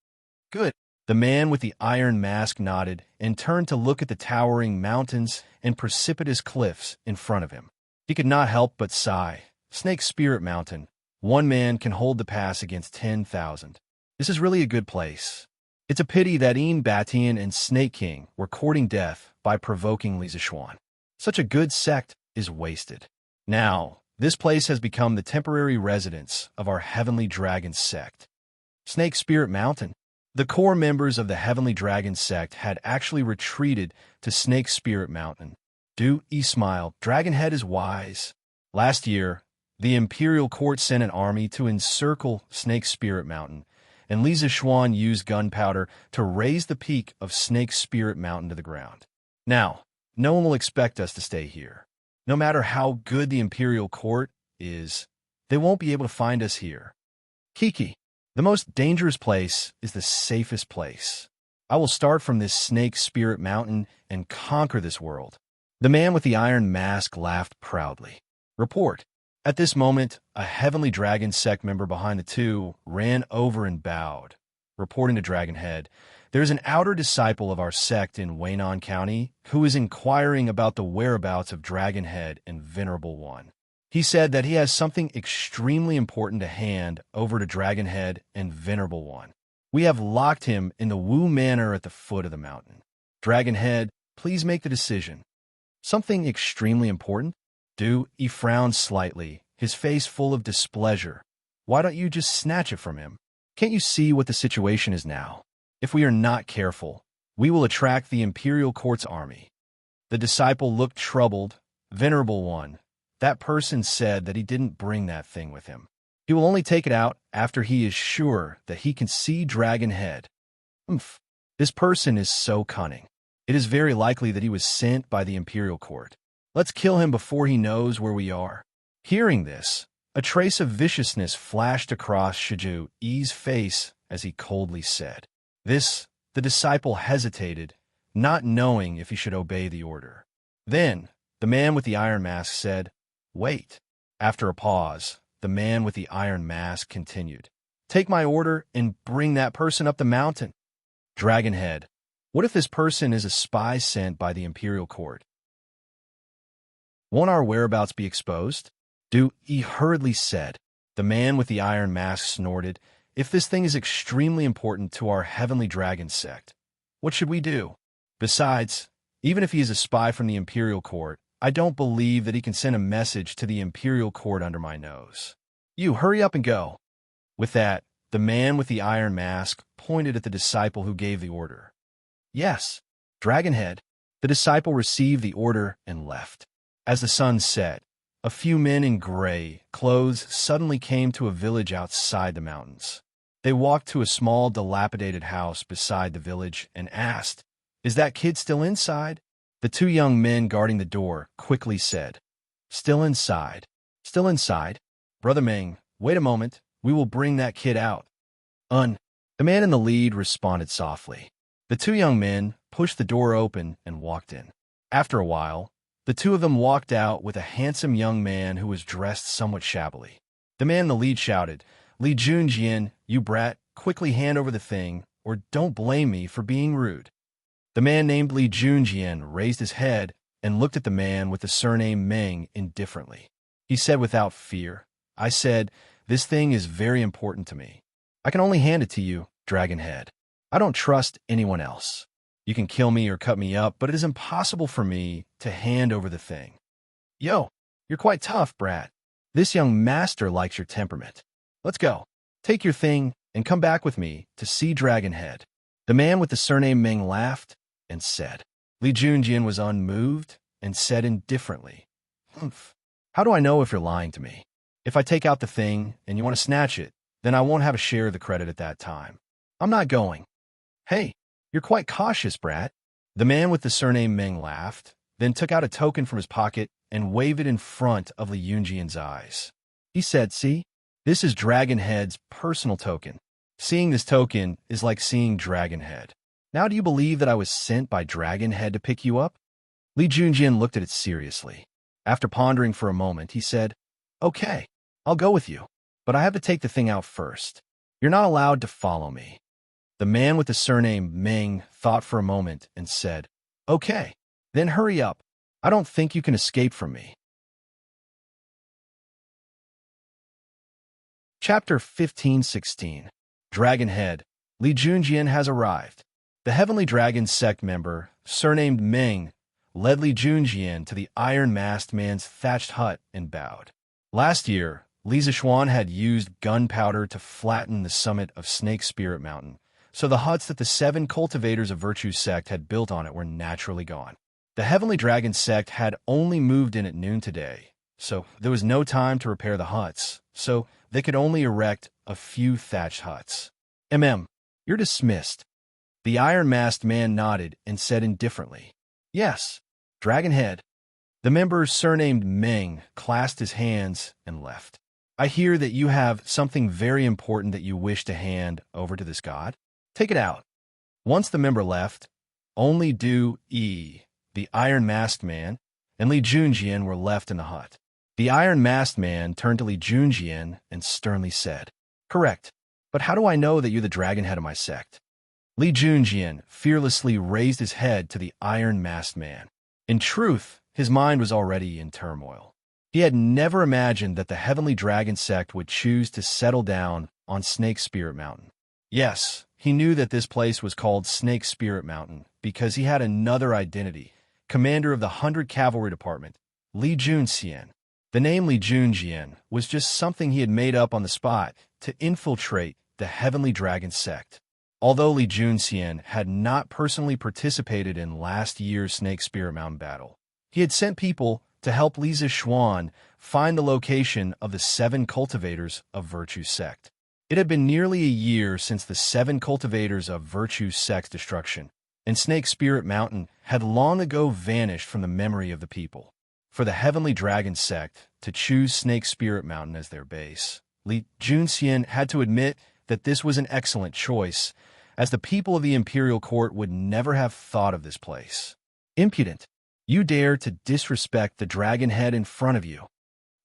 Good. The man with the iron mask nodded and turned to look at the towering mountains and precipitous cliffs in front of him. He could not help but sigh. Snake Spirit Mountain. One man can hold the pass against 10,000. This is really a good place. It's a pity that Een Batian and Snake King were courting death by provoking Li Zishuan. Such a good sect is wasted. Now, this place has become the temporary residence of our Heavenly Dragon sect. Snake Spirit Mountain. The core members of the Heavenly Dragon sect had actually retreated to Snake Spirit Mountain. He smiled. Dragonhead is wise. Last year, the Imperial Court sent an army to encircle Snake Spirit Mountain, and Li Zishuan used gunpowder to raise the peak of Snake Spirit Mountain to the ground. Now, no one will expect us to stay here. No matter how good the Imperial Court is, they won't be able to find us here. Kiki. The most dangerous place is the safest place. I will start from this snake spirit mountain and conquer this world. The man with the iron mask laughed proudly. Report. At this moment, a heavenly dragon sect member behind the two ran over and bowed. Reporting to Dragonhead, there is an outer disciple of our sect in Waynon County who is inquiring about the whereabouts of Dragonhead and Venerable One. He said that he has something extremely important to hand over to Dragonhead and Venerable One. We have locked him in the Wu Manor at the foot of the mountain. Dragonhead, please make the decision. Something extremely important? He frowned slightly, his face full of displeasure. Why don't you just snatch it from him? Can't you see what the situation is now? If we are not careful, we will attract the Imperial Court's army. The disciple looked troubled. Venerable One, that person said that he didn't bring that thing with him. He will only take it out after he is sure that he can see Dragonhead. This person is so cunning. It is very likely that he was sent by the Imperial Court. Let's kill him before he knows where we are. Hearing this, a trace of viciousness flashed across Shiju Yi's face as he coldly said, "This." The disciple hesitated, not knowing if he should obey the order. Then, the man with the iron mask said, "Wait." After a pause, the man with the iron mask continued, "Take my order and bring that person up the mountain." Dragonhead, what if this person is a spy sent by the Imperial Court? Won't our whereabouts be exposed? He hurriedly said. The man with the iron mask snorted. If this thing is extremely important to our heavenly dragon sect, what should we do? Besides, even if he is a spy from the Imperial Court, I don't believe that he can send a message to the Imperial Court under my nose. You hurry up and go. With that, the man with the iron mask pointed at the disciple who gave the order. Yes, Dragonhead. The disciple received the order and left. As the sun set, a few men in gray clothes suddenly came to a village outside the mountains. They walked to a small, dilapidated house beside the village and asked, "Is that kid still inside?" The two young men guarding the door quickly said, "Still inside. Still inside. Brother Meng, wait a moment. We will bring that kid out." The man in the lead responded softly. The two young men pushed the door open and walked in. After a while, the two of them walked out with a handsome young man who was dressed somewhat shabbily. The man in the lead shouted, "Li Junjian, you brat, quickly hand over the thing, or don't blame me for being rude." The man named Li Junjian raised his head and looked at the man with the surname Meng indifferently. He said without fear, "I said, this thing is very important to me. I can only hand it to you, Dragonhead. I don't trust anyone else. You can kill me or cut me up, but it is impossible for me to hand over the thing." "Yo, you're quite tough, brat. This young master likes your temperament. Let's go. Take your thing and come back with me to see Dragonhead." The man with the surname Meng laughed and said. Li Junjian was unmoved and said indifferently, "How do I know if you're lying to me? If I take out the thing and you want to snatch it, then I won't have a share of the credit at that time. I'm not going." "Hey, you're quite cautious, brat." The man with the surname Meng laughed, then took out a token from his pocket and waved it in front of Li Junjian's eyes. He said, "See, this is Dragonhead's personal token. Seeing this token is like seeing Dragonhead. Now do you believe that I was sent by Dragonhead to pick you up?" Li Junjian looked at it seriously. After pondering for a moment, he said, "Okay, I'll go with you, but I have to take the thing out first. You're not allowed to follow me." The man with the surname Meng thought for a moment and said, "Okay, then hurry up. I don't think you can escape from me." Chapter 15:16. Dragonhead. Li Junjian has arrived. The Heavenly Dragon sect member, surnamed Meng, led Li Junjian to the iron-masked man's thatched hut and bowed. Last year, Li Zishuan had used gunpowder to flatten the summit of Snake Spirit Mountain, so the huts that the 7 cultivators of Virtue sect had built on it were naturally gone. The Heavenly Dragon sect had only moved in at noon today, so there was no time to repair the huts, so they could only erect a few thatched huts. You're dismissed." The iron-masked man nodded and said indifferently, "Yes, Dragonhead." The member surnamed Meng clasped his hands and left. I hear that you have something very important that you wish to hand over to this god. Take it out. Once the member left, only the Iron Masked Man, and Li Junjian were left in the hut. The Iron Masked Man turned to Li Junjian and sternly said, "Correct, but how do I know that you're the dragon head of my sect?" Li Junjian fearlessly raised his head to the Iron Masked Man. In truth, his mind was already in turmoil. He had never imagined that the Heavenly Dragon sect would choose to settle down on Snake Spirit Mountain. Yes, he knew that this place was called Snake Spirit Mountain because he had another identity, commander of the 100 Cavalry Department, Li Junxian. The name Li Junjian was just something he had made up on the spot to infiltrate the Heavenly Dragon sect. Although Li Junxian had not personally participated in last year's Snake Spirit Mountain battle, he had sent people to help Li Zixuan find the location of the 7 cultivators of Virtue sect. It had been nearly a year since the 7 cultivators of Virtue sect's destruction, and Snake Spirit Mountain had long ago vanished from the memory of the people. For the Heavenly Dragon sect to choose Snake Spirit Mountain as their base, Li Junxian had to admit that this was an excellent choice, as the people of the Imperial Court would never have thought of this place. Impudent! You dare to disrespect the dragon head in front of you.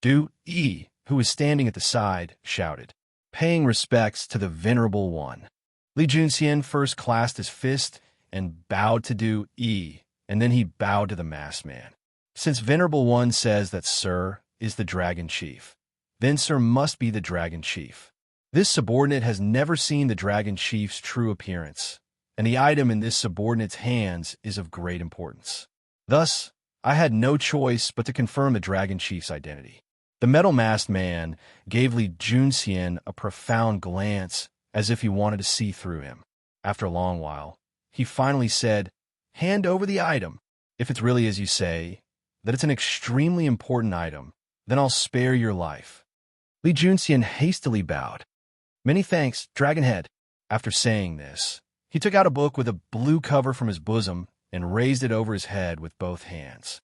Du Yi, who was standing at the side, shouted, paying respects to the Venerable One. Li Junxian first clasped his fist and bowed to Du Yi, and then he bowed to the masked man. Since Venerable One says that Sir is the Dragon Chief, then Sir must be the Dragon Chief. This subordinate has never seen the Dragon Chief's true appearance, and the item in this subordinate's hands is of great importance. Thus, I had no choice but to confirm the Dragon Chief's identity. The metal masked man gave Li Junxian a profound glance as if he wanted to see through him. After a long while, he finally said, "Hand over the item. If it's really as you say, that it's an extremely important item, then I'll spare your life." Li Junxian hastily bowed. "Many thanks, Dragonhead." After saying this, he took out a book with a blue cover from his bosom and raised it over his head with both hands.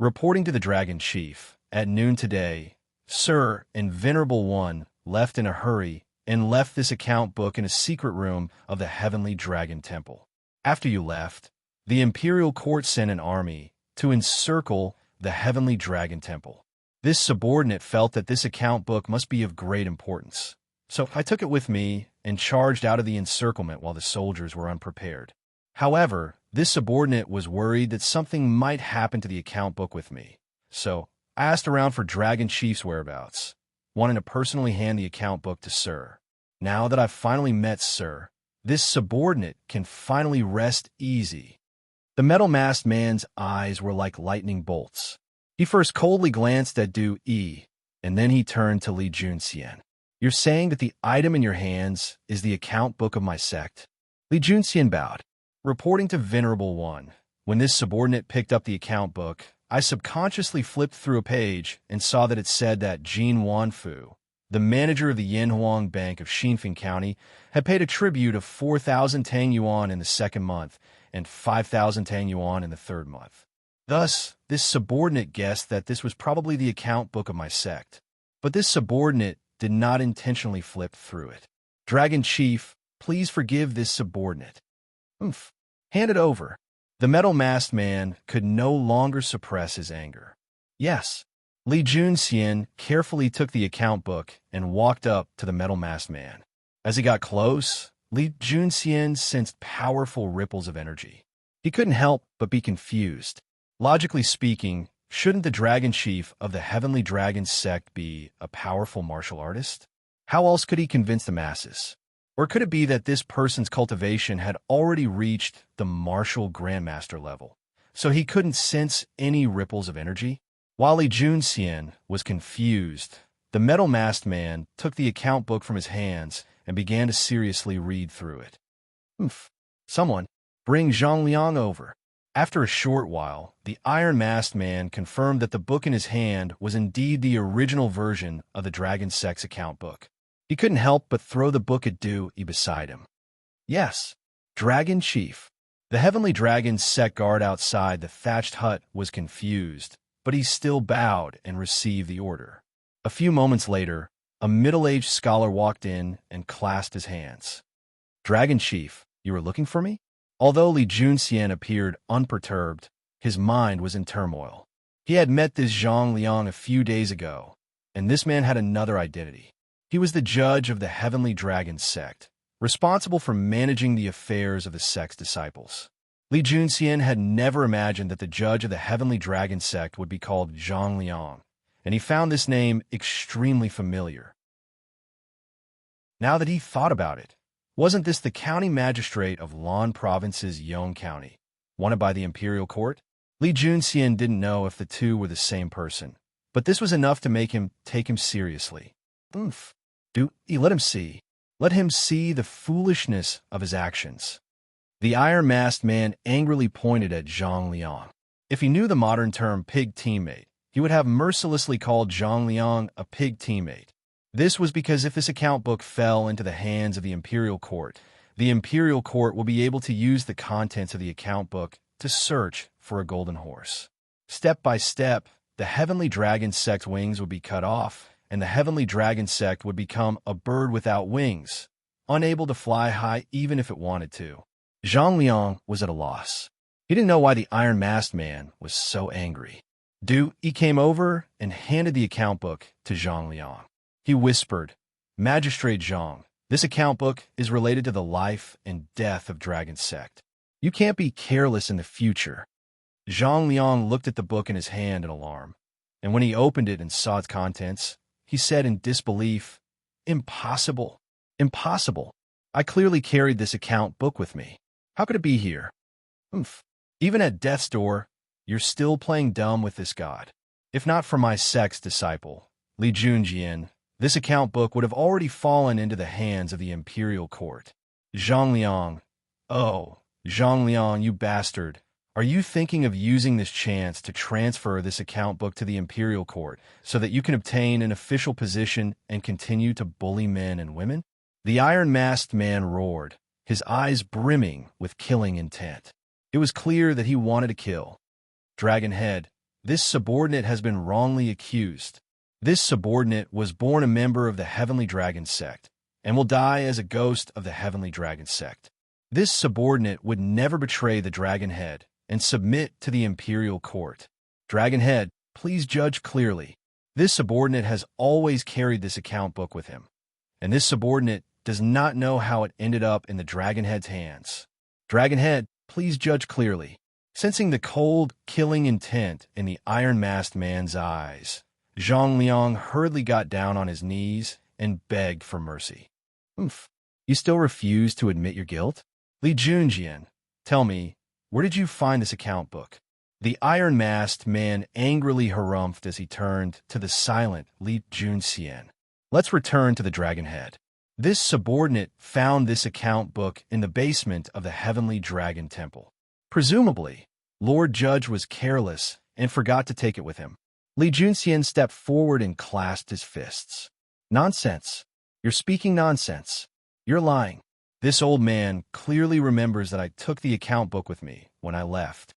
Reporting to the Dragon Chief, at noon today, Sir and Venerable One left in a hurry and left this account book in a secret room of the Heavenly Dragon Temple. After you left, the Imperial Court sent an army to encircle the Heavenly Dragon Temple. This subordinate felt that this account book must be of great importance, so I took it with me and charged out of the encirclement while the soldiers were unprepared. However, this subordinate was worried that something might happen to the account book with me, so I asked around for Dragon Chief's whereabouts, wanting to personally hand the account book to Sir. Now that I've finally met Sir, this subordinate can finally rest easy. The metal-masked man's eyes were like lightning bolts. He first coldly glanced at Du Yi, and then he turned to Li Junxian. "You're saying that the item in your hands is the account book of my sect?" Li Junxian bowed. Reporting to Venerable One, when this subordinate picked up the account book, I subconsciously flipped through a page and saw that it said that Jin Wanfu, the manager of the Yanhuang Bank of Xinfeng County, had paid a tribute of 4,000 Tang Yuan in the 2nd month and 5,000 Tang Yuan in the 3rd month. Thus, this subordinate guessed that this was probably the account book of my sect. But this subordinate did not intentionally flip through it. Dragon Chief, please forgive this subordinate. Hand it over. The metal-masked man could no longer suppress his anger. Yes. Li Junxian carefully took the account book and walked up to the metal-masked man. As he got close, Li Junxian sensed powerful ripples of energy. He couldn't help but be confused. Logically speaking, shouldn't the Dragon Chief of the Heavenly Dragon sect be a powerful martial artist? How else could he convince the masses? Or could it be that this person's cultivation had already reached the martial grandmaster level, so he couldn't sense any ripples of energy? While Li Junxian was confused, the metal-masked man took the account book from his hands and began to seriously read through it. Someone, bring Zhang Liang over. After a short while, the iron-masked man confirmed that the book in his hand was indeed the original version of the Dragon Sect's account book. He couldn't help but throw the book at Du Yi beside him. Yes, Dragon Chief. The Heavenly Dragon's sect guard outside the thatched hut was confused, but he still bowed and received the order. A few moments later, a middle-aged scholar walked in and clasped his hands. "Dragon Chief, you were looking for me?" Although Li Junxian appeared unperturbed, his mind was in turmoil. He had met this Zhang Liang a few days ago, and this man had another identity. He was the judge of the Heavenly Dragon sect, responsible for managing the affairs of the sect's disciples. Li Junxian had never imagined that the judge of the Heavenly Dragon sect would be called Zhang Liang, and he found this name extremely familiar. Now that he thought about it, wasn't this the county magistrate of Lan Province's Yong County, wanted by the imperial court? Li Junxian didn't know if the two were the same person, but this was enough to make him take him seriously. Oof. Let him see. Let him see the foolishness of his actions. The iron-masked man angrily pointed at Zhang Liang. If he knew the modern term pig teammate, he would have mercilessly called Zhang Liang a pig teammate. This was because if this account book fell into the hands of the imperial court will be able to use the contents of the account book to search for a golden horse. Step by step, the Heavenly Dragon sect wings would be cut off, and the Heavenly Dragon sect would become a bird without wings, unable to fly high even if it wanted to. Zhang Liang was at a loss. He didn't know why the iron-masked man was so angry. He came over and handed the account book to Zhang Liang. He whispered, "Magistrate Zhang, this account book is related to the life and death of Dragon Sect. You can't be careless in the future." Zhang Liang looked at the book in his hand in alarm, and when he opened it and saw its contents, he said in disbelief, "Impossible. Impossible. I clearly carried this account book with me. How could it be here? Even at death's door, you're still playing dumb with this god. If not for my sect's disciple, Li Junxian, this account book would have already fallen into the hands of the imperial court." Zhang Liang. "Oh, Zhang Liang, you bastard. Are you thinking of using this chance to transfer this account book to the imperial court so that you can obtain an official position and continue to bully men and women?" The iron-masked man roared, his eyes brimming with killing intent. It was clear that he wanted to kill. "Dragonhead, this subordinate has been wrongly accused. This subordinate was born a member of the Heavenly Dragon sect and will die as a ghost of the Heavenly Dragon sect. This subordinate would never betray the Dragonhead and submit to the imperial court. Dragonhead, please judge clearly. This subordinate has always carried this account book with him, and this subordinate does not know how it ended up in the Dragonhead's hands. Dragonhead, please judge clearly." Sensing the cold, killing intent in the iron-masked man's eyes, Zhang Liang hurriedly got down on his knees and begged for mercy. You still refuse to admit your guilt? Li Junxian, tell me, where did you find this account book?" The iron-masked man angrily harumphed as he turned to the silent Li Junxian. "Let's return to the Dragonhead. This subordinate found this account book in the basement of the Heavenly Dragon Temple. Presumably, Lord Judge was careless and forgot to take it with him." Li Junxian stepped forward and clasped his fists. "Nonsense. You're speaking nonsense. You're lying. This old man clearly remembers that I took the account book with me when I left.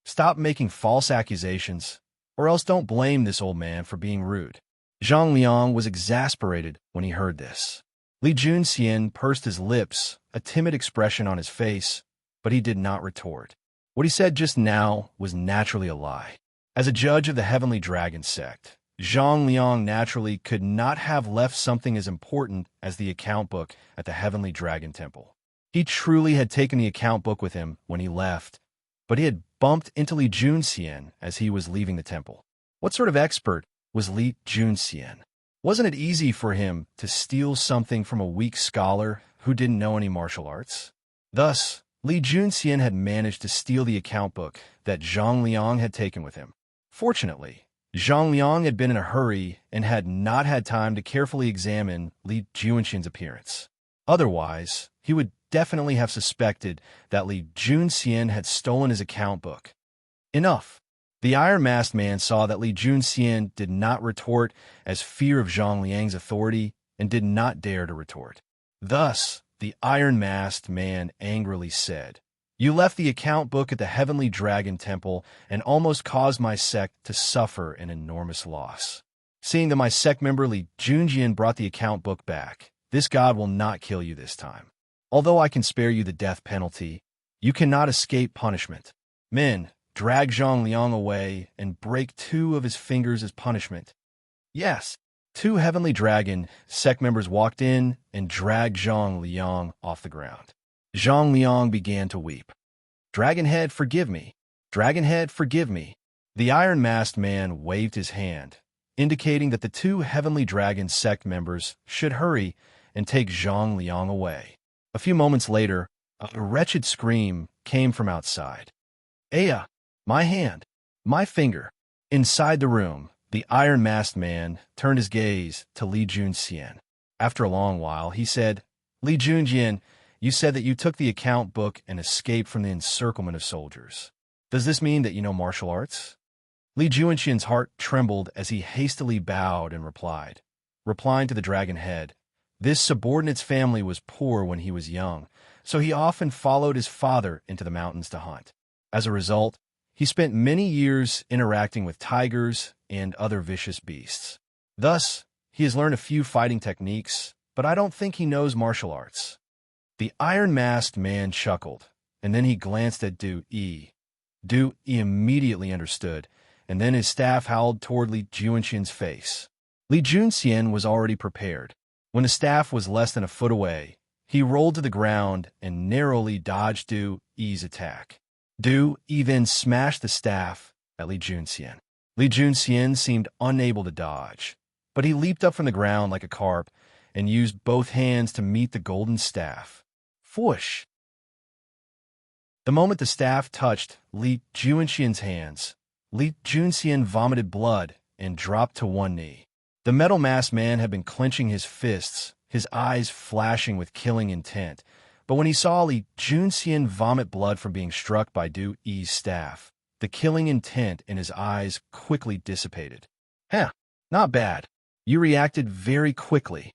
Stop making false accusations, or else don't blame this old man for being rude." Zhang Liang was exasperated when he heard this. Li Junxian pursed his lips, a timid expression on his face, but he did not retort. What he said just now was naturally a lie. As a judge of the Heavenly Dragon sect, Zhang Liang naturally could not have left something as important as the account book at the Heavenly Dragon Temple. He truly had taken the account book with him when he left, but he had bumped into Li Junxian as he was leaving the temple. What sort of expert was Li Junxian? Wasn't it easy for him to steal something from a weak scholar who didn't know any martial arts? Thus, Li Junxian had managed to steal the account book that Zhang Liang had taken with him. Fortunately, Zhang Liang had been in a hurry and had not had time to carefully examine Li Junxian's appearance. Otherwise, he would definitely have suspected that Li Junxian had stolen his account book. Enough. The iron-masked man saw that Li Junxian did not retort as fear of Zhang Liang's authority and did not dare to retort. Thus, the iron-masked man angrily said, "You left the account book at the Heavenly Dragon Temple and almost caused my sect to suffer an enormous loss. Seeing that my sect member Li Junjian brought the account book back, this god will not kill you this time. Although I can spare you the death penalty, you cannot escape punishment. Men, drag Zhang Liang away and break 2 of his fingers as punishment. Yes, 2 heavenly dragon sect members walked in and dragged Zhang Liang off the ground. Zhang Liang began to weep. Dragonhead, forgive me. Dragonhead, forgive me. The iron-masked man waved his hand, indicating that the 2 heavenly dragon sect members should hurry and take Zhang Liang away. A few moments later, a wretched scream came from outside. Aya, my hand, my finger. Inside the room, the iron-masked man turned his gaze to Li Junxian. After a long while, he said, Li Junjian, you said that you took the account book and escaped from the encirclement of soldiers. Does this mean that you know martial arts? Li Junxian's heart trembled as he hastily bowed and replied. Replying to the dragon head, this subordinate's family was poor when he was young, so he often followed his father into the mountains to hunt. As a result, he spent many years interacting with tigers and other vicious beasts. Thus, he has learned a few fighting techniques, but I don't think he knows martial arts. The iron-masked man chuckled, and then he glanced at Du Yi. Du Yi immediately understood, and then his staff howled toward Li Junxian's face. Li Junxian was already prepared. When the staff was less than a foot away, he rolled to the ground and narrowly dodged Du Yi's attack. Du Yi then smashed the staff at Li Junxian. Li Junxian seemed unable to dodge, but he leaped up from the ground like a carp and used both hands to meet the golden staff. Whoosh! The moment the staff touched Li Junxian's hands, Li Junxian vomited blood and dropped to one knee. The metal-masked man had been clenching his fists, his eyes flashing with killing intent, but when he saw Li Junxian vomit blood from being struck by Du Yi's staff, the killing intent in his eyes quickly dissipated. Not bad. You reacted very quickly.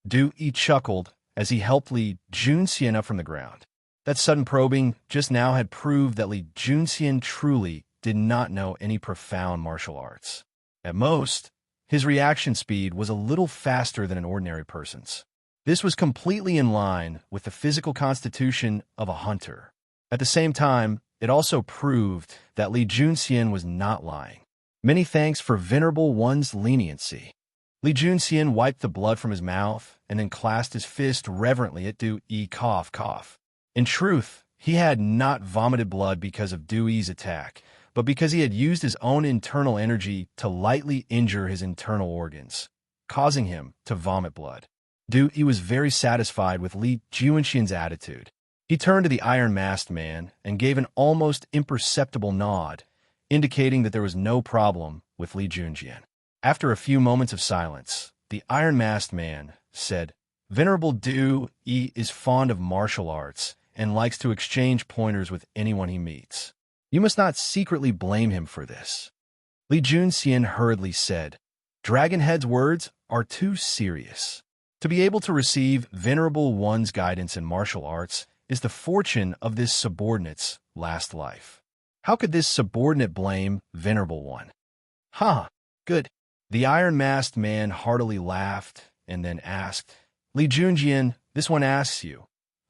Du Yi chuckled as he helped Li Junxian up from the ground. That sudden probing just now had proved that Li Junxian truly did not know any profound martial arts. At most, his reaction speed was a little faster than an ordinary person's. This was completely in line with the physical constitution of a hunter. At the same time, it also proved that Li Junxian was not lying. Many thanks for Venerable One's leniency. Li Junxian wiped the blood from his mouth and then clasped his fist reverently at Du Yi. Cough, cough. In truth, he had not vomited blood because of Du Yi's attack, but because he had used his own internal energy to lightly injure his internal organs, causing him to vomit blood. Du Yi was very satisfied with Li Junxian's attitude. He turned to the iron-masked man and gave an almost imperceptible nod, indicating that there was no problem with Li Junxian. After a few moments of silence, the iron-masked man said, Venerable Du Yi is fond of martial arts and likes to exchange pointers with anyone he meets. You must not secretly blame him for this. Li Junxian hurriedly said, Dragonhead's words are too serious. To be able to receive Venerable One's guidance in martial arts is the fortune of this subordinate's last life. How could this subordinate blame Venerable One? Good. The iron-masked man heartily laughed and then asked, Li Junjian, this one asks you,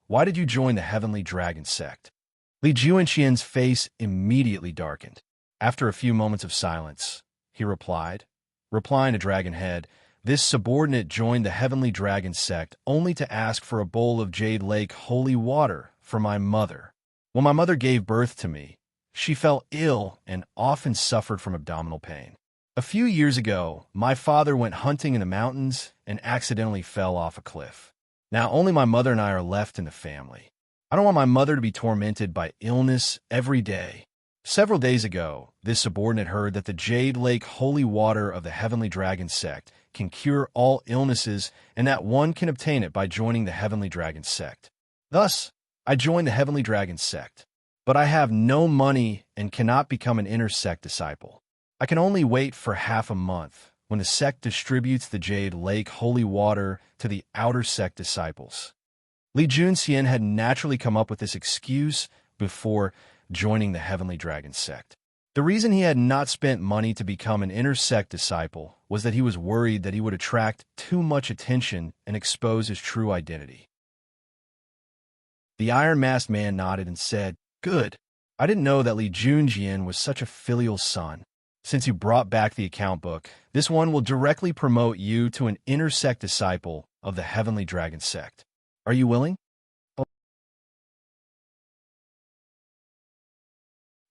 why did you join the Heavenly Dragon sect? Li Junxian's face immediately darkened. After a few moments of silence, he replied, replying to Dragonhead, this subordinate joined the Heavenly Dragon sect only to ask for a bowl of Jade Lake holy water for my mother. When my mother gave birth to me, she fell ill and often suffered from abdominal pain. A few years ago, my father went hunting in the mountains and accidentally fell off a cliff. Now only my mother and I are left in the family. I don't want my mother to be tormented by illness every day. Several days ago, this subordinate heard that the Jade Lake holy water of the Heavenly Dragon sect can cure all illnesses and that one can obtain it by joining the Heavenly Dragon sect. Thus, I joined the Heavenly Dragon sect, but I have no money and cannot become an inner sect disciple. I can only wait for half a month when the sect distributes the Jade Lake holy water to the outer sect disciples. Li Junxian had naturally come up with this excuse before joining the Heavenly Dragon sect. The reason he had not spent money to become an inner sect disciple was that he was worried that he would attract too much attention and expose his true identity. The iron-masked man nodded and said, "Good. I didn't know that Li Junjian was such a filial son. Since you brought back the account book, this one will directly promote you to an inner sect disciple of the Heavenly Dragon sect. Are you willing?"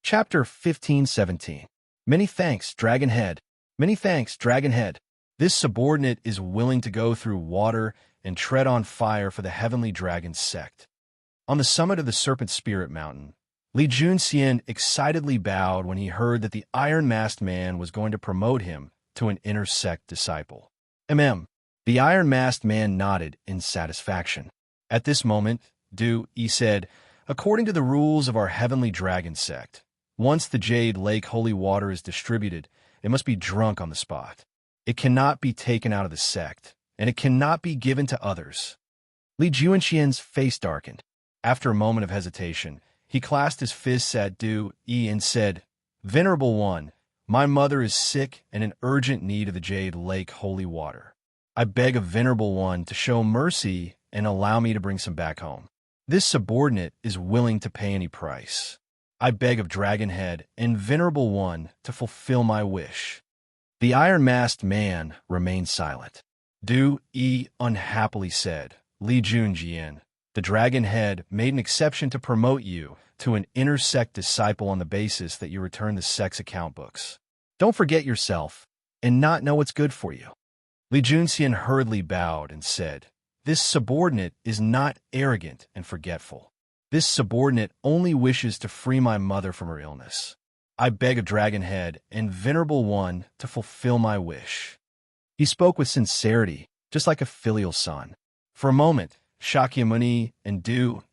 Chapter 15-17. Many thanks, Dragonhead. Many thanks, Dragonhead. This subordinate is willing to go through water and tread on fire for the Heavenly Dragon sect. On the summit of the Serpent Spirit Mountain, Li Junxian excitedly bowed when he heard that the iron-masked man was going to promote him to an inner sect disciple. The iron-masked man nodded in satisfaction. At this moment, he said, "According to the rules of our Heavenly Dragon sect, once the Jade Lake holy water is distributed, it must be drunk on the spot. It cannot be taken out of the sect, and it cannot be given to others." Li Junxian's face darkened. After a moment of hesitation, he clasped his fists at and said, "Venerable One, my mother is sick and in urgent need of the Jade Lake holy water. I beg of Venerable One to show mercy and allow me to bring some back home. This subordinate is willing to pay any price. I beg of Dragonhead and Venerable One to fulfill my wish." The iron-masked man remained silent. Unhappily said, "Li Junjian, the Dragonhead made an exception to promote you to an inner sect disciple on the basis that you return the sect's account books. Don't forget yourself and not know what's good for you." Li Junxian hurriedly bowed and said, "This subordinate is not arrogant and forgetful. This subordinate only wishes to free my mother from her illness. I beg of Dragonhead and Venerable One to fulfill my wish." He spoke with sincerity, just like a filial son. For a moment, Shakyamuni and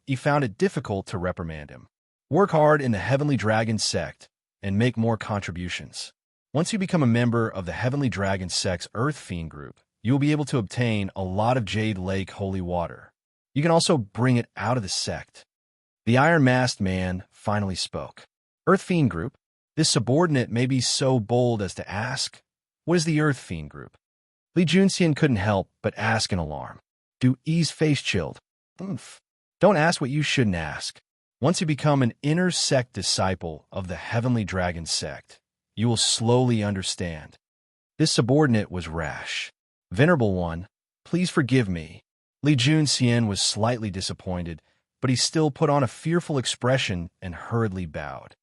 he found it difficult to reprimand him. Work hard in the Heavenly Dragon sect and make more contributions. Once you become a member of the Heavenly Dragon sect's Earth Fiend group, you will be able to obtain a lot of Jade Lake holy water. You can also bring it out of the sect. The iron-masked man finally spoke. "Earth Fiend group? This subordinate may be so bold as to ask, what is the Earth Fiend group?" Li Junxian couldn't help but ask in alarm. E's face chilled. "Don't ask what you shouldn't ask. Once you become an inner sect disciple of the Heavenly Dragon sect, you will slowly understand." This subordinate was rash. "Venerable One, please forgive me." Li Junxian was slightly disappointed, but he still put on a fearful expression and hurriedly bowed.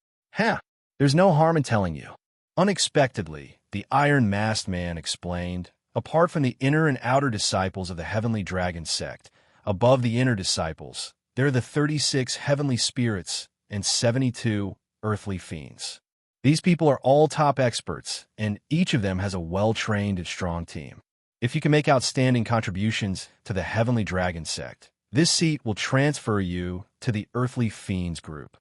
There's no harm in telling you." Unexpectedly, the iron-masked man explained, "Apart from the inner and outer disciples of the Heavenly Dragon sect, above the inner disciples, there are the 36 heavenly spirits and 72 earthly fiends. These people are all top experts, and each of them has a well-trained and strong team. If you can make outstanding contributions to the Heavenly Dragon sect, this seat will transfer you to the Earthly Fiends group."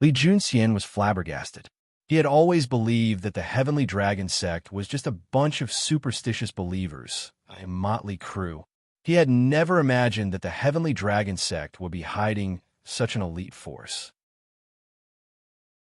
Li Junxian was flabbergasted. He had always believed that the Heavenly Dragon sect was just a bunch of superstitious believers, a motley crew. He had never imagined that the Heavenly Dragon sect would be hiding such an elite force.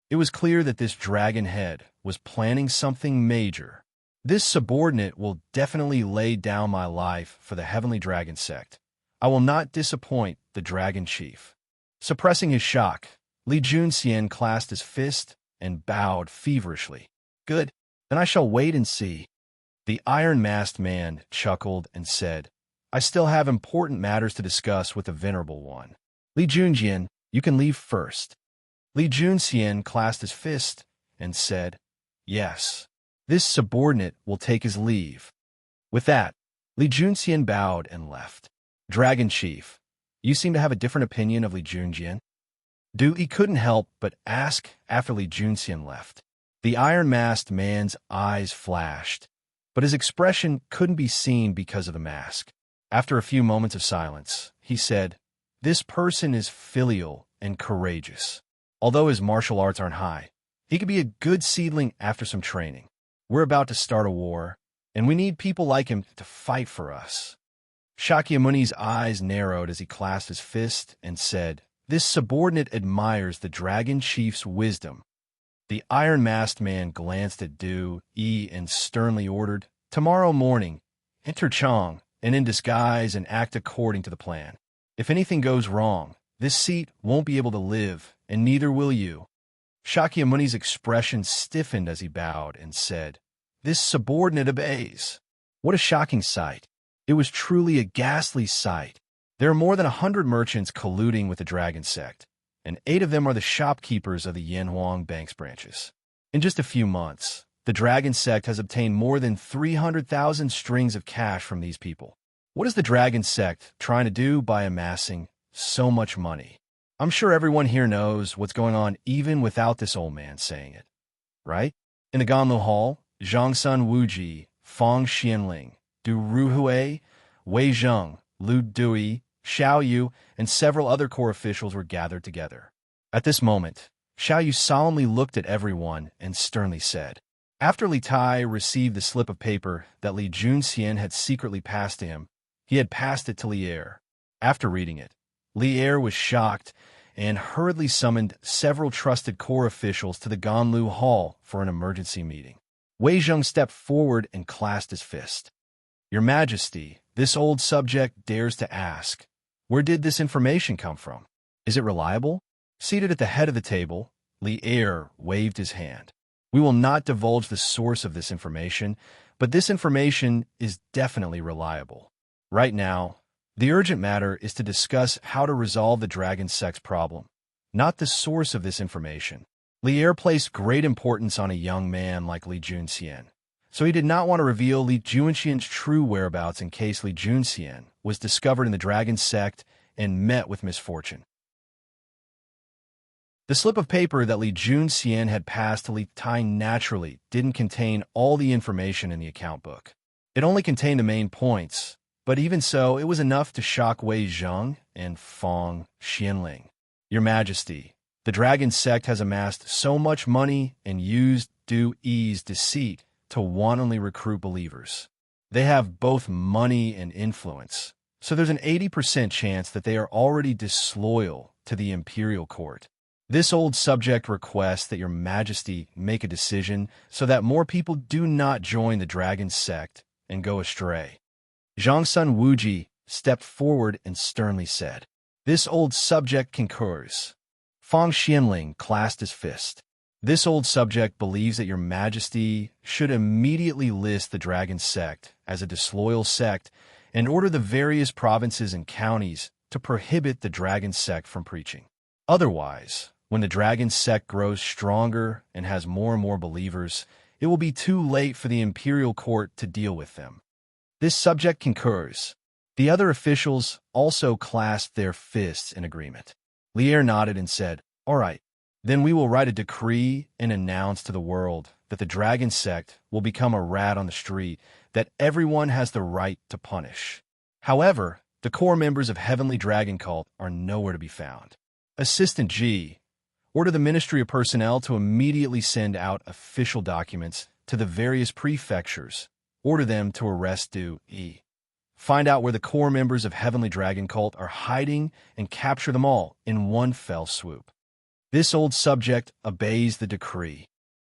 It was clear that this Dragonhead was planning something major. "This subordinate will definitely lay down my life for the Heavenly Dragon sect. I will not disappoint the Dragon Chief." Suppressing his shock, Li Junxian clasped his fist and bowed feverishly. "Good, then I shall wait and see." The iron-masked man chuckled and said, "I still have important matters to discuss with the Venerable One. Li Junjian, you can leave first." Li Junxian clasped his fist and said, "Yes, this subordinate will take his leave." With that, Li Junxian bowed and left. "Dragon Chief, you seem to have a different opinion of Li Junjian?" He couldn't help but ask after Li Junxian left. The iron-masked man's eyes flashed, but his expression couldn't be seen because of the mask. After a few moments of silence, he said, "This person is filial and courageous. Although his martial arts aren't high, he could be a good seedling after some training. We're about to start a war, and we need people like him to fight for us." Shakyamuni's eyes narrowed as he clasped his fist and said, "This subordinate admires the Dragon Chief's wisdom The iron-masked man glanced at Du Yi and sternly ordered, "Tomorrow morning, enter Chang, and in disguise and act according to the plan. If anything goes wrong, this seat won't be able to live, and neither will you." Shakyamuni's expression stiffened as he bowed and said, "This subordinate obeys." What a shocking sight. It was truly a ghastly sight. There are more than 100 merchants colluding with the dragon sect, and 8 of them are the shopkeepers of the Yanhuang Bank's branches. In just a few months, the dragon sect has obtained more than 300,000 strings of cash from these people. What is the dragon sect trying to do by amassing so much money? I'm sure everyone here knows what's going on even without this old man saying it, right? In the Ganlu Hall, Zhangsun Wuji, Fang Xianling, Du Ruhui, Wei Zheng, Lu Dui, Xiao Yu, and several other core officials were gathered together. At this moment, Xiao Yu solemnly looked at everyone and sternly said, after Li Tai received the slip of paper that Li Junxian had secretly passed to him, he had passed it to Li Er. After reading it, Li Er was shocked and hurriedly summoned several trusted core officials to the Ganlu Hall for an emergency meeting. Wei Zheng stepped forward and clasped his fist. "Your Majesty, this old subject dares to ask, where did this information come from? Is it reliable?" Seated at the head of the table, Li Er waved his hand. "We will not divulge the source of this information, but this information is definitely reliable. Right now, the urgent matter is to discuss how to resolve the dragon sex problem, not the source of this information." Li Er placed great importance on a young man like Li Junxian, so he did not want to reveal Li Junxian's true whereabouts in case Li Junxian was discovered in the dragon sect and met with misfortune. The slip of paper that Li Junxian had passed to Li Tai naturally didn't contain all the information in the account book. It only contained the main points, but even so, it was enough to shock Wei Zheng and Fang Xianling. "Your Majesty, the dragon sect has amassed so much money and used Du Yi's deceit to wantonly recruit believers. They have both money and influence, so there's an 80% chance that they are already disloyal to the imperial court. This old subject requests that your Majesty make a decision so that more people do not join the dragon sect and go astray." Zhangsun Wuji stepped forward and sternly said, "This old subject concurs." Fang Xianling clasped his fist. "This old subject believes that your Majesty should immediately list the dragon sect as a disloyal sect and order the various provinces and counties to prohibit the dragon sect from preaching. Otherwise, when the dragon sect grows stronger and has more and more believers, it will be too late for the imperial court to deal with them." This subject concurs. The other officials also clasped their fists in agreement. Li Er nodded and said, "All right, then we will write a decree and announce to the world that the dragon sect will become a rat on the street that everyone has the right to punish. However, the core members of Heavenly Dragon Cult are nowhere to be found. Assistant G, order the Ministry of Personnel to immediately send out official documents to the various prefectures. Order them to arrest Du Yi. Find out where the core members of Heavenly Dragon Cult are hiding and capture them all in one fell swoop." This old subject obeys the decree.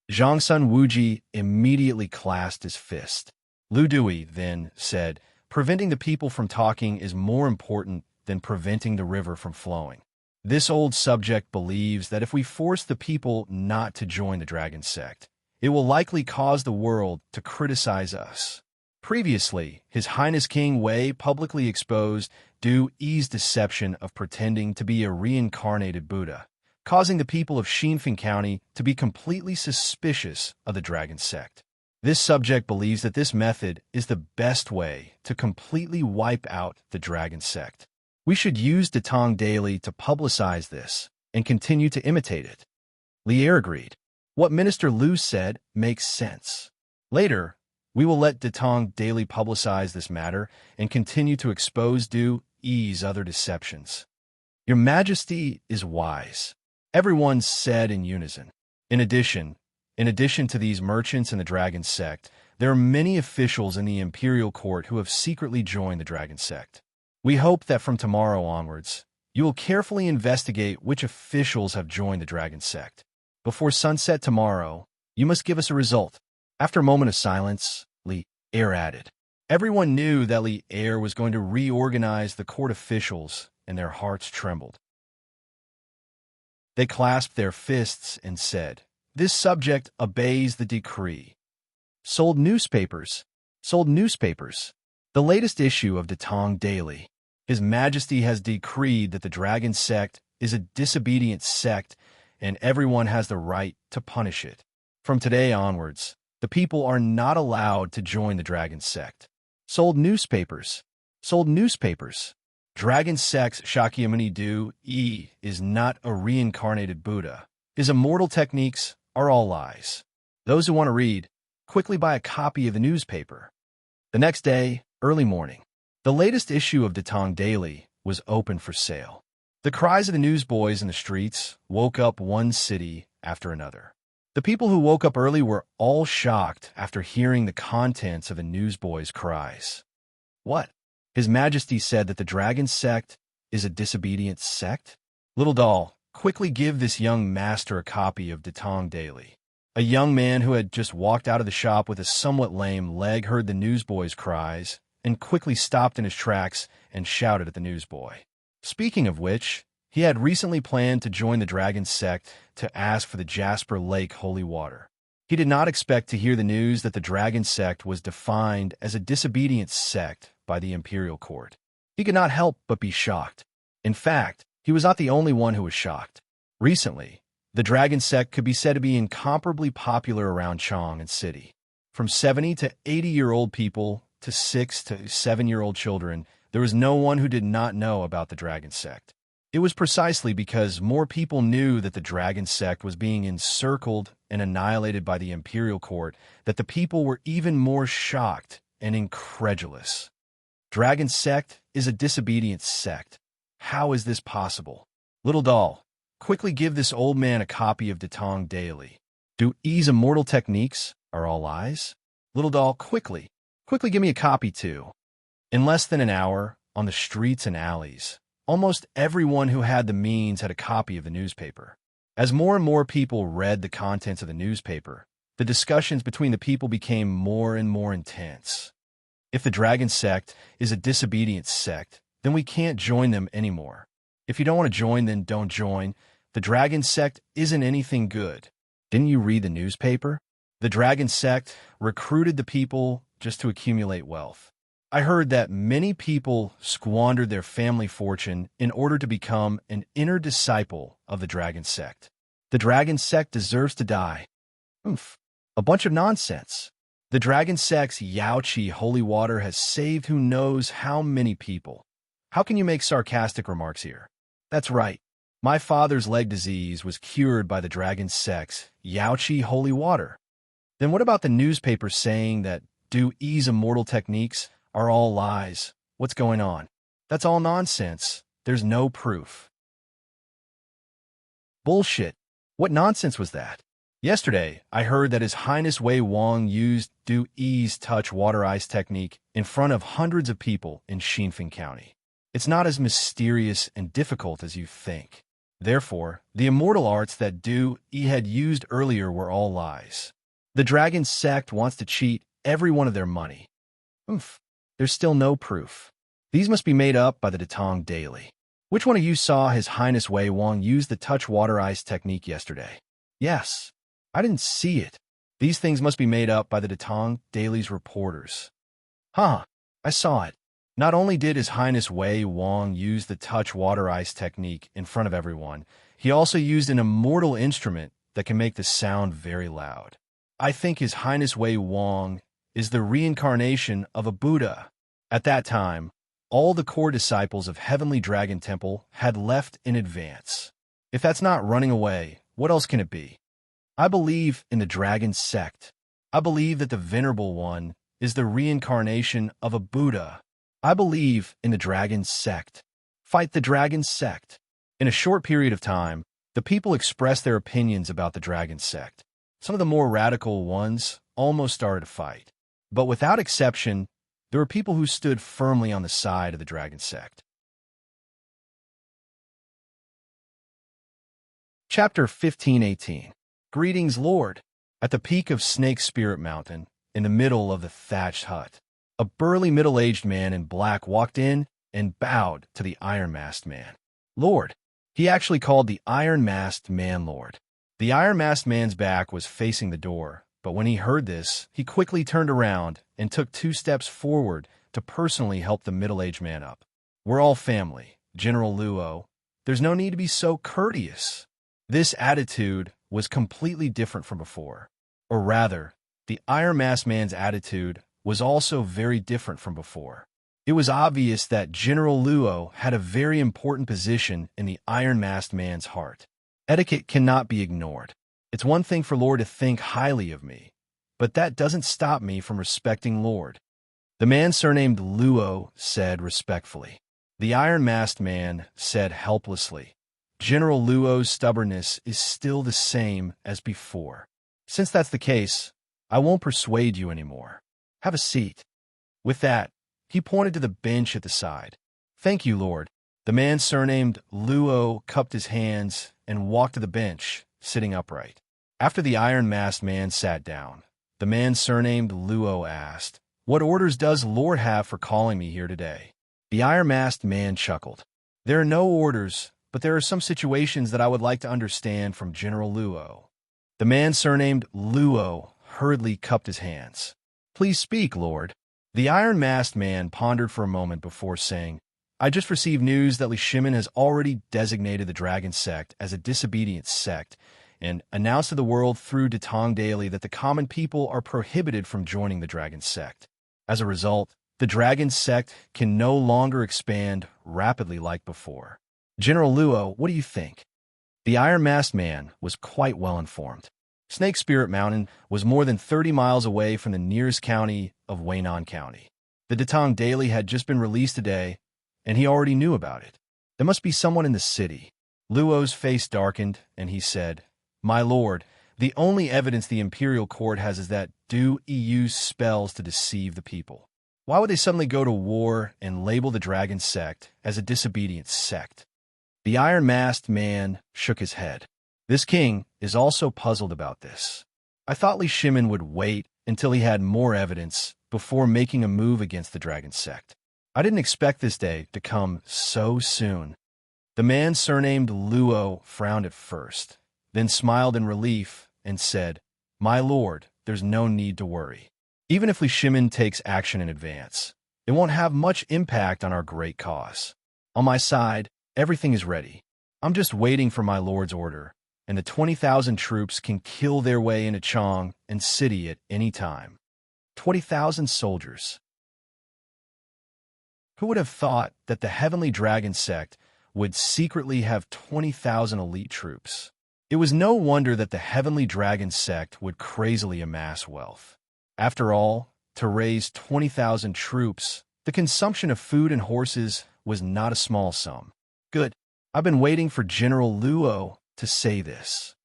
Zhangsun Wuji immediately clasped his fist. Lu Dui then said, "Preventing the people from talking is more important than preventing the river from flowing. This old subject believes that if we force the people not to join the dragon sect, it will likely cause the world to criticize us." Previously, His Highness King Wei publicly exposed Du Yi's deception of pretending to be a reincarnated Buddha, causing the people of Xinfeng County to be completely suspicious of the dragon sect. This subject believes that this method is the best way to completely wipe out the dragon sect. We should use the Tang daily to publicize this and continue to imitate it. Li Er agreed. What Minister Lu said makes sense. Later, we will let the Tang daily publicize this matter and continue to expose Du Yi's other deceptions. Your Majesty is wise, everyone said in unison. In addition to these merchants in the dragon sect, there are many officials in the imperial court who have secretly joined the dragon sect. We hope that from tomorrow onwards, you will carefully investigate which officials have joined the dragon sect. Before sunset tomorrow, you must give us a result. After a moment of silence, Li Er added. Everyone knew that Li Er was going to reorganize the court officials, and their hearts trembled. They clasped their fists and said, "This subject obeys the decree." Sold newspapers. Sold newspapers. The latest issue of the Tang Daily. His Majesty has decreed that the dragon sect is a disobedient sect, and everyone has the right to punish it. From today onwards, the people are not allowed to join the dragon sect. Sold newspapers. Sold newspapers. Dragon sect's Shakyamuni Do-E is not a reincarnated Buddha. His immortal techniques are all lies. Those who want to read, quickly buy a copy of the newspaper. The next day, early morning, the latest issue of the Tang Daily was open for sale. The cries of the newsboys in the streets woke up one city after another. The people who woke up early were all shocked after hearing the contents of the newsboys' cries. What? His Majesty said that the dragon sect is a disobedient sect? Little doll, quickly give this young master a copy of the Tang Daily. A young man who had just walked out of the shop with a somewhat lame leg heard the newsboy's cries and quickly stopped in his tracks and shouted at the newsboy. Speaking of which, he had recently planned to join the dragon sect to ask for the Jasper Lake holy water. He did not expect to hear the news that the dragon sect was defined as a disobedient sect by the imperial court. He could not help but be shocked. In fact, he was not the only one who was shocked. Recently, the dragon sect could be said to be incomparably popular around Chang and City. From 70 to 80-year-old people to 6 to 7-year-old children, there was no one who did not know about the dragon sect. It was precisely because more people knew that the dragon sect was being encircled and annihilated by the imperial court that the people were even more shocked and incredulous. Dragon sect is a disobedient sect. How is this possible? Little doll, quickly give this old man a copy of the Tang Daily. Do-E's immortal techniques are all lies? Little doll, quickly give me a copy too. In less than an hour, on the streets and alleys, almost everyone who had the means had a copy of the newspaper. As more and more people read the contents of the newspaper, the discussions between the people became more and more intense. If the dragon sect is a disobedient sect, then we can't join them anymore. If you don't want to join, then don't join. The dragon sect isn't anything good. Didn't you read the newspaper? The dragon sect recruited the people just to accumulate wealth. I heard that many people squandered their family fortune in order to become an inner disciple of the dragon sect. The dragon sect deserves to die. A bunch of nonsense. The dragon sect's Yaoqi holy water has saved who knows how many people. How can you make sarcastic remarks here? That's right. My father's leg disease was cured by the dragon sect's Yaoqi holy water. Then what about the newspaper saying that Do-E's immortal techniques are all lies? What's going on? That's all nonsense. There's no proof. Bullshit. What nonsense was that? Yesterday, I heard that His Highness Wei Wang used Do-E's touch water ice technique in front of hundreds of people in Xinfeng County. It's not as mysterious and difficult as you think. Therefore, the immortal arts that Do-E had used earlier were all lies. The dragon sect wants to cheat every one of their money. There's still no proof. These must be made up by the Tang Daily. Which one of you saw His Highness Wei Wang use the touch water ice technique yesterday? Yes. I didn't see it. These things must be made up by the Tang Daily's reporters. I saw it. Not only did His Highness Wei Wang use the touch water ice technique in front of everyone, he also used an immortal instrument that can make the sound very loud. I think His Highness Wei Wang is the reincarnation of a Buddha. At that time, all the core disciples of Heavenly Dragon Temple had left in advance. If that's not running away, what else can it be? I believe in the dragon sect. I believe that the Venerable One is the reincarnation of a Buddha. I believe in the dragon sect. Fight the dragon sect. In a short period of time, the people expressed their opinions about the dragon sect. Some of the more radical ones almost started to fight. But without exception, there were people who stood firmly on the side of the dragon sect. Chapter 15:18. Greetings, Lord. At the peak of Snake Spirit Mountain, in the middle of the thatched hut, a burly middle-aged man in black walked in and bowed to the iron-masked man. Lord. He actually called the iron-masked man Lord. The iron-masked man's back was facing the door, but when he heard this, he quickly turned around and took 2 steps forward to personally help the middle-aged man up. We're all family, General Luo. There's no need to be so courteous. This attitude was completely different from before. Or rather, the iron-masked man's attitude was also very different from before. It was obvious that General Luo had a very important position in the iron-masked man's heart. Etiquette cannot be ignored. It's one thing for Lord to think highly of me, but that doesn't stop me from respecting Lord. The man surnamed Luo said respectfully. The iron-masked man said helplessly, General Luo's stubbornness is still the same as before. Since that's the case, I won't persuade you anymore. Have a seat. With that, he pointed to the bench at the side. Thank you, Lord. The man surnamed Luo cupped his hands and walked to the bench, sitting upright. After the iron-masked man sat down, the man surnamed Luo asked, What orders does Lord have for calling me here today? The iron-masked man chuckled. There are no orders, but there are some situations that I would like to understand from General Luo. The man surnamed Luo hurriedly cupped his hands. Please speak, Lord. The iron-masked man pondered for a moment before saying, I just received news that Li Shimin has already designated the Dragon Sect as a disobedient sect and announced to the world through Tang Daily that the common people are prohibited from joining the Dragon Sect. As a result, the Dragon Sect can no longer expand rapidly like before. General Luo, what do you think? The iron-masked man was quite well informed. Snake Spirit Mountain was more than 30 miles away from the nearest county of Weinan County. The Tang Daily had just been released today, and he already knew about it. There must be someone in the city. Luo's face darkened, and he said, My lord, the only evidence the Imperial Court has is that Du used spells to deceive the people. Why would they suddenly go to war and label the Dragon Sect as a disobedient sect? The iron-masked man shook his head. This king is also puzzled about this. I thought Li Shimin would wait until he had more evidence before making a move against the Dragon Sect. I didn't expect this day to come so soon. The man surnamed Luo frowned at first, then smiled in relief and said, My lord, there's no need to worry. Even if Li Shimin takes action in advance, it won't have much impact on our great cause. On my side, everything is ready. I'm just waiting for my lord's order, and the 20,000 troops can kill their way into Chang and city at any time. 20,000 soldiers. Who would have thought that the Heavenly Dragon Sect would secretly have 20,000 elite troops? It was no wonder that the Heavenly Dragon Sect would crazily amass wealth. After all, to raise 20,000 troops, the consumption of food and horses was not a small sum. Good. I've been waiting for General Luo to say this.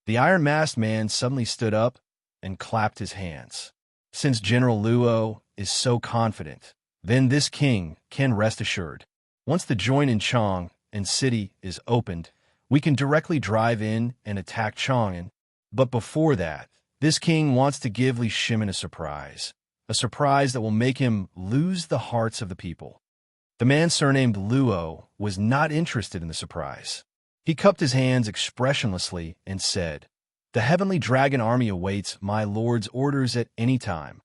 The iron-masked man suddenly stood up and clapped his hands. Since General Luo is so confident, then this king can rest assured. Once the join in Chang and city is opened, we can directly drive in and attack Chang'an. But before that, this king wants to give Li Shimin a surprise that will make him lose the hearts of the people. The man surnamed Luo was not interested in the surprise. He cupped his hands expressionlessly and said, The Heavenly Dragon Army awaits my lord's orders at any time.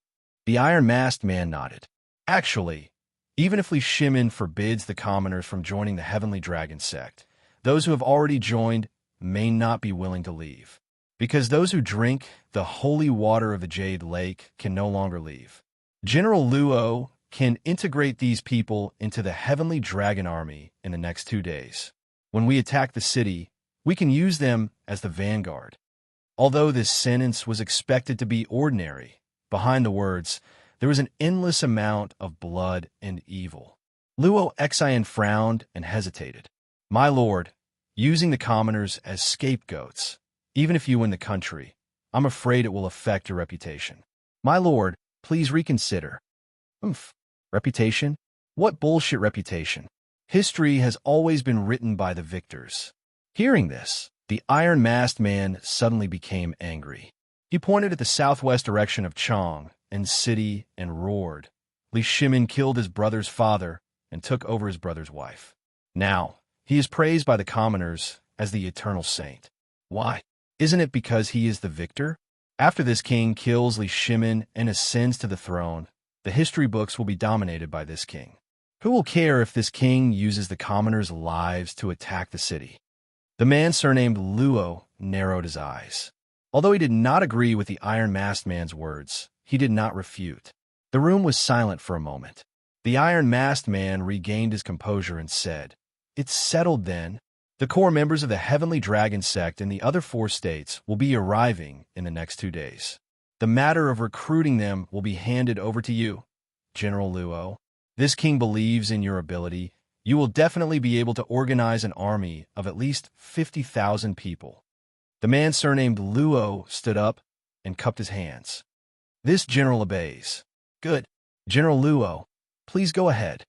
The iron-masked man nodded. Actually, even if Li Shimin forbids the commoners from joining the Heavenly Dragon Sect, those who have already joined may not be willing to leave, because those who drink the holy water of the Jade Lake can no longer leave. General Luo can integrate these people into the Heavenly Dragon Army in the next 2 days. When we attack the city, we can use them as the vanguard. Although this sentence was expected to be ordinary, behind the words, there was an endless amount of blood and evil. Luo Xian frowned and hesitated. My lord, using the commoners as scapegoats, even if you win the country, I'm afraid it will affect your reputation. My lord, please reconsider. Reputation? What bullshit reputation? History has always been written by the victors. Hearing this, The iron-masked man suddenly became angry. He pointed at the southwest direction of Chang and city and roared. Li Shimin killed his brother's father and took over his brother's wife. Now, he is praised by the commoners as the eternal saint. Why? Isn't it because he is the victor? After this king kills Li Shimin and ascends to the throne, the history books will be dominated by this king. Who will care if this king uses the commoners' lives to attack the city? The man surnamed Luo narrowed his eyes. Although he did not agree with the iron-masked man's words, he did not refute. The room was silent for a moment. The iron-masked man regained his composure and said, "It's settled then. The core members of the Heavenly Dragon sect in the other 4 states will be arriving in the next 2 days. The matter of recruiting them will be handed over to you, General Luo. This king believes in your ability. You will definitely be able to organize an army of at least 50,000 people." The man surnamed Luo stood up and cupped his hands. "This general obeys." "Good. General Luo, please go ahead."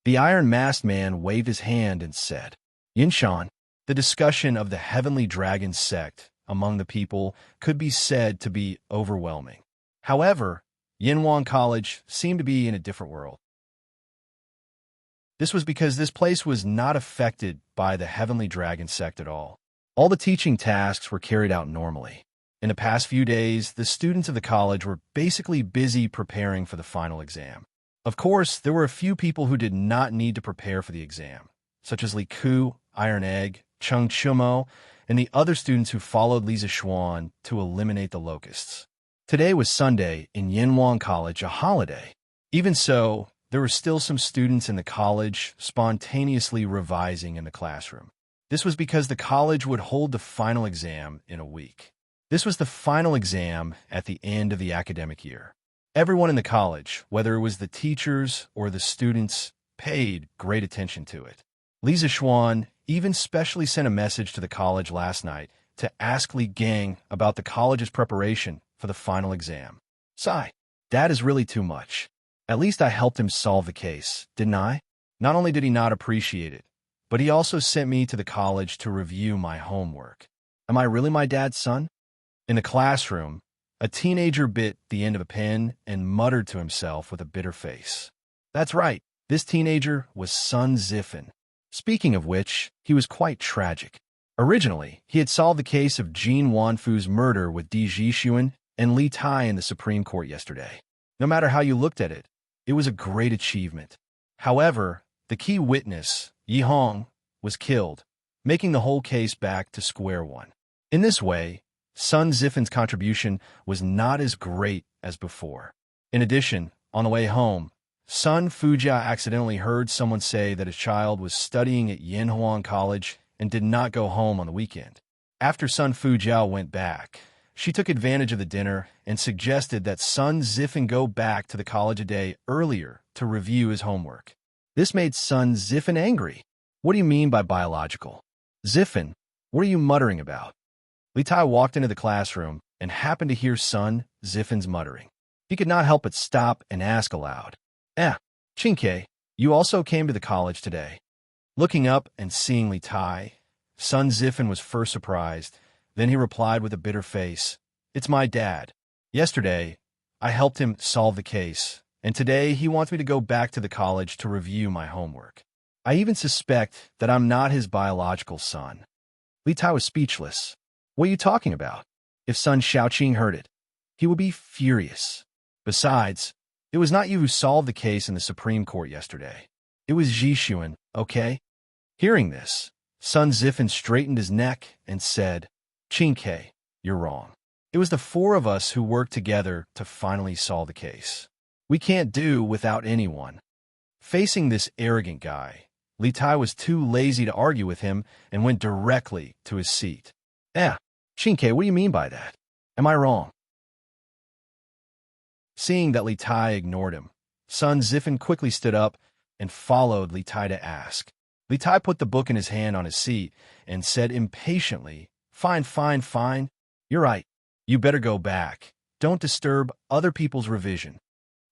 The iron-masked man waved his hand and said, "Yinshan." The discussion of the Heavenly Dragon sect among the people could be said to be overwhelming. However, Yinhuang College seemed to be in a different world. This was because this place was not affected by the Heavenly Dragon sect at all. All the teaching tasks were carried out normally. In the past few days, the students of the college were basically busy preparing for the final exam. Of course, there were a few people who did not need to prepare for the exam, such as Li Ku, Iron Egg, Chung Chumo, and the other students who followed Li Zixuan to eliminate the locusts. Today was Sunday in Yinhuang College, a holiday. Even so, there were still some students in the college spontaneously revising in the classroom. This was because the college would hold the final exam in a week. This was the final exam at the end of the academic year. Everyone in the college, whether it was the teachers or the students, paid great attention to it. Li Zixuan even specially sent a message to the college last night to ask Li Gang about the college's preparation for the final exam. Sigh, that is really too much. At least I helped him solve the case, didn't I? Not only did he not appreciate it, but he also sent me to the college to review my homework. Am I really my dad's son? In the classroom, a teenager bit the end of a pen and muttered to himself with a bitter face. That's right, this teenager was Sun Zifen. Speaking of which, he was quite tragic. Originally, he had solved the case of Jin Wanfu's murder with Di Jixuan and Li Tai in the Supreme Court yesterday. No matter how you looked at it, it was a great achievement. However, the key witness, Yi Hong, was killed, making the whole case back to square one. In this way, Sun Zifen's contribution was not as great as before. In addition, on the way home, Sun Fujia accidentally heard someone say that his child was studying at Yinhuang College and did not go home on the weekend. After Sun Fujia went back, she took advantage of the dinner and suggested that Sun Zifen go back to the college a day earlier to review his homework. This made Sun Zifen angry. What do you mean by biological? Zifen, what are you muttering about? Li Tai walked into the classroom and happened to hear Sun Zifen's muttering. He could not help but stop and ask aloud, Chinke, you also came to the college today. Looking up and seeing Li Tai, Sun Zifen was first surprised. Then he replied with a bitter face, "It's my dad. Yesterday, I helped him solve the case, and today he wants me to go back to the college to review my homework. I even suspect that I'm not his biological son." Li Tai was speechless. What are you talking about? If Sun Xiaoqing heard it, he would be furious. Besides, it was not you who solved the case in the Supreme Court yesterday. It was Jixuan, okay? Hearing this, Sun Zifen straightened his neck and said, "Chinke, you're wrong. It was the 4 of us who worked together to finally solve the case. We can't do without anyone." Facing this arrogant guy, Li Tai was too lazy to argue with him and went directly to his seat. Chinke, what do you mean by that? Am I wrong? Seeing that Li Tai ignored him, Sun Zifen quickly stood up and followed Li Tai to ask. Li Tai put the book in his hand on his seat and said impatiently, Fine. You're right. You better go back. Don't disturb other people's revision."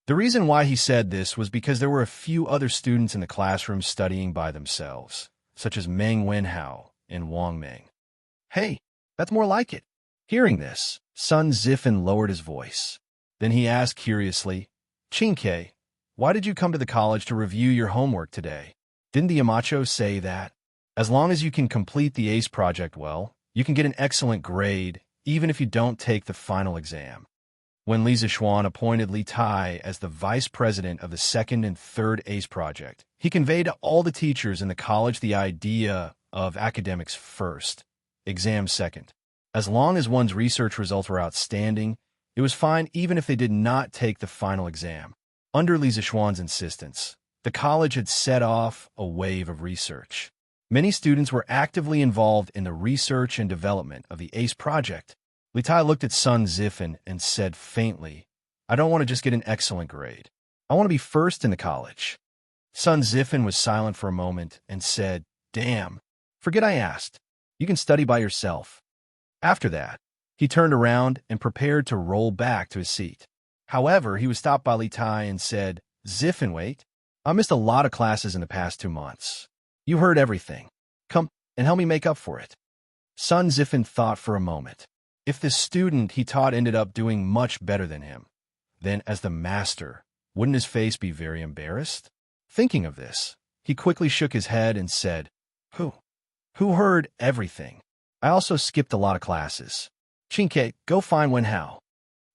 The reason why he said this was because there were a few other students in the classroom studying by themselves, such as Meng Wenhao and Wang Meng. Hey, that's more like it. Hearing this, Sun Ziffin lowered his voice. Then he asked curiously, Chinke, why did you come to the college to review your homework today? Didn't the Yamacho say that? As long as you can complete the ACE project well, you can get an excellent grade, even if you don't take the final exam. When Li Zixuan appointed Li Tai as the vice president of the second and third ACE project, he conveyed to all the teachers in the college the idea of academics first, exams second. As long as one's research results were outstanding, it was fine even if they did not take the final exam. Under Li Zixuan's insistence, the college had set off a wave of research. Many students were actively involved in the research and development of the ACE project. Li Tai looked at Sun Ziffin and said faintly, I don't want to just get an excellent grade. I want to be first in the college. Sun Ziffin was silent for a moment and said, Damn, forget I asked. You can study by yourself. After that, he turned around and prepared to roll back to his seat. However, he was stopped by Li Tai and said, Ziffin, wait. I missed a lot of classes in the past 2 months. You heard everything. Come and help me make up for it. Sun Ziffin thought for a moment. If the student he taught ended up doing much better than him, then as the master, wouldn't his face be very embarrassed? Thinking of this, he quickly shook his head and said, Who heard everything? I also skipped a lot of classes. Chinke, go find Wen Hao.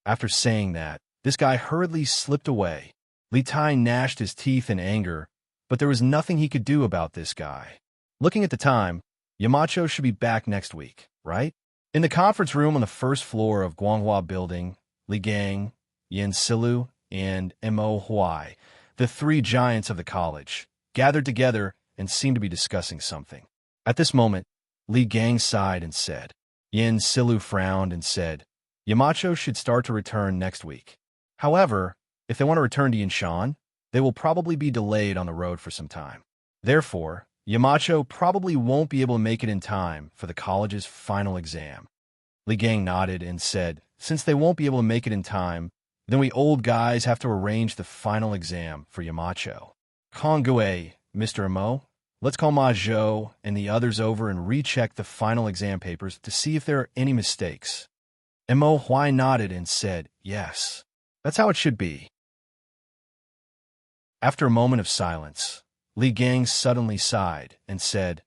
After saying that, this guy hurriedly slipped away. Li Tai gnashed his teeth in anger, but there was nothing he could do about this guy. Looking at the time, Yamacho should be back next week, right? In the conference room on the first floor of Guanghua Building, Li Gang, Yin Silu, and Mo Huai, the 3 giants of the college, gathered together and seemed to be discussing something. At this moment, Li Gang sighed and said. Yin Silu frowned and said, Yamacho should start to return next week. However, if they want to return to Yinshan, they will probably be delayed on the road for some time. Therefore, Yamacho probably won't be able to make it in time for the college's final exam. Li Gang nodded and said, Since they won't be able to make it in time, then we old guys have to arrange the final exam for Yamacho. Kongue, Mr. Mo, let's call Ma Zhou and the others over and recheck the final exam papers to see if there are any mistakes. Mo Huai nodded and said, Yes, that's how it should be. After a moment of silence, Li Gang suddenly sighed and said,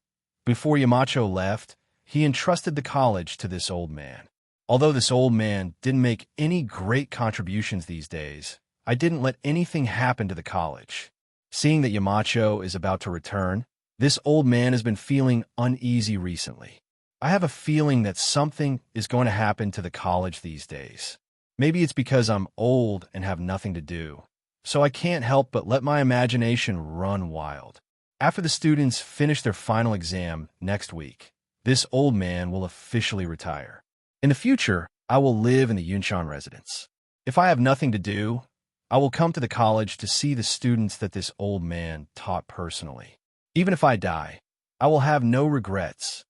Before Yamacho left, he entrusted the college to this old man. Although this old man didn't make any great contributions these days, I didn't let anything happen to the college. Seeing that Yamacho is about to return, this old man has been feeling uneasy recently. I have a feeling that something is going to happen to the college these days. Maybe it's because I'm old and have nothing to do, so I can't help but let my imagination run wild. After the students finish their final exam next week, this old man will officially retire. In the future, I will live in the Yunshan residence. If I have nothing to do, I will come to the college to see the students that this old man taught personally. Even if I die, I will have no regrets.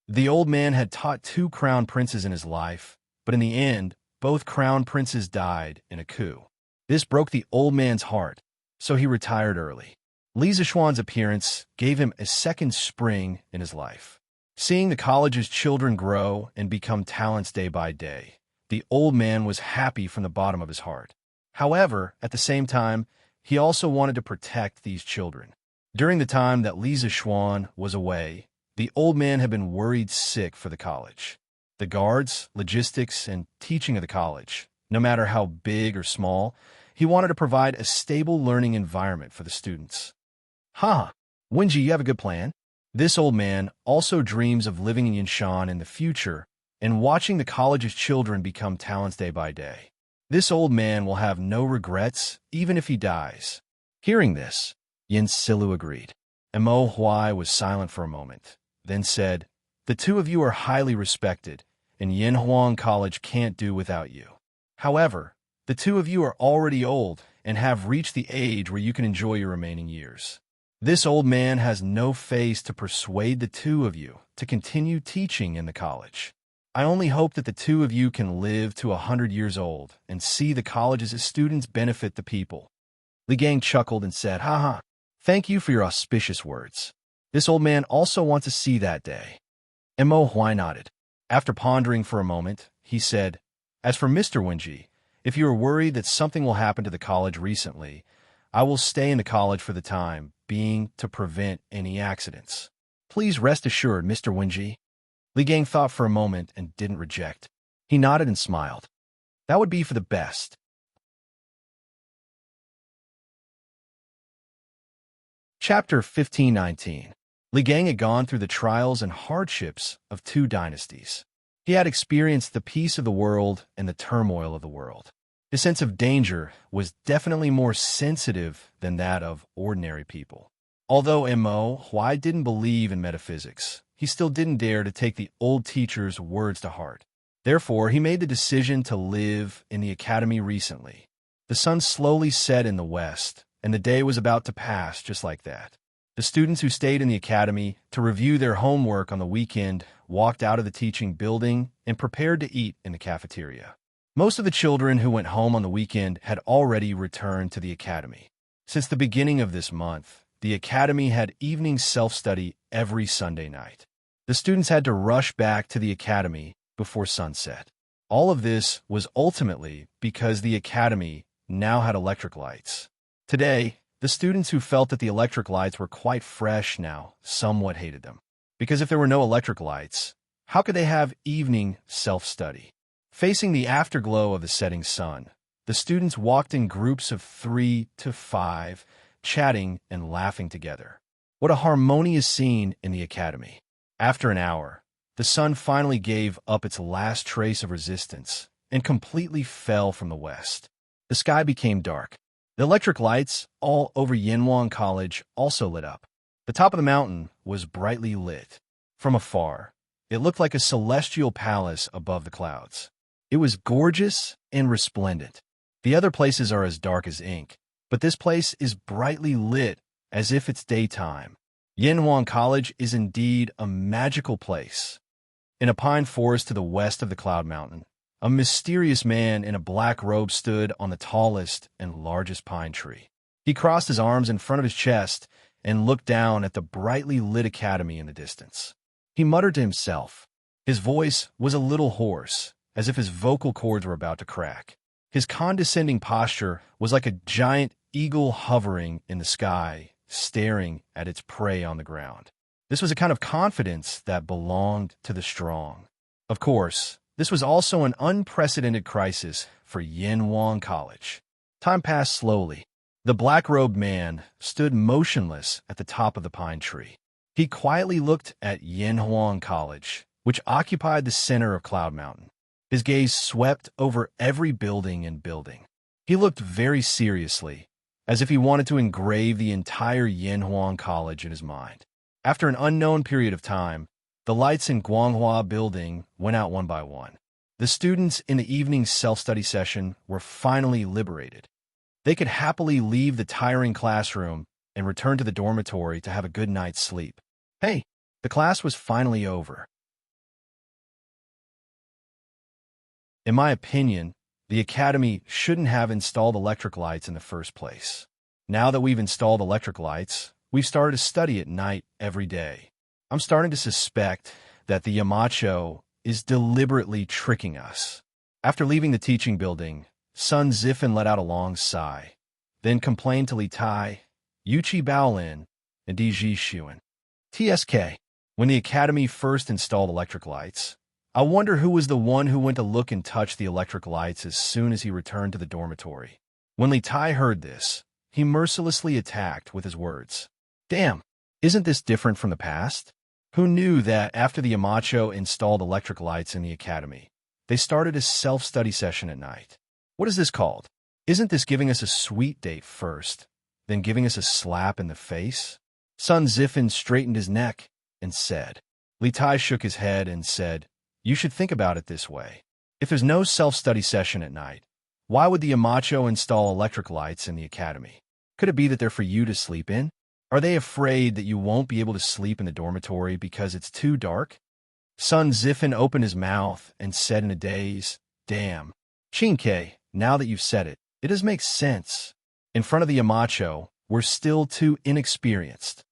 The old man had taught 2 crown princes in his life, but in the end, both crown princes died in a coup. This broke the old man's heart, so he retired early. Li Zixuan's appearance gave him a second spring in his life. Seeing the college's children grow and become talents day by day, the old man was happy from the bottom of his heart. However, at the same time, he also wanted to protect these children. During the time that Li Zixuan was away, the old man had been worried sick for the college. The guards, logistics, and teaching of the college, no matter how big or small, he wanted to provide a stable learning environment for the students. Wenji, you have a good plan? This old man also dreams of living in Yinshan in the future and watching the college's children become talents day by day. This old man will have no regrets, even if he dies. Hearing this, Yin Silu agreed. Mo Huai was silent for a moment, then said, The 2 of you are highly respected, and Yin Huang College can't do without you. However, the 2 of you are already old and have reached the age where you can enjoy your remaining years. This old man has no face to persuade the 2 of you to continue teaching in the college. I only hope that the 2 of you can live to 100 years old and see the college's students benefit the people. Li Gang chuckled and said, Thank you for your auspicious words. This old man also wants to see that day. Mo Huai nodded. After pondering for a moment, he said, "As for Mr. Wenji, if you are worried that something will happen to the college recently, I will stay in the college for the time being to prevent any accidents. Please rest assured, Mr. Wenji." Li Gang thought for a moment and didn't reject. He nodded and smiled. That would be for the best. Chapter 1519. Li Gang had gone through the trials and hardships of 2 dynasties. He had experienced the peace of the world and the turmoil of the world. His sense of danger was definitely more sensitive than that of ordinary people. Although Mo Huai didn't believe in metaphysics, he still didn't dare to take the old teacher's words to heart. Therefore, he made the decision to live in the academy recently. The sun slowly set in the west, and the day was about to pass just like that. The students who stayed in the academy to review their homework on the weekend walked out of the teaching building and prepared to eat in the cafeteria. Most of the children who went home on the weekend had already returned to the academy. Since the beginning of this month, the academy had evening self-study every Sunday night. The students had to rush back to the academy before sunset. All of this was ultimately because the academy now had electric lights. Today, the students who felt that the electric lights were quite fresh now somewhat hated them. Because if there were no electric lights, how could they have evening self-study? Facing the afterglow of the setting sun, the students walked in groups of 3 to 5, chatting and laughing together. What a harmonious scene in the academy. After an hour, the sun finally gave up its last trace of resistance and completely fell from the west. The sky became dark. The electric lights all over Yanwang College also lit up. The top of the mountain was brightly lit. From afar, it looked like a celestial palace above the clouds. It was gorgeous and resplendent. The other places are as dark as ink, but this place is brightly lit as if it's daytime. Yanwang College is indeed a magical place. In a pine forest to the west of the Cloud Mountain, a mysterious man in a black robe stood on the tallest and largest pine tree. He crossed his arms in front of his chest and looked down at the brightly lit academy in the distance. He muttered to himself. His voice was a little hoarse, as if his vocal cords were about to crack. His condescending posture was like a giant eagle hovering in the sky, staring at its prey on the ground. This was a kind of confidence that belonged to the strong. Of course, this was also an unprecedented crisis for Yanwang College. Time passed slowly. The black-robed man stood motionless at the top of the pine tree. He quietly looked at Yanwang College, which occupied the center of Cloud Mountain. His gaze swept over every building and building. He looked very seriously, as if he wanted to engrave the entire Yanwang College in his mind. After an unknown period of time, the lights in Guanghua building went out one by one. The students in the evening self-study session were finally liberated. They could happily leave the tiring classroom and return to the dormitory to have a good night's sleep. Hey, the class was finally over. In my opinion, the academy shouldn't have installed electric lights in the first place. Now that we've installed electric lights, we've started to study at night every day. I'm starting to suspect that the Yamacho is deliberately tricking us. After leaving the teaching building, Sun Zifen let out a long sigh, then complained to Li Tai, Yuchi Baolin, and Diji Xuan. TSK. When the academy first installed electric lights, I wonder who was the one who went to look and touch the electric lights as soon as he returned to the dormitory. When Li Tai heard this, he mercilessly attacked with his words. Damn, isn't this different from the past? Who knew that after the Yamacho installed electric lights in the academy, they started a self-study session at night? What is this called? Isn't this giving us a sweet date first, then giving us a slap in the face? Sun Zifen straightened his neck and said. Li Tai shook his head and said, You should think about it this way. If there's no self-study session at night, why would the Yamacho install electric lights in the academy? Could it be that they're for you to sleep in? Are they afraid that you won't be able to sleep in the dormitory because it's too dark? Sun Zifen opened his mouth and said in a daze, Damn. Chinke, now that you've said it, it does make sense. In front of the Yamacho, we're still too inexperienced.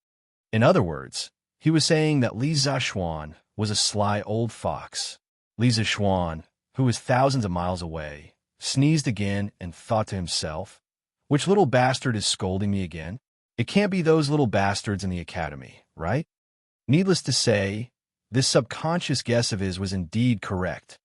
In other words, he was saying that Li Zhaxuan was a sly old fox. Lisa Schwan, who was thousands of miles away, sneezed again and thought to himself, "Which little bastard is scolding me again? It can't be those little bastards in the academy, right?" Needless to say, this subconscious guess of his was indeed correct.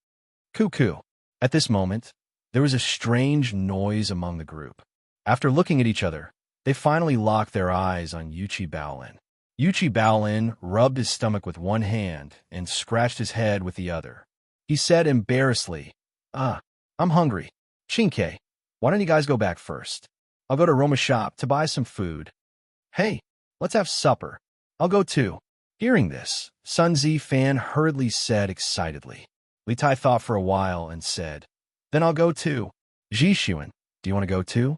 Cuckoo. At this moment, there was a strange noise among the group. After looking at each other, they finally locked their eyes on Yuchi Baolin. Yuchi Baolin rubbed his stomach with one hand and scratched his head with the other. He said embarrassedly, I'm hungry. Shinke, why don't you guys go back first? I'll go to Roma's shop to buy some food. Hey, let's have supper. I'll go too. Hearing this, Sun Zifan hurriedly said excitedly. Li Tai thought for a while and said, Then I'll go too. Zhishuan, do you want to go too?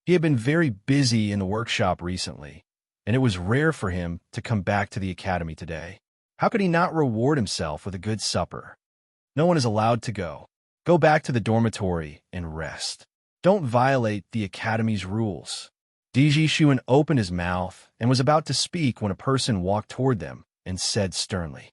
He had been very busy in the workshop recently, and it was rare for him to come back to the academy today. How could he not reward himself with a good supper? No one is allowed to go. Go back to the dormitory and rest. Don't violate the academy's rules. Zhishuan opened his mouth and was about to speak when a person walked toward them and said sternly,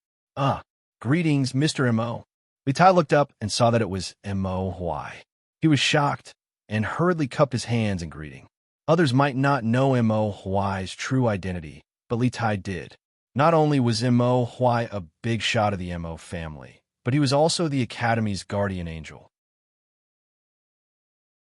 Greetings, Mr. M.O. Li Tai looked up and saw that it was M.O. Huai. He was shocked and hurriedly cupped his hands in greeting. Others might not know M.O. Huai's true identity, but Li Tai did. Not only was M.O. Huai a big shot of the M.O. family, but he was also the academy's guardian angel.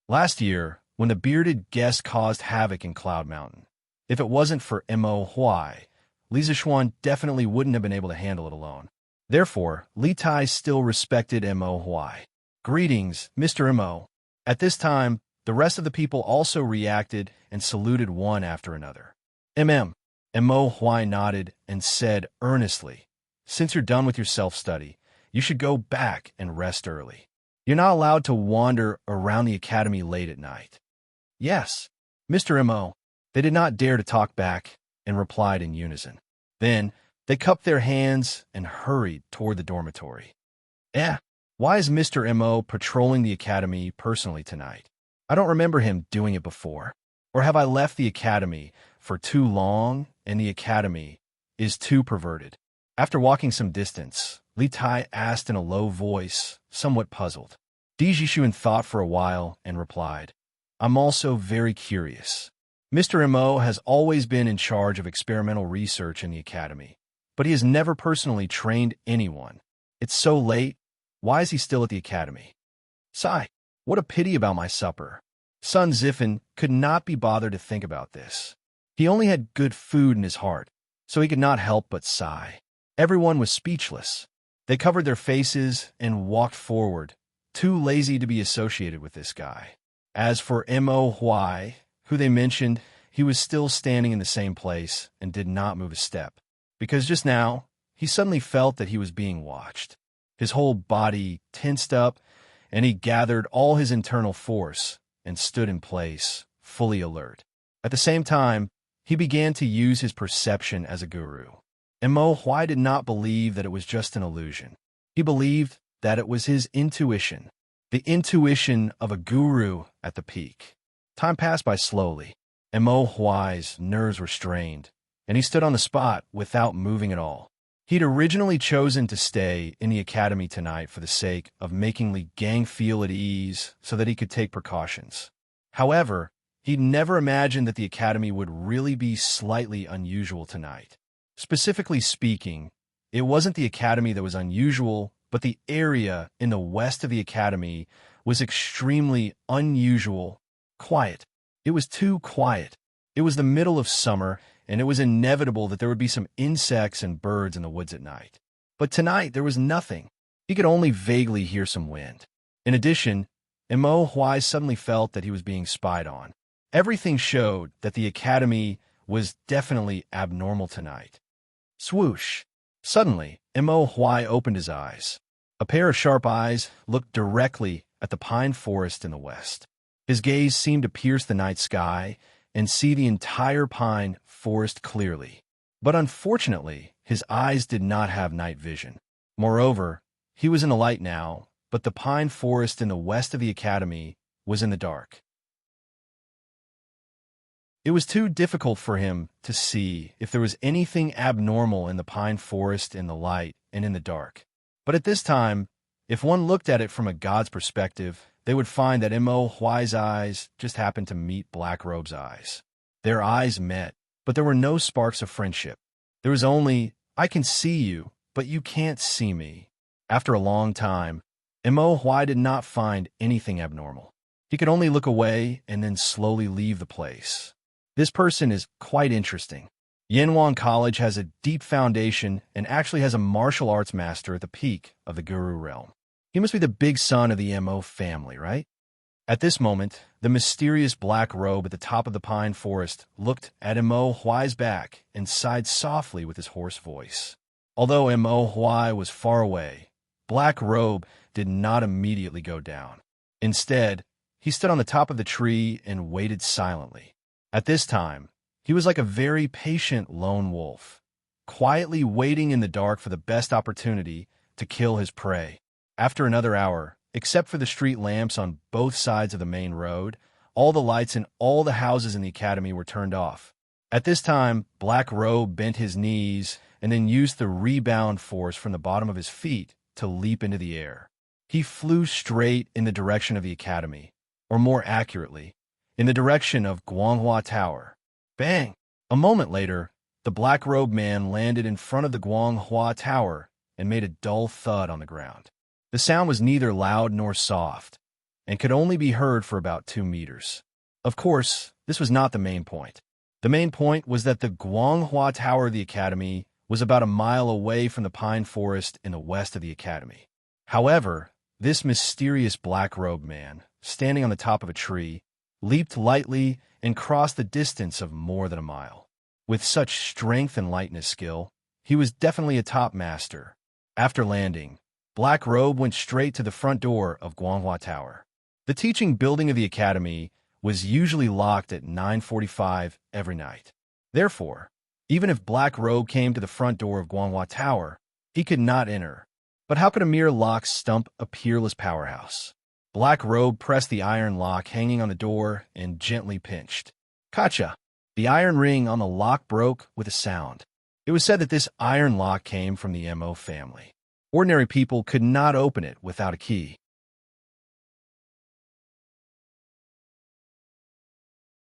Last year, when the bearded guest caused havoc in Cloud Mountain, if it wasn't for M.O. Huai, Li Zishuan definitely wouldn't have been able to handle it alone. Therefore, Li Tai still respected M.O. Huai. Greetings, Mr. M.O. At this time, the rest of the people also reacted and saluted one after another. M.O. Huai nodded and said earnestly, Since you're done with your self-study, you should go back and rest early. You're not allowed to wander around the academy late at night. Yes, Mr. M.O. They did not dare to talk back and replied in unison. Then, they cupped their hands and hurried toward the dormitory. Why is Mr. M.O. patrolling the academy personally tonight? I don't remember him doing it before. Or have I left the academy for too long and the academy is too perverted? After walking some distance, Li Tai asked in a low voice, somewhat puzzled. Zhishuan thought for a while and replied, I'm also very curious. Mr. M.O. has always been in charge of experimental research in the academy, but he has never personally trained anyone. It's so late. Why is he still at the academy? Sigh, what a pity about my supper. Sun Zifan could not be bothered to think about this. He only had good food in his heart, so he could not help but sigh. Everyone was speechless. They covered their faces and walked forward, too lazy to be associated with this guy. As for M.O. Huai, who they mentioned, he was still standing in the same place and did not move a step, because just now, he suddenly felt that he was being watched. His whole body tensed up, and he gathered all his internal force and stood in place, fully alert. At the same time, he began to use his perception as a guru. M.O. Huai did not believe that it was just an illusion. He believed that it was his intuition, the intuition of a guru at the peak. Time passed by slowly. M.O. Huai's nerves were strained, and he stood on the spot without moving at all. He'd originally chosen to stay in the academy tonight for the sake of making Li Gang feel at ease so that he could take precautions. However, he'd never imagined that the academy would really be slightly unusual tonight. Specifically speaking, it wasn't the academy that was unusual, but the area in the west of the academy was extremely unusual, quiet. It was too quiet. It was the middle of summer, and it was inevitable that there would be some insects and birds in the woods at night. But tonight there was nothing. He could only vaguely hear some wind. In addition, M.O. Huai suddenly felt that he was being spied on. Everything showed that the academy was definitely abnormal tonight. Swoosh! Suddenly, M.O. Huai opened his eyes. A pair of sharp eyes looked directly at the pine forest in the west. His gaze seemed to pierce the night sky and see the entire pine forest clearly. But unfortunately, his eyes did not have night vision. Moreover, he was in the light now, but the pine forest in the west of the academy was in the dark. It was too difficult for him to see if there was anything abnormal in the pine forest in the light and in the dark. But at this time, If one looked at it from a god's perspective, they would find that Mo Huai's eyes just happened to meet Black Robe's eyes. Their eyes met, but there were no sparks of friendship. There was only, I can see you, but you can't see me. After a long time, Mo Huai did not find anything abnormal. He could only look away and then slowly leave the place. This person is quite interesting. Yanwang College has a deep foundation and actually has a martial arts master at the peak of the Guru realm. He must be the big son of the Mo family, right? At this moment, the mysterious Black Robe at the top of the pine forest looked at Mo Huai's back and sighed softly with his hoarse voice. Although Mo Huai was far away, Black Robe did not immediately go down. Instead, he stood on the top of the tree and waited silently. At this time, he was like a very patient lone wolf, quietly waiting in the dark for the best opportunity to kill his prey. After another hour, except for the street lamps on both sides of the main road, all the lights in all the houses in the academy were turned off. At this time, Black Robe bent his knees and then used the rebound force from the bottom of his feet to leap into the air. He flew straight in the direction of the academy, or more accurately, in the direction of Guanghua Tower. Bang! A moment later, the Black Robe man landed in front of the Guanghua Tower and made a dull thud on the ground. The sound was neither loud nor soft, and could only be heard for about 2 meters. Of course, this was not the main point. The main point was that the Guanghua Tower of the Academy was about a mile away from the pine forest in the west of the Academy. However, this mysterious Black Robe man, standing on the top of a tree, leaped lightly and crossed the distance of more than a mile. With such strength and lightness skill, he was definitely a top master. After landing, Black Robe went straight to the front door of Guanghua Tower. The teaching building of the academy was usually locked at 9:45 every night. Therefore, even if Black Robe came to the front door of Guanghua Tower, he could not enter. But how could a mere lock stump a peerless powerhouse? Black Robe pressed the iron lock hanging on the door and gently pinched. Kacha! The iron ring on the lock broke with a sound. It was said that this iron lock came from the Mo family. Ordinary people could not open it without a key.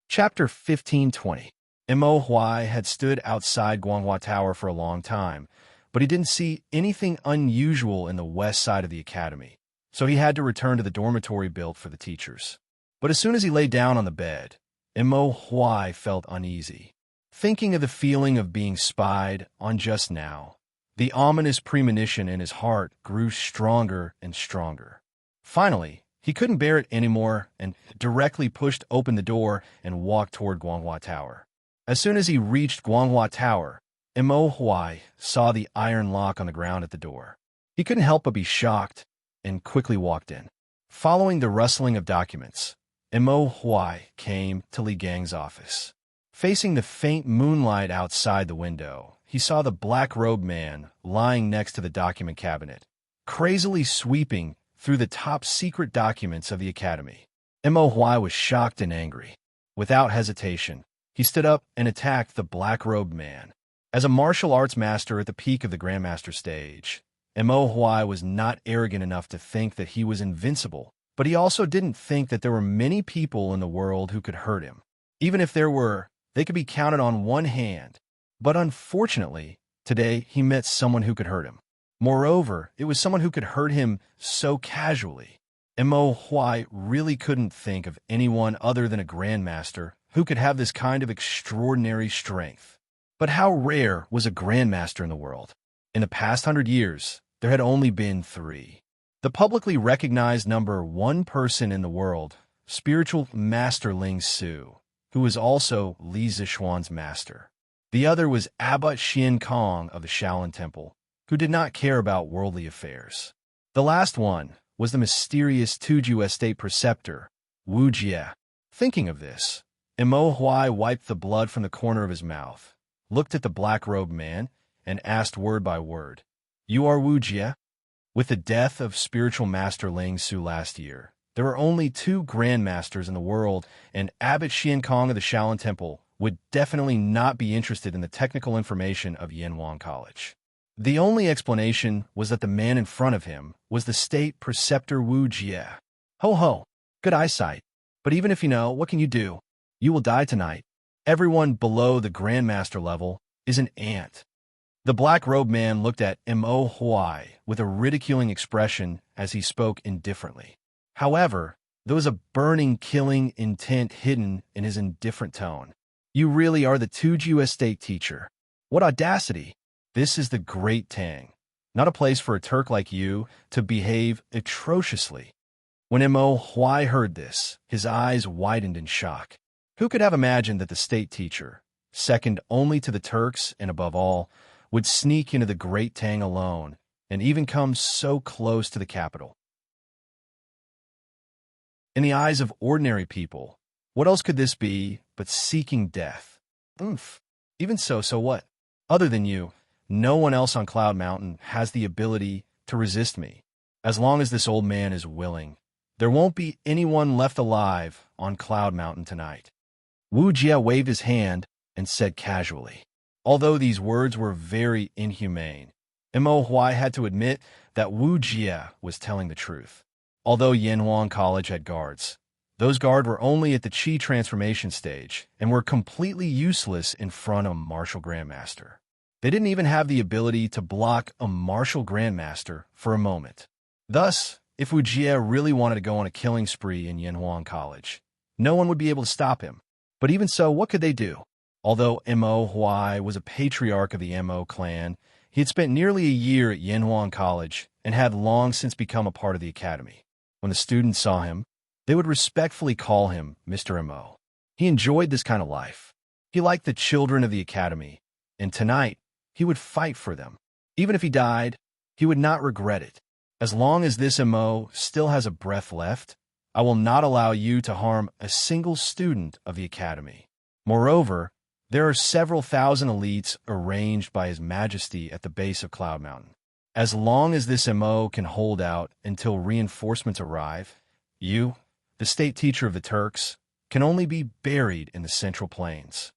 Chapter 1520. Mo Huai had stood outside Guanghua Tower for a long time, but he didn't see anything unusual in the west side of the academy, so he had to return to the dormitory built for the teachers. But as soon as he lay down on the bed, Mo Huai felt uneasy. Thinking of the feeling of being spied on just now, the ominous premonition in his heart grew stronger and stronger. Finally, he couldn't bear it anymore and directly pushed open the door and walked toward Guanghua Tower. As soon as he reached Guanghua Tower, Mo Huai saw the iron lock on the ground at the door. He couldn't help but be shocked and quickly walked in. Following the rustling of documents, Mo Huai came to Li Gang's office. Facing the faint moonlight outside the window, he saw the Black Robe man lying next to the document cabinet, crazily sweeping through the top-secret documents of the academy. Mo Huai was shocked and angry. Without hesitation, he stood up and attacked the Black Robe man. As a martial arts master at the peak of the Grandmaster stage, Mo Huai was not arrogant enough to think that he was invincible, but he also didn't think that there were many people in the world who could hurt him. Even if there were, they could be counted on one hand. But unfortunately, today he met someone who could hurt him. Moreover, it was someone who could hurt him so casually. Mo Huai really couldn't think of anyone other than a grandmaster who could have this kind of extraordinary strength. But how rare was a grandmaster in the world? In the past 100 years, there had only been 3. The publicly recognized number 1 person in the world, spiritual master Ling Su, who was also Li Zixuan's master. The other was Abbot Xian Kong of the Shaolin Temple, who did not care about worldly affairs. The last one was the mysterious Tuju estate preceptor, Wu Jie. Thinking of this, Mo Huai wiped the blood from the corner of his mouth, looked at the Black Robe man, and asked word by word, "You are Wu Jie?" With the death of spiritual master Ling Su last year, there were only 2 grandmasters in the world, and Abbot Xian Kong of the Shaolin Temple would definitely not be interested in the technical information of Yanwang College. The only explanation was that the man in front of him was the state preceptor Wu Jie. Ho ho, good eyesight. But even if you know, what can you do? You will die tonight. Everyone below the Grandmaster level is an ant. The black-robed man looked at Mo Huai with a ridiculing expression as he spoke indifferently. However, there was a burning, killing intent hidden in his indifferent tone. You really are the Tuju estate teacher. What audacity! This is the great Tang, not a place for a Turk like you to behave atrociously. When Mo Huai heard this, his eyes widened in shock. Who could have imagined that the state teacher, second only to the Turks and above all, would sneak into the great Tang alone and even come so close to the capital? In the eyes of ordinary people, what else could this be but seeking death? Even so what? Other than you, no one else on Cloud Mountain has the ability to resist me. As long as this old man is willing, there won't be anyone left alive on Cloud Mountain tonight. Wu Jie waved his hand and said casually. Although these words were very inhumane, Mo Huai had to admit that Wu Jie was telling the truth. Although Yanhuang College had guards, those guards were only at the Qi transformation stage and were completely useless in front of a martial grandmaster. They didn't even have the ability to block a martial grandmaster for a moment. Thus, if Wu Jie really wanted to go on a killing spree in Yanhuang College, no one would be able to stop him. But even so, what could they do? Although Mo Huai was a patriarch of the Mo clan, he had spent nearly a year at Yanhuang College and had long since become a part of the academy. When the students saw him, they would respectfully call him Mr. Mo. He enjoyed this kind of life. He liked the children of the academy, and tonight, he would fight for them. Even if he died, he would not regret it. As long as this Mo still has a breath left, I will not allow you to harm a single student of the academy. Moreover, there are several thousand elites arranged by His Majesty at the base of Cloud Mountain. As long as this Mo can hold out until reinforcements arrive, you, the state teacher of the Turks, can only be buried in the Central Plains.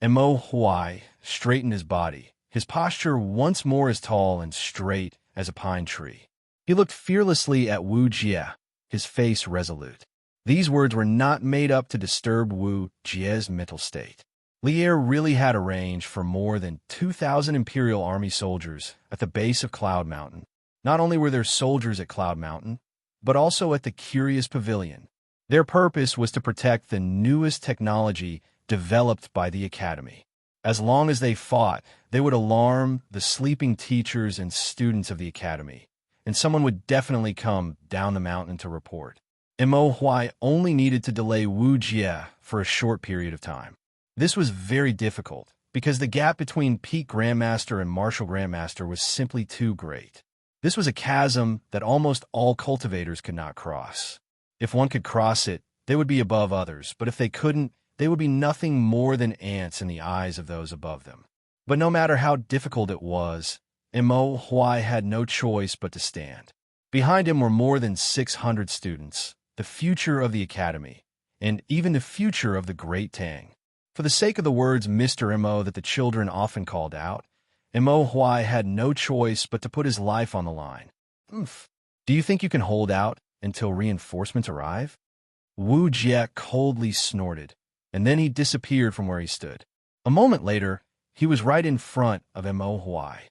Mo Huai straightened his body, his posture once more as tall and straight as a pine tree. He looked fearlessly at Wu Jie, his face resolute. These words were not made up to disturb Wu Jie's mental state. Lier really had arranged for more than 2,000 Imperial Army soldiers at the base of Cloud Mountain. Not only were there soldiers at Cloud Mountain, but also at the Curious Pavilion. Their purpose was to protect the newest technology developed by the Academy. As long as they fought, they would alarm the sleeping teachers and students of the Academy, and someone would definitely come down the mountain to report. Mo Huai only needed to delay Wu Jie for a short period of time. This was very difficult, because the gap between Peak Grandmaster and Martial Grandmaster was simply too great. This was a chasm that almost all cultivators could not cross. If one could cross it, they would be above others, but if they couldn't, they would be nothing more than ants in the eyes of those above them. But no matter how difficult it was, Mo Huai had no choice but to stand. Behind him were more than 600 students, the future of the Academy, and even the future of the Great Tang. For the sake of the words Mr. Mo that the children often called out, Mo Huai had no choice but to put his life on the line. Do you think you can hold out until reinforcements arrive? Wu Jie coldly snorted, and then he disappeared from where he stood. A moment later, he was right in front of Mo Huai.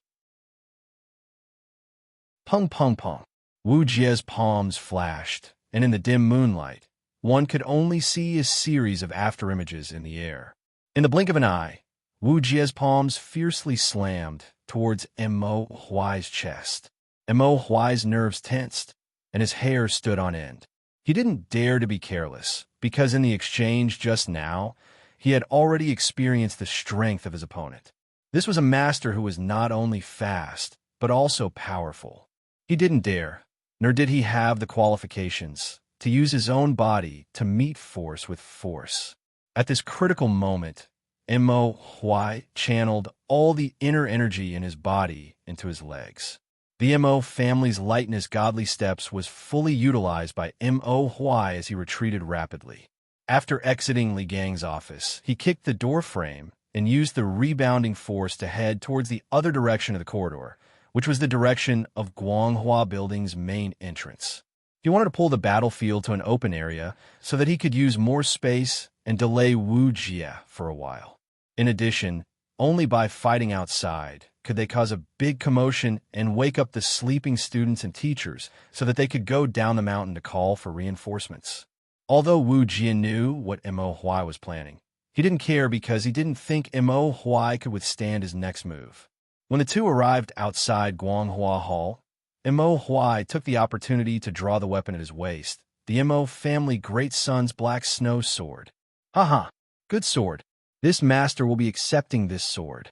Pung pung pung. Wu Jie's palms flashed, and in the dim moonlight, one could only see a series of afterimages in the air. In the blink of an eye, Wu Jie's palms fiercely slammed towards Mo Huai's chest. Mo Huai's nerves tensed, and his hair stood on end. He didn't dare to be careless, because in the exchange just now, he had already experienced the strength of his opponent. This was a master who was not only fast, but also powerful. He didn't dare, nor did he have the qualifications, to use his own body to meet force with force. At this critical moment, Mo Huai channeled all the inner energy in his body into his legs. The Mo family's lightness godly steps was fully utilized by Mo Huai as he retreated rapidly. After exiting Li Gang's office, he kicked the door frame and used the rebounding force to head towards the other direction of the corridor, which was the direction of Guanghua Building's main entrance. He wanted to pull the battlefield to an open area so that he could use more space and delay Wu Jie for a while. In addition, only by fighting outside could they cause a big commotion and wake up the sleeping students and teachers so that they could go down the mountain to call for reinforcements. Although Wu Jie knew what Mo Huai was planning, he didn't care because he didn't think Mo Huai could withstand his next move. When the two arrived outside Guanghua Hall, Mo Huai took the opportunity to draw the weapon at his waist, the Mo family great son's black snow sword. Haha, good sword. This master will be accepting this sword.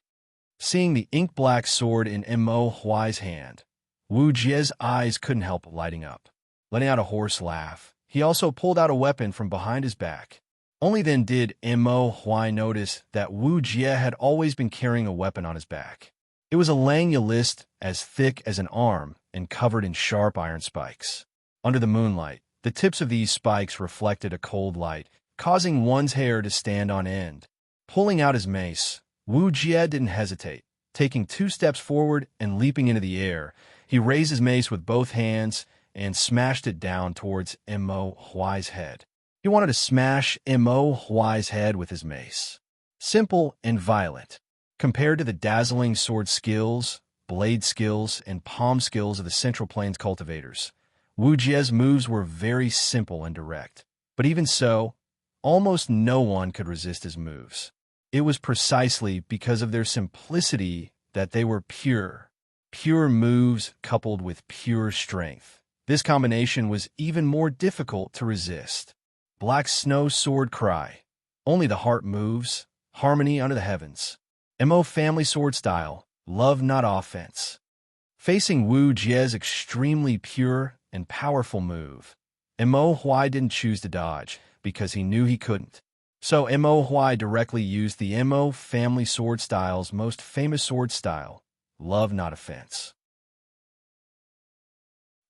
Seeing the ink-black sword in Mo Huai's hand, Wu Jie's eyes couldn't help lighting up. Letting out a hoarse laugh, he also pulled out a weapon from behind his back. Only then did Mo Huai notice that Wu Jie had always been carrying a weapon on his back. It was a lanyard list as thick as an arm and covered in sharp iron spikes. Under the moonlight, the tips of these spikes reflected a cold light, causing one's hair to stand on end. Pulling out his mace, Wu Jie didn't hesitate. Taking 2 steps forward and leaping into the air, he raised his mace with both hands and smashed it down towards Mo Huai's head. He wanted to smash Mo Huai's head with his mace. Simple and violent. Compared to the dazzling sword skills, blade skills, and palm skills of the Central Plains cultivators, Wu Jie's moves were very simple and direct. But even so, almost no one could resist his moves. It was precisely because of their simplicity that they were pure. Pure moves coupled with pure strength. This combination was even more difficult to resist. Black Snow Sword Cry. Only the heart moves. Harmony under the heavens. Mo family sword style. Love not offense. Facing Wu Jie's extremely pure and powerful move, Mo Huai didn't choose to dodge because he knew he couldn't. So Mo Huai directly used the Mo family sword style's most famous sword style, Love Not Offense.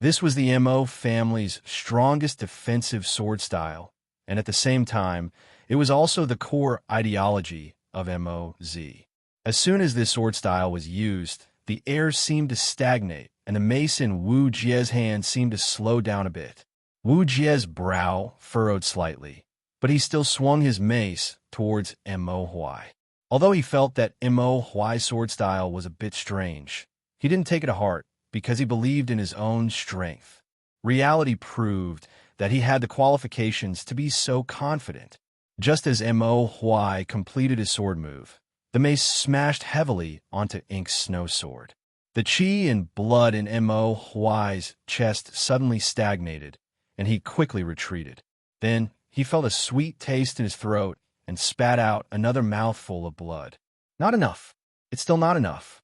This was the Mo family's strongest defensive sword style, and at the same time, it was also the core ideology of Moz. As soon as this sword style was used, the air seemed to stagnate, and the mace in Wu Jie's hand seemed to slow down a bit. Wu Jie's brow furrowed slightly, but he still swung his mace towards Mo Huai. Although he felt that Mo Huai's sword style was a bit strange, he didn't take it to heart because he believed in his own strength. Reality proved that he had the qualifications to be so confident. Just as Mo Huai completed his sword move, the mace smashed heavily onto Ink's snow sword. The chi and blood in Mo Huai's chest suddenly stagnated, and he quickly retreated. Then he felt a sweet taste in his throat and spat out another mouthful of blood. Not enough. It's still not enough.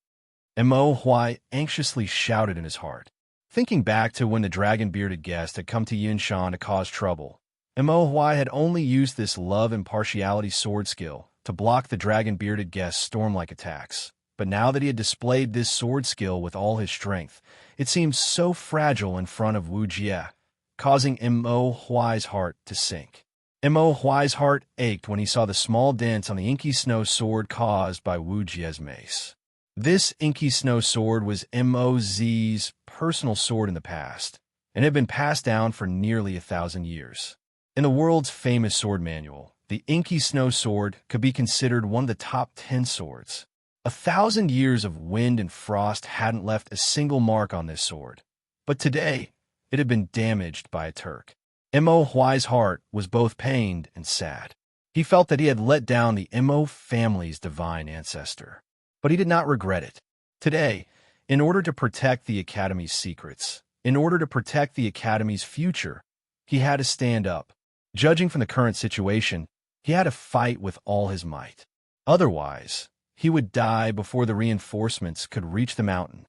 Mo Huai anxiously shouted in his heart. Thinking back to when the dragon-bearded guest had come to Yinshan to cause trouble, Mo Huai had only used this love and partiality sword skill to block the dragon-bearded guest's storm-like attacks. But now that he had displayed this sword skill with all his strength, it seemed so fragile in front of Wu Jie, causing Mo Huai's heart to sink. Mo Huai's heart ached when he saw the small dents on the inky snow sword caused by Wu Jie's mace. This inky snow sword was Moz's personal sword in the past, and had been passed down for nearly 1,000 years. In the world's famous sword manual, the inky snow sword could be considered one of the top 10 swords. 1,000 years of wind and frost hadn't left a single mark on this sword, but today it had been damaged by a Turk. Mo Huai's heart was both pained and sad. He felt that he had let down the Mo family's divine ancestor, but he did not regret it. Today, in order to protect the Academy's secrets, in order to protect the Academy's future, he had to stand up. Judging from the current situation, he had to fight with all his might. Otherwise, he would die before the reinforcements could reach the mountain.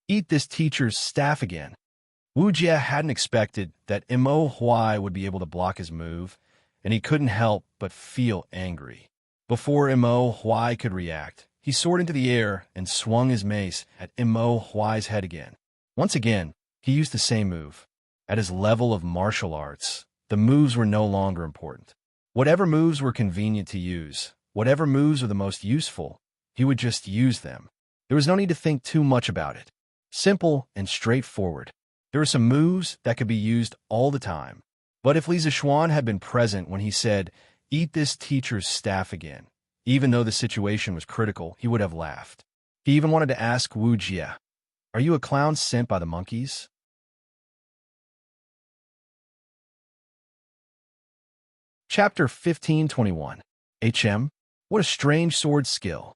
Eat this teacher's staff again. Wu Jie hadn't expected that Mo Huai would be able to block his move, and he couldn't help but feel angry. Before Mo Huai could react, he soared into the air and swung his mace at Mo Huai's head again. Once again, he used the same move. At his level of martial arts, the moves were no longer important. Whatever moves were convenient to use, Whatever moves were the most useful, he would just use them. There was no need to think too much about it. Simple and straightforward. There were some moves that could be used all the time. But if Li Zishuan had been present when he said, "Eat this teacher's staff again," even though the situation was critical, he would have laughed. He even wanted to ask Wu Jie, "Are you a clown sent by the monkeys?" Chapter 1521. HM? What a strange sword skill.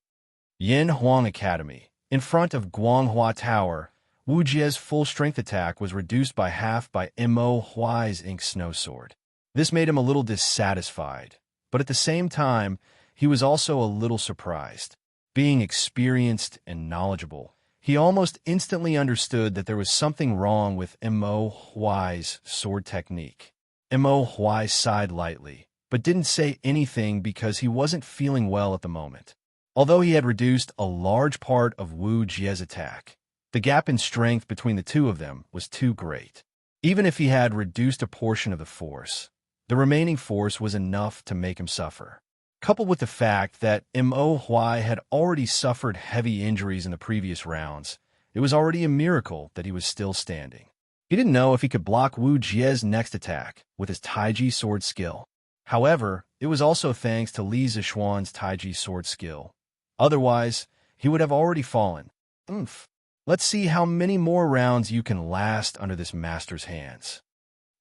Yin Huang Academy. In front of Guanghua Tower, Wu Jie's full-strength attack was reduced by half by Mo Huai's ink snow sword. This made him a little dissatisfied, but at the same time, he was also a little surprised. Being experienced and knowledgeable, he almost instantly understood that there was something wrong with Mo Huai's sword technique. Mo Huai sighed lightly, but didn't say anything because he wasn't feeling well at the moment. Although he had reduced a large part of Wu Jie's attack, the gap in strength between the two of them was too great. Even if he had reduced a portion of the force, the remaining force was enough to make him suffer. Coupled with the fact that Mo Huai had already suffered heavy injuries in the previous rounds, it was already a miracle that he was still standing. He didn't know if he could block Wu Jie's next attack with his Taiji sword skill. However, it was also thanks to Li Zishuan's Taiji sword skill. Otherwise, he would have already fallen. Let's see how many more rounds you can last under this master's hands.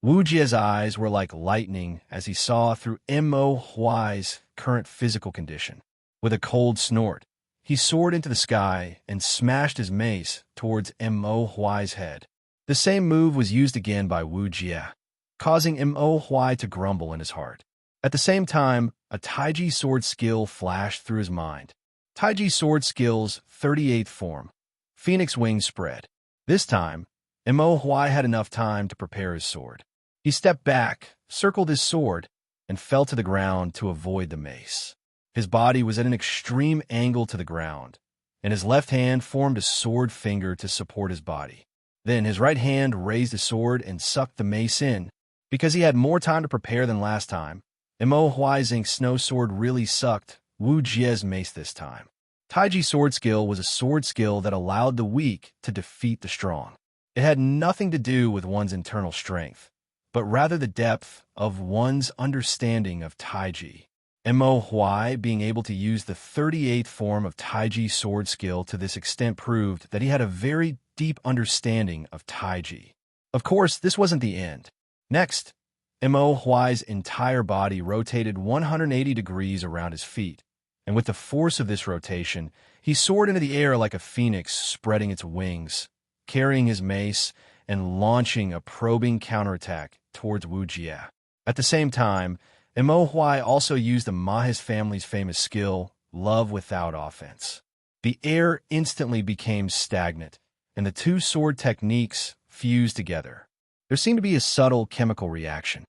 Wu Jie's eyes were like lightning as he saw through Mo Huai's current physical condition. With a cold snort, he soared into the sky and smashed his mace towards Mo Huai's head. The same move was used again by Wu Jie, causing Mo Huai to grumble in his heart. At the same time, a Taiji sword skill flashed through his mind. Taiji sword skills 38th form. Phoenix wing spread. This time, Mo Huai had enough time to prepare his sword. He stepped back, circled his sword, and fell to the ground to avoid the mace. His body was at an extreme angle to the ground, and his left hand formed a sword finger to support his body. Then his right hand raised his sword and sucked the mace in. Because he had more time to prepare than last time, Mo Huai's ink snow sword really sucked Wu Jie's mace this time. Taiji sword skill was a sword skill that allowed the weak to defeat the strong. It had nothing to do with one's internal strength, but rather the depth of one's understanding of Taiji. Mo Huai being able to use the 38th form of Taiji sword skill to this extent proved that he had a very deep understanding of Taiji. Of course, this wasn't the end. Next, Mo Huai's entire body rotated 180 degrees around his feet, and with the force of this rotation, he soared into the air like a phoenix spreading its wings, carrying his mace and launching a probing counterattack towards Wu Jie. At the same time, Mo Huai also used the Mahis family's famous skill, Love Without Offense. The air instantly became stagnant, and the two sword techniques fused together. There seemed to be a subtle chemical reaction.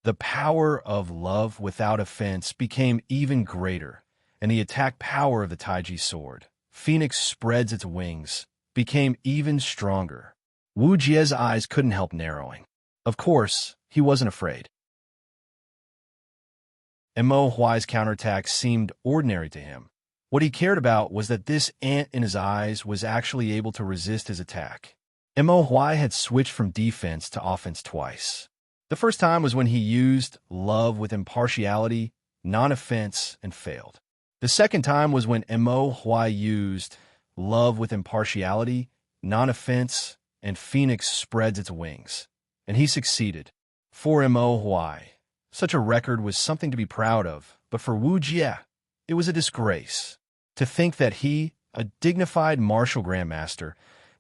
The power of Love Without Offense became even greater, and the attack power of the Taiji sword, Phoenix spreads its wings, became even stronger. Wu Jie's eyes couldn't help narrowing. Of course, he wasn't afraid. Mo Huai's counterattack seemed ordinary to him. What he cared about was that this ant in his eyes was actually able to resist his attack. Mo Huai had switched from defense to offense twice. The first time was when he used Love with Impartiality, non-offense, and failed. The second time was when Mo Huai used Love with Impartiality, non-offense, and Phoenix spreads its wings. And he succeeded. For Mo Huai, such a record was something to be proud of, but for Wu Jie, it was a disgrace. To think that he, a dignified martial grandmaster,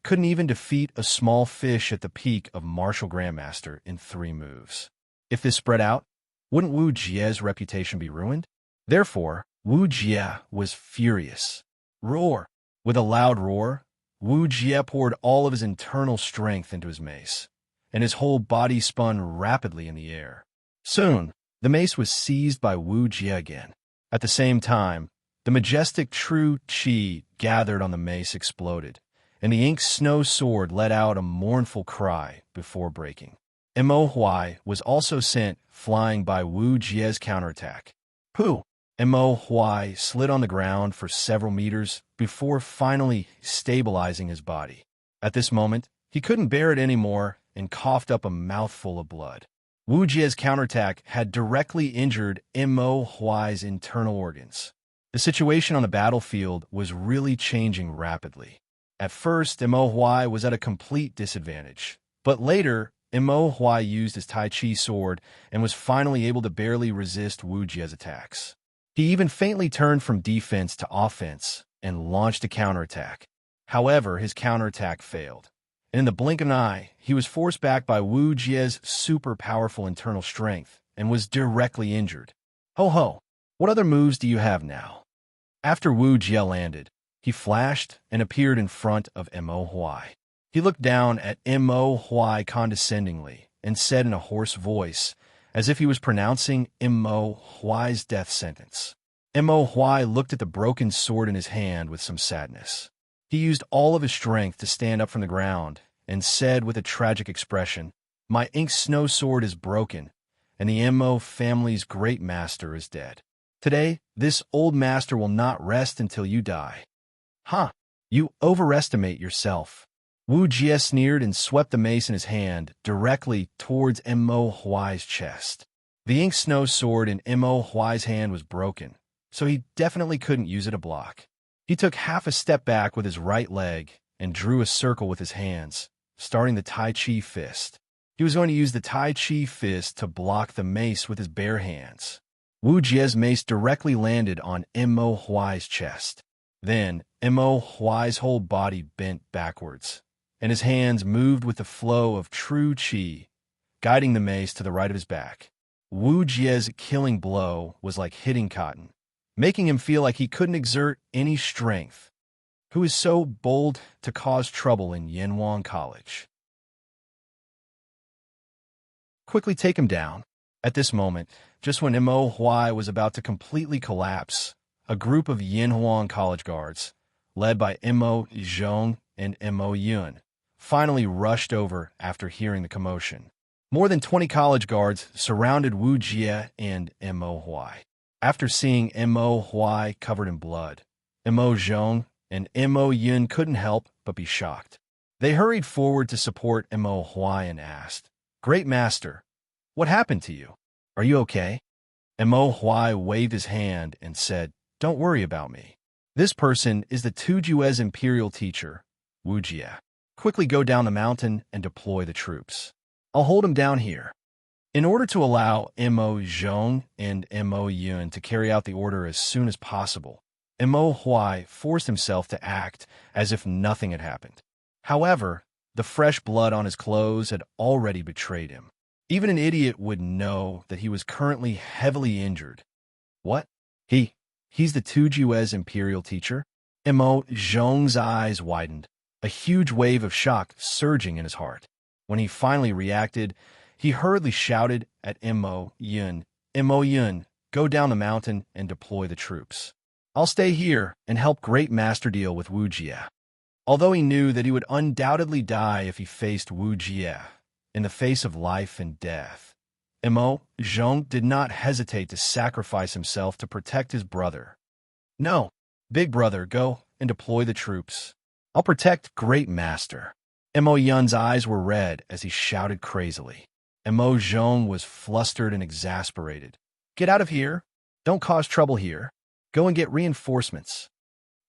couldn't even defeat a small fish at the peak of martial grandmaster in 3 moves. If this spread out, wouldn't Wu Jie's reputation be ruined? Therefore, Wu Jie was furious. Roar! With a loud roar, Wu Jie poured all of his internal strength into his mace, and his whole body spun rapidly in the air. Soon, the mace was seized by Wu Jie again. At the same time, the majestic true qi gathered on the mace exploded, and the ink snow sword let out a mournful cry before breaking. Mo Huai was also sent flying by Wu Jie's counterattack. Pooh! Mo Huai slid on the ground for several meters before finally stabilizing his body. At this moment, he couldn't bear it anymore and coughed up a mouthful of blood. Wu Jie's counterattack had directly injured Mo Huai's internal organs. The situation on the battlefield was really changing rapidly. At first, Mo Huai was at a complete disadvantage, but later, Mo Huai used his Tai Chi sword and was finally able to barely resist Wu Jie's attacks. He even faintly turned from defense to offense and launched a counterattack. However, his counterattack failed. And in the blink of an eye, he was forced back by Wu Jie's super powerful internal strength and was directly injured. Ho ho, what other moves do you have now? After Wu Jie landed, he flashed and appeared in front of Mo Huai. He looked down at Mo Huai condescendingly and said in a hoarse voice, as if he was pronouncing Mo Huai's death sentence. Mo Huai looked at the broken sword in his hand with some sadness. He used all of his strength to stand up from the ground and said with a tragic expression, "My ink snow sword is broken, and the Mo family's great master is dead. Today, this old master will not rest until you die." "Huh, you overestimate yourself." Wu Jie sneered and swept the mace in his hand directly towards Mo Huai's chest. The ink snow sword in Mo Huai's hand was broken, so he definitely couldn't use it to block. He took half a step back with his right leg and drew a circle with his hands, starting the Tai Chi fist. He was going to use the Tai Chi fist to block the mace with his bare hands. Wu Jie's mace directly landed on Mo Huai's chest. Then, Mo Huai's whole body bent backwards, and his hands moved with the flow of true qi, guiding the mace to the right of his back. Wu Jie's killing blow was like hitting cotton, making him feel like he couldn't exert any strength. Who is so bold to cause trouble in Yanwang College? Quickly take him down. At this moment, just when Mo Huai was about to completely collapse, a group of Yanwang College guards, led by Mo Zhong and Mo Yun, finally rushed over after hearing the commotion. More than 20 college guards surrounded Wu Jie and Mo Huai. After seeing Mo Huai covered in blood, Mo Zhong and Mo Yun couldn't help but be shocked. They hurried forward to support Mo Huai and asked, "Great Master, what happened to you? Are you okay?" Mo Huai waved his hand and said, "Don't worry about me. This person is the Tujue's imperial teacher, Wu Jie. Quickly go down the mountain and deploy the troops. I'll hold him down here." In order to allow Mo Zhong and Mo Yun to carry out the order as soon as possible, Mo Huai forced himself to act as if nothing had happened. However, the fresh blood on his clothes had already betrayed him. Even an idiot would know that he was currently heavily injured. What? He's the Tujue's imperial teacher? Mo Zhong's eyes widened, a huge wave of shock surging in his heart. When he finally reacted, he hurriedly shouted at Mo Yun, "Mo Yun, go down the mountain and deploy the troops. I'll stay here and help Great Master deal with Wu Jie." Although he knew that he would undoubtedly die if he faced Wu Jie in the face of life and death, Mo Zhong did not hesitate to sacrifice himself to protect his brother. "No, big brother, go and deploy the troops. I'll protect Great Master." Mo Yun's eyes were red as he shouted crazily. Mo Zhong was flustered and exasperated. "Get out of here. Don't cause trouble here. Go and get reinforcements.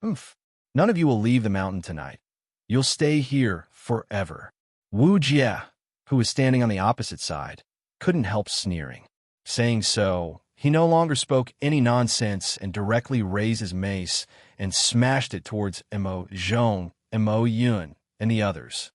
Oof. None of you will leave the mountain tonight. You'll stay here forever." Wu Jie, who was standing on the opposite side, couldn't help sneering. Saying so, he no longer spoke any nonsense and directly raised his mace and smashed it towards Mo Zhong, Mo Yun, and the others.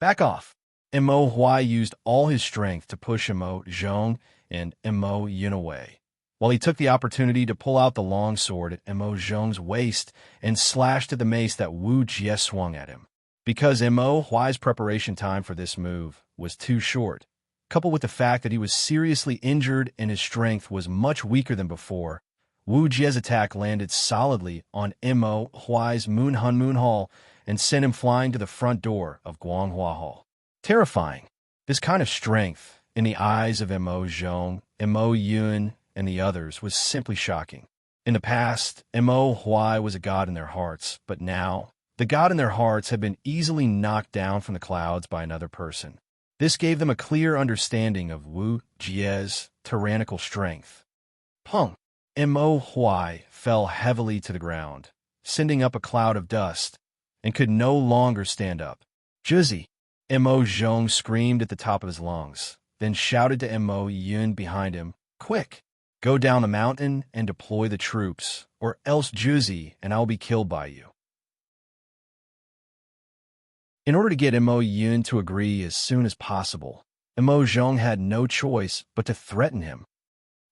"Back off." Mo Huai used all his strength to push Mo Zhong and Mo Yun away, while he took the opportunity to pull out the long sword at Mo Zhong's waist and slashed at the mace that Wu Jie swung at him. Because Mo Huai's preparation time for this move was too short, coupled with the fact that he was seriously injured and his strength was much weaker than before, Wu Jie's attack landed solidly on Mo Huai's Moon Hall and sent him flying to the front door of Guanghua Hall. Terrifying. This kind of strength, in the eyes of Mo Zhong, Mo Yun, and the others, was simply shocking. In the past, Mo Huai was a god in their hearts, but now, the god in their hearts had been easily knocked down from the clouds by another person. This gave them a clear understanding of Wu Jie's tyrannical strength. Pung! Mo Huai fell heavily to the ground, sending up a cloud of dust, and could no longer stand up. Juzi! Mo Zhong screamed at the top of his lungs, then shouted to Mo Yun behind him, "Quick! Go down the mountain and deploy the troops, or else Juzi and I'll be killed by you." In order to get Mo Yun to agree as soon as possible, Mo Zhong had no choice but to threaten him.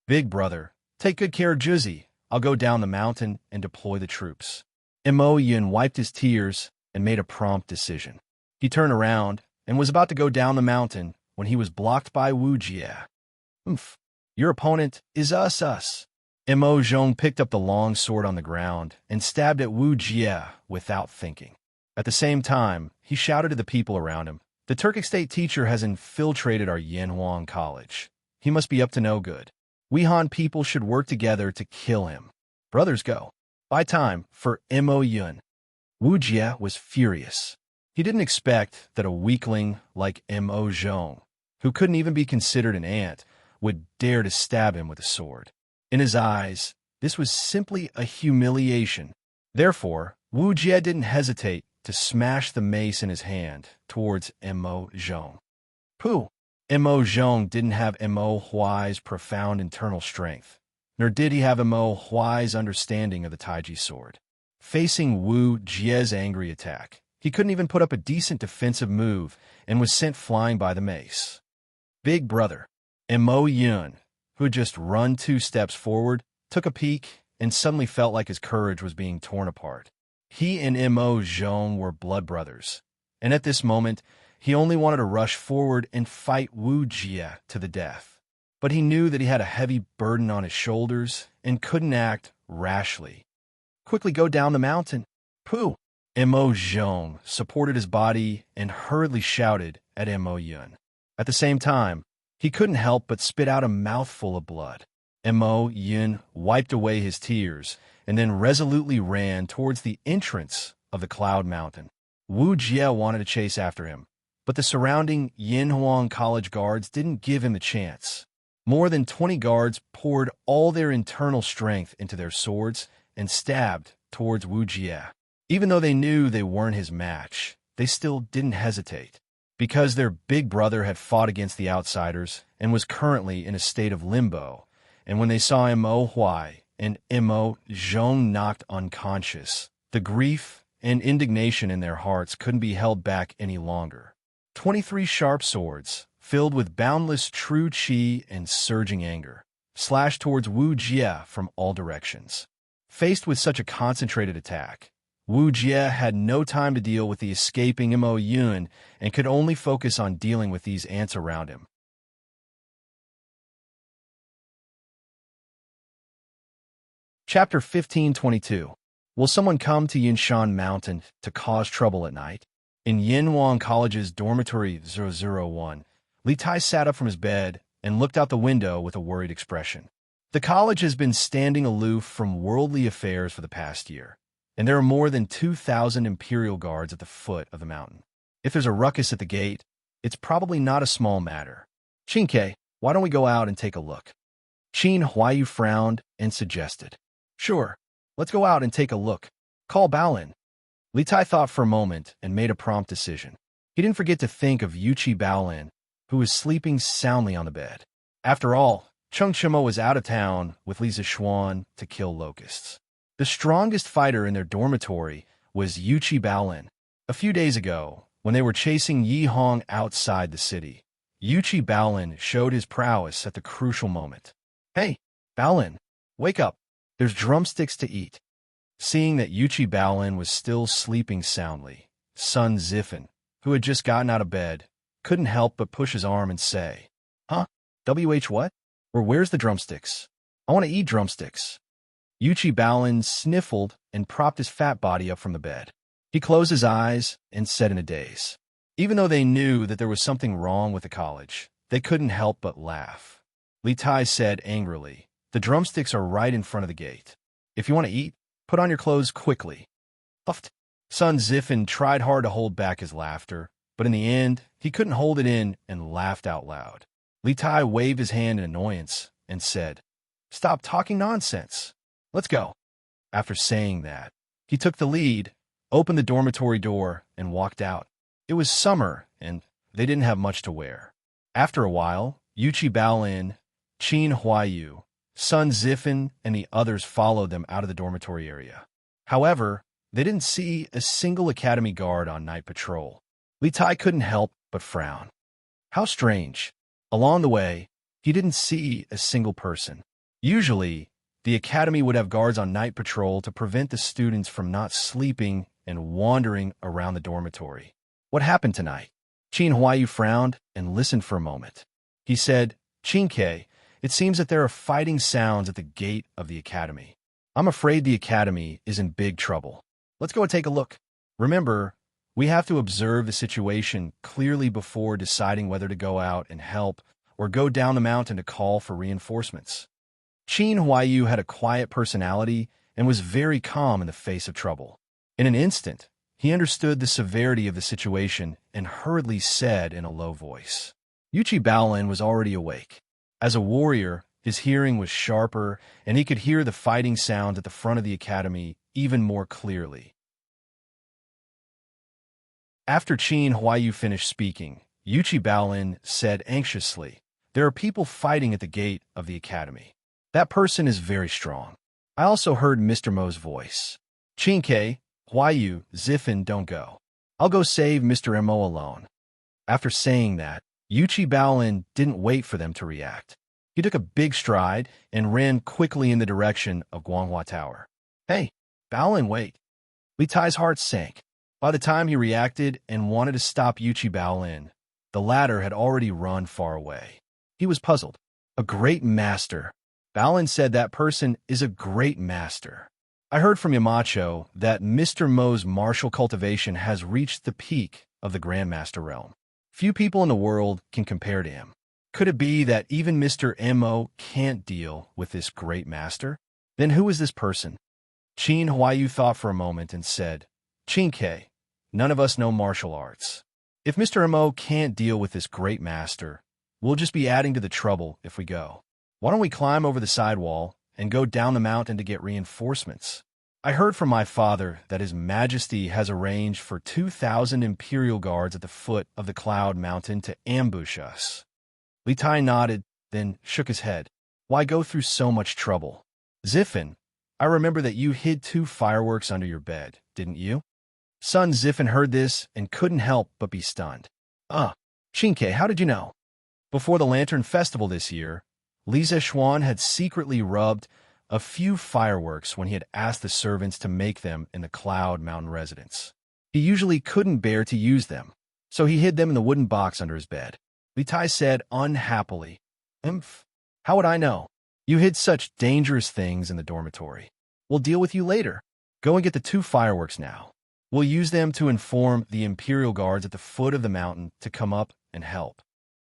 "Big brother, take good care of Juzi. I'll go down the mountain and deploy the troops." Mo Yun wiped his tears and made a prompt decision. He turned around and was about to go down the mountain when he was blocked by Wu Jie. "Oomph. Your opponent is us. Mo Zhong picked up the long sword on the ground and stabbed at Wu Jie without thinking. At the same time, he shouted to the people around him, "The Turkic state teacher has infiltrated our Yanhuang college. He must be up to no good. We Han people should work together to kill him. Brothers, go. Buy time for Mo Yun." Wu Jie was furious. He didn't expect that a weakling like Mo Zhong, who couldn't even be considered an ant, would dare to stab him with a sword. In his eyes, this was simply a humiliation. Therefore, Wu Jie didn't hesitate to smash the mace in his hand towards Mo Zhong. Pooh! Mo Zhong didn't have Mo Huai's profound internal strength, nor did he have Mo Huai's understanding of the Taiji sword. Facing Wu Jie's angry attack, he couldn't even put up a decent defensive move and was sent flying by the mace. Big brother, Mo Yun, who had just run 2 steps forward, took a peek and suddenly felt like his courage was being torn apart. He and Mo Zhong were blood brothers, and at this moment, he only wanted to rush forward and fight Wu Jie to the death. But he knew that he had a heavy burden on his shoulders and couldn't act rashly. "Quickly go down the mountain." "Pooh!" Mo Zhong supported his body and hurriedly shouted at Mo Yun. At the same time, he couldn't help but spit out a mouthful of blood. Mo Yun wiped away his tears and then resolutely ran towards the entrance of the Cloud Mountain. Wu Jie wanted to chase after him, but the surrounding Yanhuang College guards didn't give him a chance. More than 20 guards poured all their internal strength into their swords and stabbed towards Wu Jie. Even though they knew they weren't his match, they still didn't hesitate. Because their big brother had fought against the outsiders and was currently in a state of limbo, and when they saw Mo Huai and Mo Zhong knocked unconscious, the grief and indignation in their hearts couldn't be held back any longer. 23 sharp swords, filled with boundless true qi and surging anger, slashed towards Wu Jie from all directions. Faced with such a concentrated attack, Wu Jie had no time to deal with the escaping Mo Yun and could only focus on dealing with these ants around him. Chapter 1522. Will someone come to Yinshan Mountain to cause trouble at night? In Yanhuang College's dormitory 001, Li Tai sat up from his bed and looked out the window with a worried expression. The college has been standing aloof from worldly affairs for the past year, and there are more than 2,000 imperial guards at the foot of the mountain. If there's a ruckus at the gate, it's probably not a small matter. "Qin, why don't we go out and take a look?" Qin Huayu frowned and suggested. "Sure, let's go out and take a look. Call Baolin." Li Tai thought for a moment and made a prompt decision. He didn't forget to think of Yuqi Baolin, who was sleeping soundly on the bed. After all, Cheng Chimo was out of town with Li Zixuan to kill locusts. The strongest fighter in their dormitory was Yuqi Baolin. A few days ago, when they were chasing Yi Hong outside the city, Yuqi Baolin showed his prowess at the crucial moment. "Hey, Baolin, wake up. There's drumsticks to eat." Seeing that Yuqi Baolin was still sleeping soundly, Sun Zifen, who had just gotten out of bed, couldn't help but push his arm and say, "Huh? What? Or where's the drumsticks? I want to eat drumsticks." Yuqi Baolin sniffled and propped his fat body up from the bed. He closed his eyes and said in a daze. Even though they knew that there was something wrong with the college, they couldn't help but laugh. Li Tai said angrily, "The drumsticks are right in front of the gate." If you want to eat, put on your clothes quickly. Huffed. Sun Ziffin tried hard to hold back his laughter, but in the end, he couldn't hold it in and laughed out loud. Li Tai waved his hand in annoyance and said, "Stop talking nonsense. Let's go." After saying that, he took the lead, opened the dormitory door, and walked out. It was summer, and they didn't have much to wear. After a while, Yuchi Baolin, Qin Huayu, Sun Ziffin, and the others followed them out of the dormitory area. However, they didn't see a single academy guard on night patrol. Li Tai couldn't help but frown. How strange. Along the way, he didn't see a single person. Usually, the academy would have guards on night patrol to prevent the students from not sleeping and wandering around the dormitory. What happened tonight? Qin Huayu frowned and listened for a moment. He said, "Qin-Ke, it seems that there are fighting sounds at the gate of the academy. I'm afraid the academy is in big trouble. Let's go and take a look. Remember, we have to observe the situation clearly before deciding whether to go out and help or go down the mountain to call for reinforcements." Qin Huayu had a quiet personality and was very calm in the face of trouble. In an instant, he understood the severity of the situation and hurriedly said in a low voice. Yuchi Baolin was already awake. As a warrior, his hearing was sharper, and he could hear the fighting sounds at the front of the academy even more clearly. After Qin Huayu finished speaking, Yuchi Baolin said anxiously, "There are people fighting at the gate of the academy. That person is very strong." I also heard Mr. Mo's voice. "Qin-Ke, Huayu, Ziffin, don't go. I'll go save Mr. Mo alone." After saying that, Yuchi Baolin didn't wait for them to react. He took a big stride and ran quickly in the direction of Guanghua Tower. "Hey, Baolin, wait." Li Tai's heart sank. By the time he reacted and wanted to stop Yuchi Baolin, the latter had already run far away. He was puzzled. A great master. Baolin said that person is a great master. I heard from Yamacho that Mr. Mo's martial cultivation has reached the peak of the Grandmaster realm. Few people in the world can compare to him. Could it be that even Mr. Mo can't deal with this great master? Then who is this person? Qin Huayu thought for a moment and said, "Qin-Ke, none of us know martial arts. If Mr. Mo can't deal with this great master, we'll just be adding to the trouble if we go. Why don't we climb over the sidewall and go down the mountain to get reinforcements? I heard from my father that His Majesty has arranged for 2,000 Imperial Guards at the foot of the Cloud Mountain to ambush us." Li Tai nodded, then shook his head. "Why go through so much trouble? Ziffin, I remember that you hid 2 fireworks under your bed, didn't you?" Sun Ziffin heard this and couldn't help but be stunned. Qin-Ke, how did you know?" Before the Lantern Festival this year, Li Zexuan had secretly rubbed a few fireworks when he had asked the servants to make them in the Cloud Mountain residence. He usually couldn't bear to use them, so he hid them in the wooden box under his bed. Li Tai said unhappily, How would I know? You hid such dangerous things in the dormitory. We'll deal with you later. Go and get the 2 fireworks now. We'll use them to inform the Imperial Guards at the foot of the mountain to come up and help."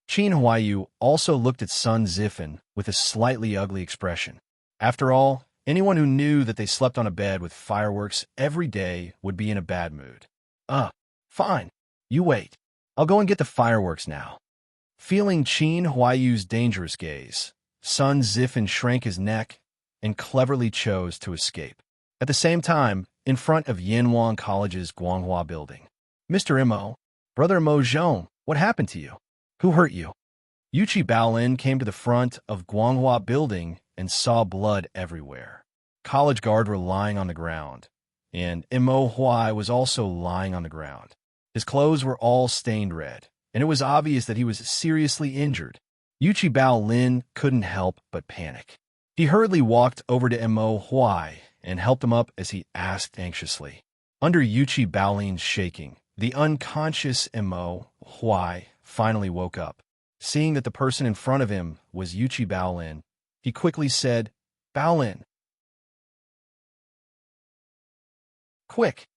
Qin Huayu also looked at Sun Ziffin with a slightly ugly expression. After all, anyone who knew that they slept on a bed with fireworks every day would be in a bad mood. Fine. You wait. I'll go and get the fireworks now." Feeling Qin Huayu's dangerous gaze, Sun Ziffin shrank his neck and cleverly chose to escape. At the same time, in front of Yanwang College's Guanghua building. "Mr. Mo, Brother Mo Zhong, what happened to you? Who hurt you?" Yuchi Baolin came to the front of Guanghua building and saw blood everywhere. College guards were lying on the ground, and Mo Huai was also lying on the ground. His clothes were all stained red, and it was obvious that he was seriously injured. Yuchi Baolin couldn't help but panic. He hurriedly walked over to Mo Huai and helped him up as he asked anxiously. Under Yuchi Baolin's shaking, the unconscious Mo Huai finally woke up. Seeing that the person in front of him was Yuchi Baolin, he quickly said, "Baolin, quick,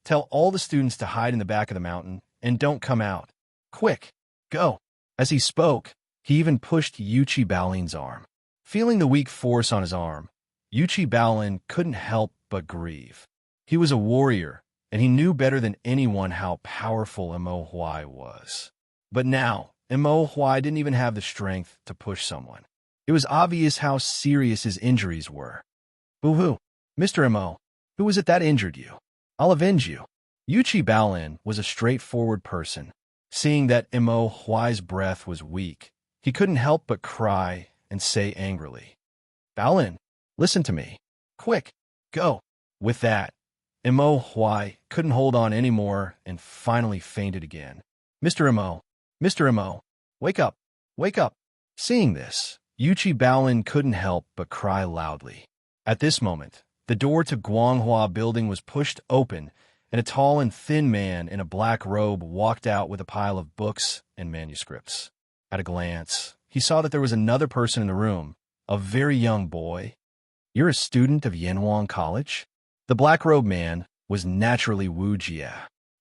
tell all the students to hide in the back of the mountain and don't come out. Quick, go." As he spoke, he even pushed Yuchi Baolin's arm. Feeling the weak force on his arm, Yuchi Baolin couldn't help but grieve. He was a warrior, and he knew better than anyone how powerful Mo Huai was. But now, Mo Huai didn't even have the strength to push someone. It was obvious how serious his injuries were. Boo-hoo, Mr. Mo, who was it that injured you? I'll avenge you. Yuchi Baolin was a straightforward person. Seeing that Mo Huai's breath was weak, he couldn't help but cry and say angrily, Baolin, listen to me. Quick, go. With that, Mo Huai couldn't hold on anymore and finally fainted again. Mr. Mo, wake up, wake up. Seeing this, Yuchi Baolin couldn't help but cry loudly. At this moment, the door to Guanghua building was pushed open, and a tall and thin man in a black robe walked out with a pile of books and manuscripts. At a glance, he saw that there was another person in the room, a very young boy. You're a student of Yanwang College? The black-robed man was naturally Wu Jie.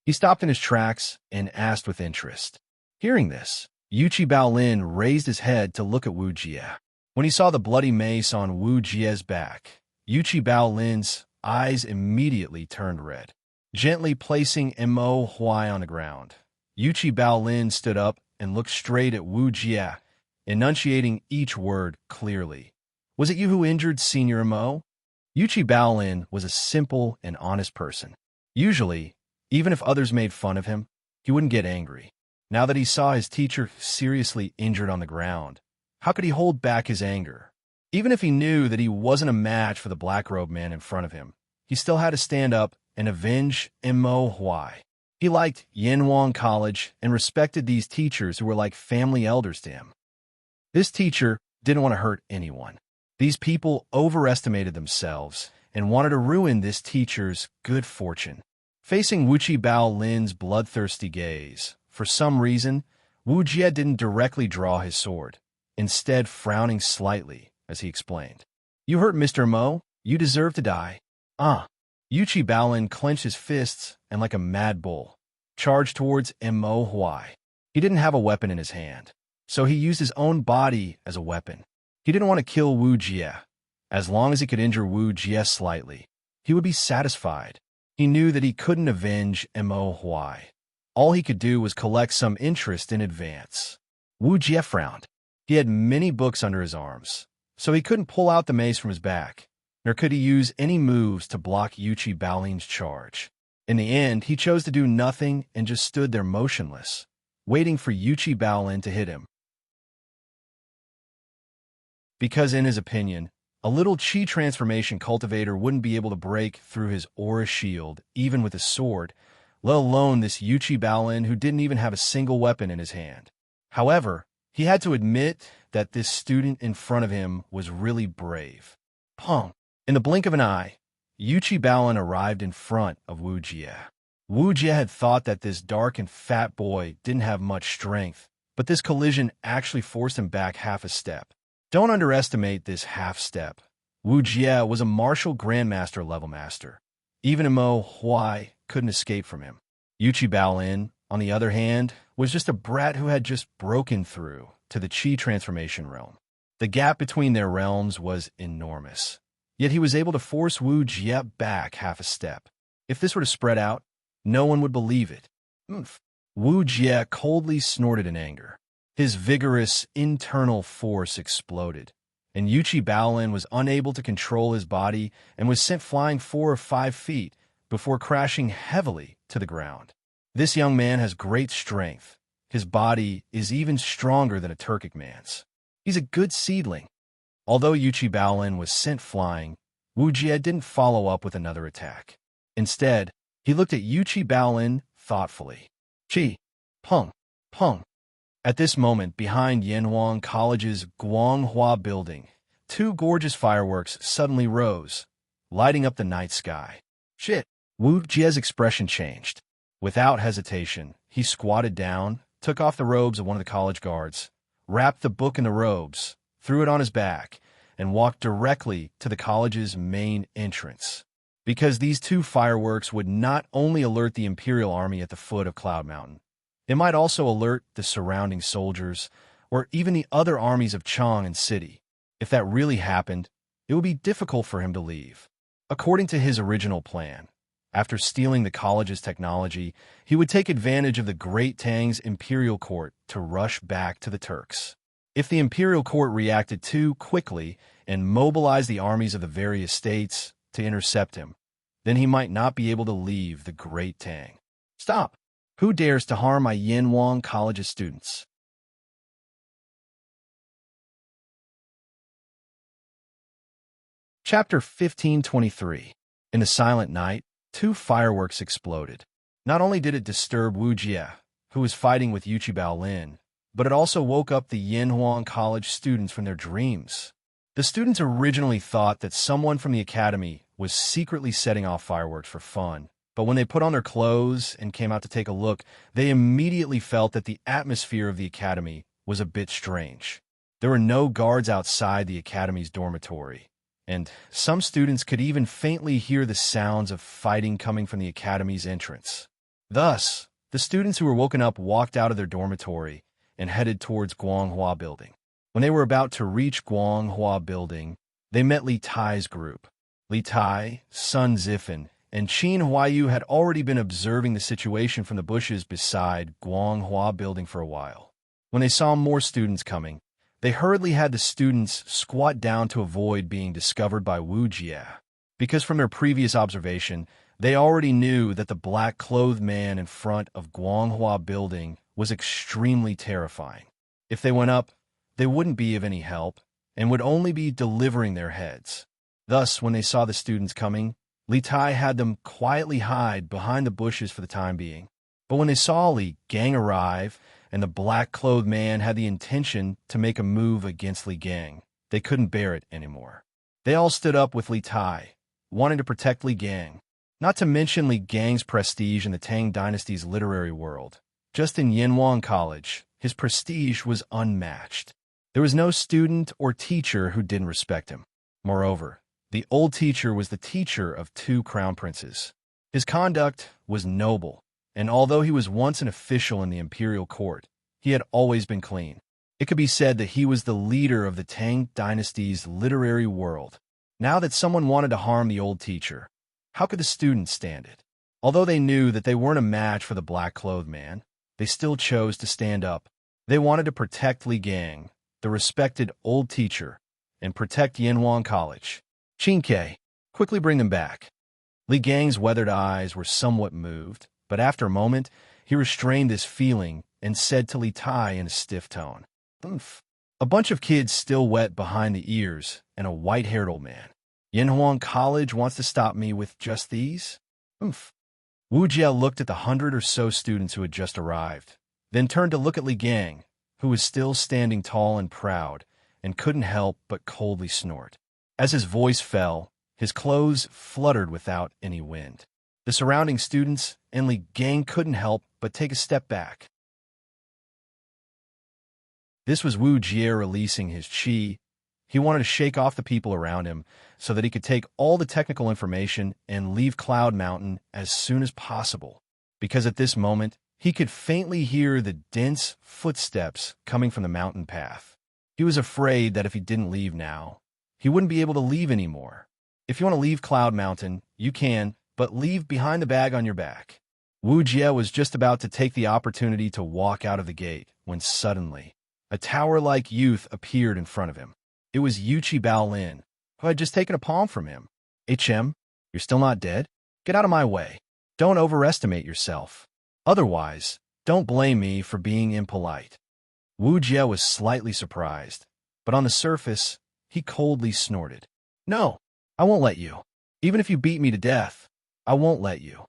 He stopped in his tracks and asked with interest. Hearing this, Yuchi Baolin raised his head to look at Wu Jie. When he saw the bloody mace on Wu Jie's back, Yuchi Baolin's eyes immediately turned red. Gently placing Mo Huai on the ground, Yuchi Baolin stood up and looked straight at Wu Jie, enunciating each word clearly. Was it you who injured Senior Mo? Yuchi Baolin was a simple and honest person. Usually, even if others made fun of him, he wouldn't get angry. Now that he saw his teacher seriously injured on the ground, how could he hold back his anger? Even if he knew that he wasn't a match for the black-robed man in front of him, he still had to stand up and avenge Mo Huai. He liked Yanwang College and respected these teachers who were like family elders to him. This teacher didn't want to hurt anyone. These people overestimated themselves and wanted to ruin this teacher's good fortune. Facing Yuchi Baolin's bloodthirsty gaze, for some reason, Wu Jie didn't directly draw his sword, instead frowning slightly as he explained. You hurt Mr. Mo, you deserve to die. Yuchi Baolin clenched his fists and like a mad bull, charged towards Mo Huai. He didn't have a weapon in his hand, so he used his own body as a weapon. He didn't want to kill Wu Jie. As long as he could injure Wu Jie slightly, he would be satisfied. He knew that he couldn't avenge Mo Huai. All he could do was collect some interest in advance. Wu Jie frowned. He had many books under his arms, so he couldn't pull out the mace from his back, nor could he use any moves to block Yuchi Baolin's charge. In the end, he chose to do nothing and just stood there motionless, waiting for Yuchi Baolin to hit him. Because in his opinion, a little chi transformation cultivator wouldn't be able to break through his aura shield, even with his sword, let alone this Yuchi Baolin who didn't even have a single weapon in his hand. However, he had to admit that this student in front of him was really brave. Pong! In the blink of an eye, Yuchi Baolin arrived in front of Wu Jie. Wu Jie had thought that this dark and fat boy didn't have much strength, but this collision actually forced him back half a step. Don't underestimate this half step. Wu Jie was a martial grandmaster level master. Even Mo Huai couldn't escape from him. Yuchi Baolin, on the other hand, was just a brat who had just broken through to the chi transformation realm. The gap between their realms was enormous. Yet he was able to force Wu Jie back half a step. If this were to spread out, no one would believe it. Wu Jie coldly snorted in anger. His vigorous internal force exploded, and Yuchi Baolin was unable to control his body and was sent flying 4 or 5 feet before crashing heavily to the ground. This young man has great strength. His body is even stronger than a Turkic man's. He's a good seedling. Although Yuchi Baolin was sent flying, Wu Jie didn't follow up with another attack. Instead, he looked at Yuchi Baolin thoughtfully. Chi, pung, pung. At this moment, behind Yanwang College's Guanghua building, 2 gorgeous fireworks suddenly rose, lighting up the night sky. Shit! Wu Jie's expression changed. Without hesitation, he squatted down, took off the robes of one of the college guards, wrapped the book in the robes, threw it on his back, and walked directly to the college's main entrance. Because these 2 fireworks would not only alert the Imperial Army at the foot of Cloud Mountain, it might also alert the surrounding soldiers, or even the other armies of Chang and City. If that really happened, it would be difficult for him to leave. According to his original plan, after stealing the college's technology, he would take advantage of the Great Tang's imperial court to rush back to the Turks. If the imperial court reacted too quickly and mobilized the armies of the various states to intercept him, then he might not be able to leave the Great Tang. Stop! Who dares to harm my Yanhuang College's students? Chapter 1523. In the silent night, 2 fireworks exploded. Not only did it disturb Wu Jie, who was fighting with Yuchi Baolin, but it also woke up the Yanhuang College students from their dreams. The students originally thought that someone from the academy was secretly setting off fireworks for fun, but when they put on their clothes and came out to take a look, they immediately felt that the atmosphere of the academy was a bit strange. There were no guards outside the academy's dormitory, and some students could even faintly hear the sounds of fighting coming from the academy's entrance. Thus, the students who were woken up walked out of their dormitory and headed towards Guanghua Building. When they were about to reach Guanghua Building, they met Li Tai's group. Li Tai, Sun Zifan, and Qin Huayu had already been observing the situation from the bushes beside Guanghua Building for a while. When they saw more students coming, they hurriedly had the students squat down to avoid being discovered by Wu Jie, because from their previous observation, they already knew that the black-clothed man in front of Guanghua Building was extremely terrifying. If they went up, they wouldn't be of any help and would only be delivering their heads. Thus, when they saw the students coming, Li Tai had them quietly hide behind the bushes for the time being. But when they saw Li Gang arrive and the black-clothed man had the intention to make a move against Li Gang, they couldn't bear it anymore. They all stood up with Li Tai, wanting to protect Li Gang, not to mention Li Gang's prestige in the Tang Dynasty's literary world. Just in Yanhuang College, his prestige was unmatched. There was no student or teacher who didn't respect him. Moreover, the old teacher was the teacher of 2 crown princes. His conduct was noble, and although he was once an official in the imperial court, he had always been clean. It could be said that he was the leader of the Tang Dynasty's literary world. Now that someone wanted to harm the old teacher, how could the students stand it? Although they knew that they weren't a match for the black-clothed man, they still chose to stand up. They wanted to protect Li Gang, the respected old teacher, and protect Yanhuang College. Qin, quickly bring them back. Li Gang's weathered eyes were somewhat moved, but after a moment, he restrained this feeling and said to Li Tai in a stiff tone, "Umph." A bunch of kids still wet behind the ears and a white-haired old man. Yanhuang College wants to stop me with just these? Umph. Wu Jie looked at the 100 or so students who had just arrived, then turned to look at Li Gang, who was still standing tall and proud, and couldn't help but coldly snort. As his voice fell, his clothes fluttered without any wind. The surrounding students and Li Gang couldn't help but take a step back. This was Wu Jie releasing his qi. He wanted to shake off the people around him so that he could take all the technical information and leave Cloud Mountain as soon as possible, because at this moment, he could faintly hear the dense footsteps coming from the mountain path. He was afraid that if he didn't leave now, he wouldn't be able to leave anymore. If you want to leave Cloud Mountain, you can, but leave behind the bag on your back. Wu Jie was just about to take the opportunity to walk out of the gate when suddenly, a tower-like youth appeared in front of him. It was Yuchi Baolin, who had just taken a palm from him. "HM, you're still not dead? Get out of my way. Don't overestimate yourself. Otherwise, don't blame me for being impolite." Wu Jie was slightly surprised, but on the surface, he coldly snorted. "No, I won't let you. Even if you beat me to death, I won't let you."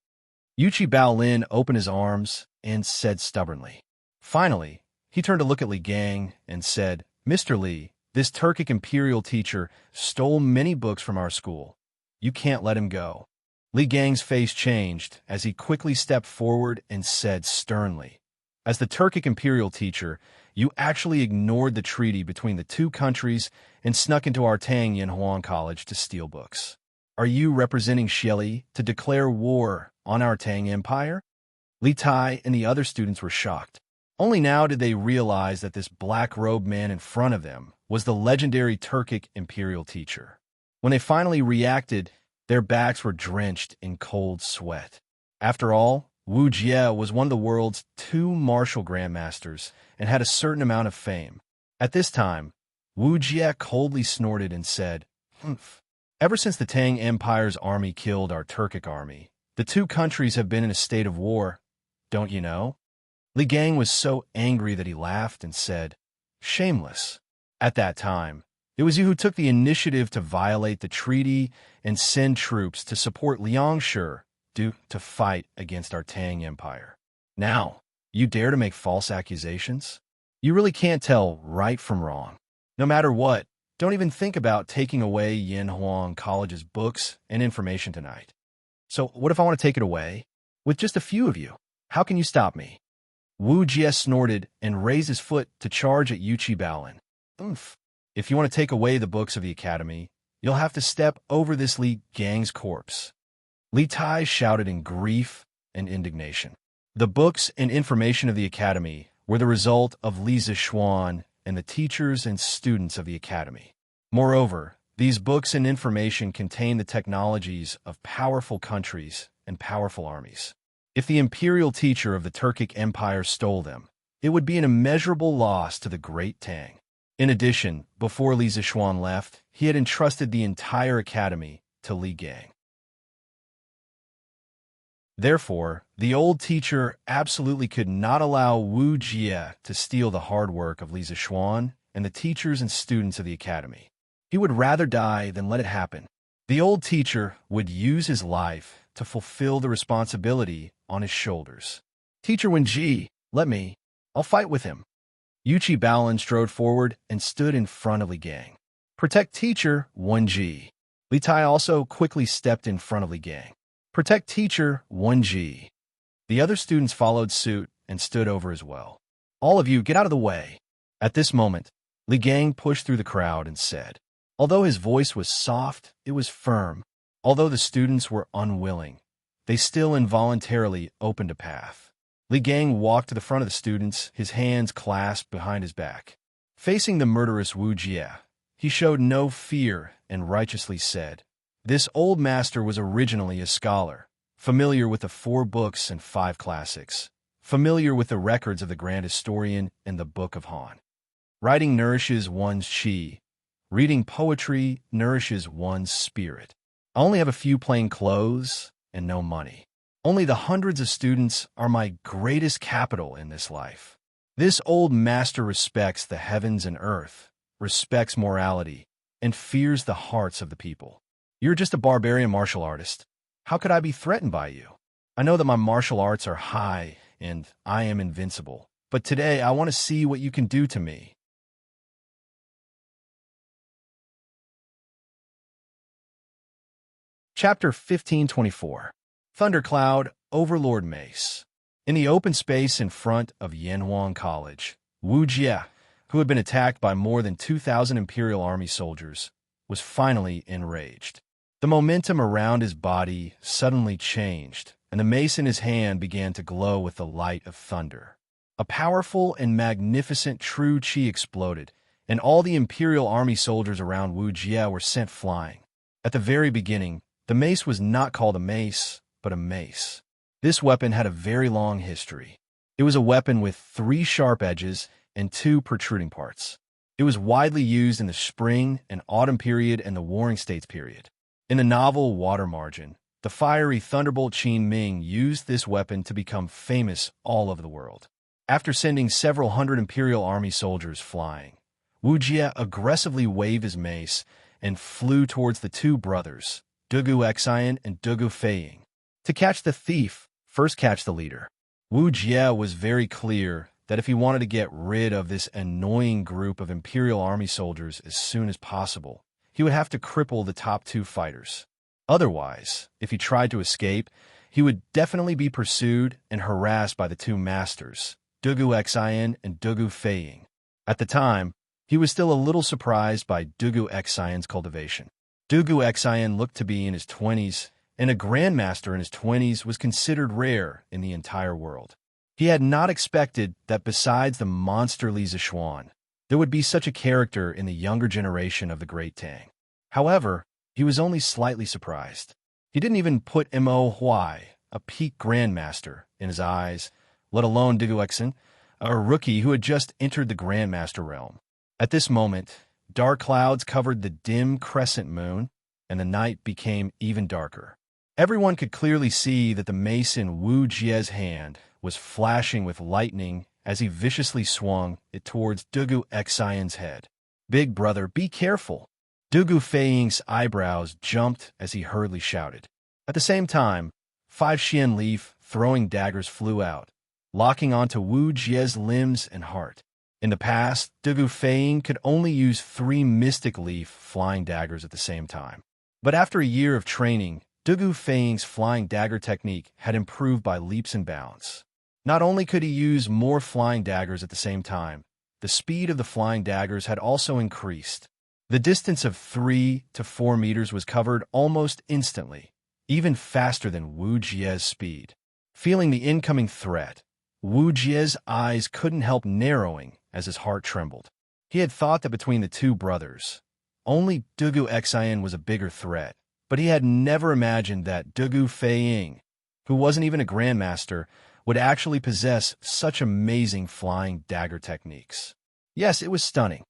Yuchi Baolin opened his arms and said stubbornly. Finally, he turned to look at Li Gang and said, "Mr. Li, this Turkic imperial teacher stole many books from our school. You can't let him go." Li Gang's face changed as he quickly stepped forward and said sternly, "As the Turkic imperial teacher, you actually ignored the treaty between the 2 countries and snuck into our Tang Yanhuang College to steal books. Are you representing Xieli to declare war on our Tang Empire?" Li Tai and the other students were shocked. Only now did they realize that this black-robed man in front of them was the legendary Turkic imperial teacher. When they finally reacted, their backs were drenched in cold sweat. After all, Wu Jie was one of the world's 2 martial grandmasters and had a certain amount of fame. At this time, Wu Jie coldly snorted and said, "Humph. Ever since the Tang Empire's army killed our Turkic army, the 2 countries have been in a state of war, don't you know?" Li Gang was so angry that he laughed and said, "Shameless. At that time, it was you who took the initiative to violate the treaty and send troops to support Liangshi to fight against our Tang Empire. Now, you dare to make false accusations? You really can't tell right from wrong. No matter what, don't even think about taking away Yanhuang College's books and information tonight. So what if I want to take it away? With just a few of you, how can you stop me?" Wu Jie snorted and raised his foot to charge at Yuchi Baolin. "Oomph. If you want to take away the books of the academy, you'll have to step over this Li Gang's corpse." Li Tai shouted in grief and indignation. The books and information of the academy were the result of Li Zishuan and the teachers and students of the academy. Moreover, these books and information contain the technologies of powerful countries and powerful armies. If the imperial teacher of the Turkic Empire stole them, it would be an immeasurable loss to the great Tang. In addition, before Li Zishuan left, he had entrusted the entire academy to Li Gang. Therefore, the old teacher absolutely could not allow Wu Jie to steal the hard work of Li Zishuan and the teachers and students of the academy. He would rather die than let it happen. The old teacher would use his life to fulfill the responsibility on his shoulders. "Teacher Wenji, I'll fight with him." Yuchi Baolin strode forward and stood in front of Li Gang. "Protect Teacher Wenji." Li Tai also quickly stepped in front of Li Gang. "Protect Teacher Wenji." The other students followed suit and stood over as well. "All of you, get out of the way." At this moment, Li Gang pushed through the crowd and said, although his voice was soft, it was firm. Although the students were unwilling, they still involuntarily opened a path. Li Gang walked to the front of the students, his hands clasped behind his back. Facing the murderous Wu Jie, he showed no fear and righteously said, "This old master was originally a scholar, familiar with the 4 books and 5 classics, familiar with the records of the grand historian and the Book of Han. Writing nourishes one's chi. Reading poetry nourishes one's spirit. I only have a few plain clothes and no money. Only the hundreds of students are my greatest capital in this life. This old master respects the heavens and earth, respects morality, and fears the hearts of the people. You're just a barbarian martial artist. How could I be threatened by you? I know that my martial arts are high and I am invincible, but today I want to see what you can do to me." Chapter 1524. Thundercloud, Overlord Mace. In the open space in front of Yanhuang College, Wu Jie, who had been attacked by more than 2,000 Imperial Army soldiers, was finally enraged. The momentum around his body suddenly changed, and the mace in his hand began to glow with the light of thunder. A powerful and magnificent true qi exploded, and all the Imperial Army soldiers around Wu Jie were sent flying. At the very beginning, the mace was not called a mace, but a mace. This weapon had a very long history. It was a weapon with 3 sharp edges and 2 protruding parts. It was widely used in the Spring and Autumn period and the Warring States period. In the novel Water Margin, the fiery thunderbolt Qin Ming used this weapon to become famous all over the world. After sending several hundred Imperial Army soldiers flying, Wu Jie aggressively waved his mace and flew towards the 2 brothers, Dugu Xian and Dugu Feiying. To catch the thief, first catch the leader. Wu Jie was very clear that if he wanted to get rid of this annoying group of Imperial Army soldiers as soon as possible, he would have to cripple the top 2 fighters. Otherwise, if he tried to escape, he would definitely be pursued and harassed by the 2 masters, Dugu Xian and Dugu Feiying. At the time, he was still a little surprised by Dugu Xian's cultivation. Dugu Xian looked to be in his 20s, and a grandmaster in his 20s was considered rare in the entire world. He had not expected that besides the monster Li Zishuan, there would be such a character in the younger generation of the Great Tang. However, he was only slightly surprised. He didn't even put Moy, a peak grandmaster, in his eyes, let alone Diguexen, a rookie who had just entered the grandmaster realm. At this moment, dark clouds covered the dim crescent moon, and the night became even darker. Everyone could clearly see that the mason Wu Jie's hand was flashing with lightning as he viciously swung it towards Dugu Xian's head. "Big brother, be careful!" Dugu Feiying's eyebrows jumped as he hurriedly shouted. At the same time, 5 Xian Leaf throwing daggers flew out, locking onto Wu Jie's limbs and heart. In the past, Dugu Feiying could only use 3 Mystic Leaf flying daggers at the same time. But after a year of training, Dugu Feiying's flying dagger technique had improved by leaps and bounds. Not only could he use more flying daggers at the same time, the speed of the flying daggers had also increased. The distance of 3 to 4 meters was covered almost instantly, even faster than Wu Jie's speed. Feeling the incoming threat, Wu Jie's eyes couldn't help narrowing as his heart trembled. He had thought that between the two brothers, only Dugu Xian was a bigger threat, but he had never imagined that Dugu Feiying, who wasn't even a grandmaster, would actually possess such amazing flying dagger techniques. Yes, it was stunning.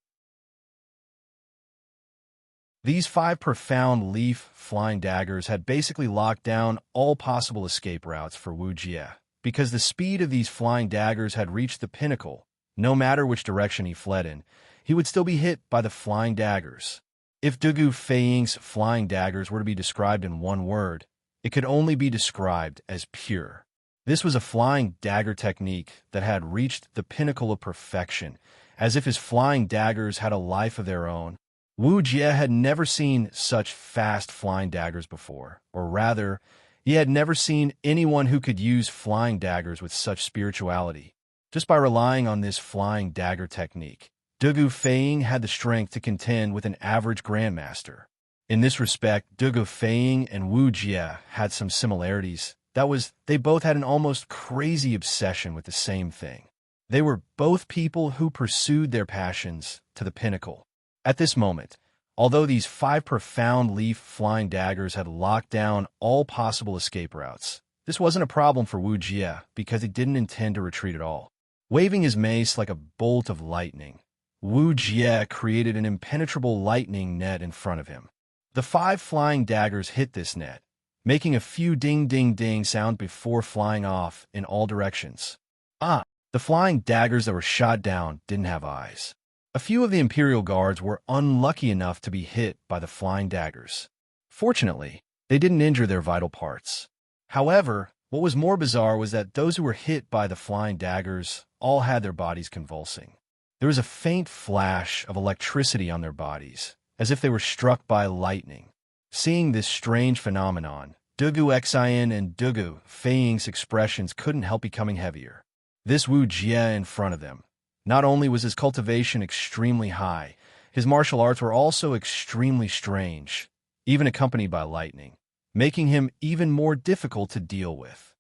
These 5 profound leaf flying daggers had basically locked down all possible escape routes for Wu Jie, because the speed of these flying daggers had reached the pinnacle. No matter which direction he fled in, he would still be hit by the flying daggers. If Dugu Feiying's flying daggers were to be described in one word, it could only be described as pure. This was a flying dagger technique that had reached the pinnacle of perfection, as if his flying daggers had a life of their own. Wu Jie had never seen such fast flying daggers before, or rather, he had never seen anyone who could use flying daggers with such spirituality. Just by relying on this flying dagger technique, Dugu Feiying had the strength to contend with an average grandmaster. In this respect, Dugu Feiying and Wu Jie had some similarities. That was, they both had an almost crazy obsession with the same thing. They were both people who pursued their passions to the pinnacle. At this moment, although these 5 profound leaf flying daggers had locked down all possible escape routes, this wasn't a problem for Wu Jie because he didn't intend to retreat at all. Waving his mace like a bolt of lightning, Wu Jie created an impenetrable lightning net in front of him. The 5 flying daggers hit this net, making a few ding-ding-ding sound before flying off in all directions. The flying daggers that were shot down didn't have eyes. A few of the Imperial Guards were unlucky enough to be hit by the flying daggers. Fortunately, they didn't injure their vital parts. However, what was more bizarre was that those who were hit by the flying daggers all had their bodies convulsing. There was a faint flash of electricity on their bodies, as if they were struck by lightning. Seeing this strange phenomenon, Dugu Xian and Dugu Feiying's expressions couldn't help becoming heavier. This Wu Jie in front of them. Not only was his cultivation extremely high, his martial arts were also extremely strange, even accompanied by lightning, making him even more difficult to deal with.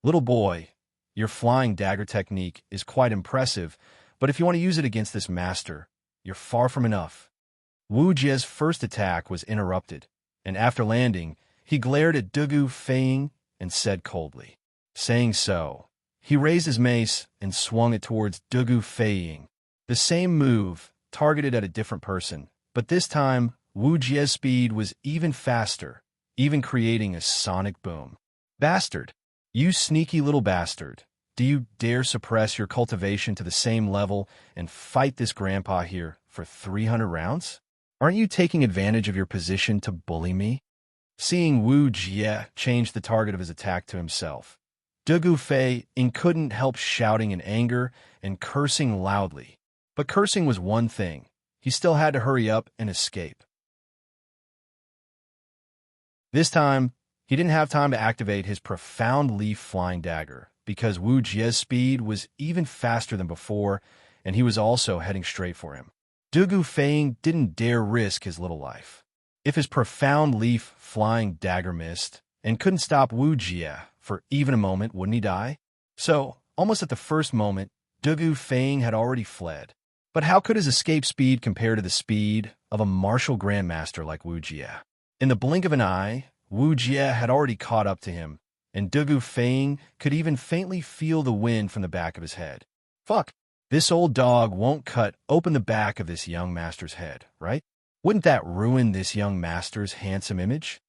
Little boy, your flying dagger technique is quite impressive, but if you want to use it against this master, you're far from enough. Wu Jie's first attack was interrupted, and after landing, he glared at Dugu Feiying and said coldly. Saying so, he raised his mace and swung it towards Dugu Feiying. The same move, targeted at a different person, but this time, Wu Jie's speed was even faster, even creating a sonic boom. Bastard! You sneaky little bastard! Do you dare suppress your cultivation to the same level and fight this grandpa here for 300 rounds? Aren't you taking advantage of your position to bully me? Seeing Wu Jie change the target of his attack to himself, Dugu Feiying couldn't help shouting in anger and cursing loudly. But cursing was one thing. He still had to hurry up and escape. This time, he didn't have time to activate his profound leaf flying dagger because Wu Jie's speed was even faster than before, and he was also heading straight for him. Dugu Feiying didn't dare risk his little life. If his profound leaf flying dagger missed and couldn't stop Wu Jie for even a moment, wouldn't he die? So, almost at the first moment, Dugu Feiying had already fled. But how could his escape speed compare to the speed of a martial grandmaster like Wu Jie. In the blink of an eye, Wu Jie had already caught up to him, and Dugu Feiying could even faintly feel the wind from the back of his head. Fuck, this old dog won't cut open the back of this young master's head, right? Wouldn't that ruin this young master's handsome image?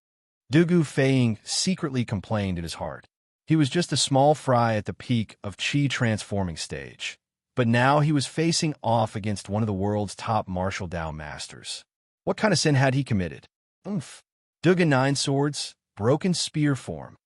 Dugu Feiying secretly complained in his heart. He was just a small fry at the peak of Qi transforming stage, but now he was facing off against one of the world's top martial Dao masters. What kind of sin had he committed? Oomph. Dugu Nine Swords, broken spear form.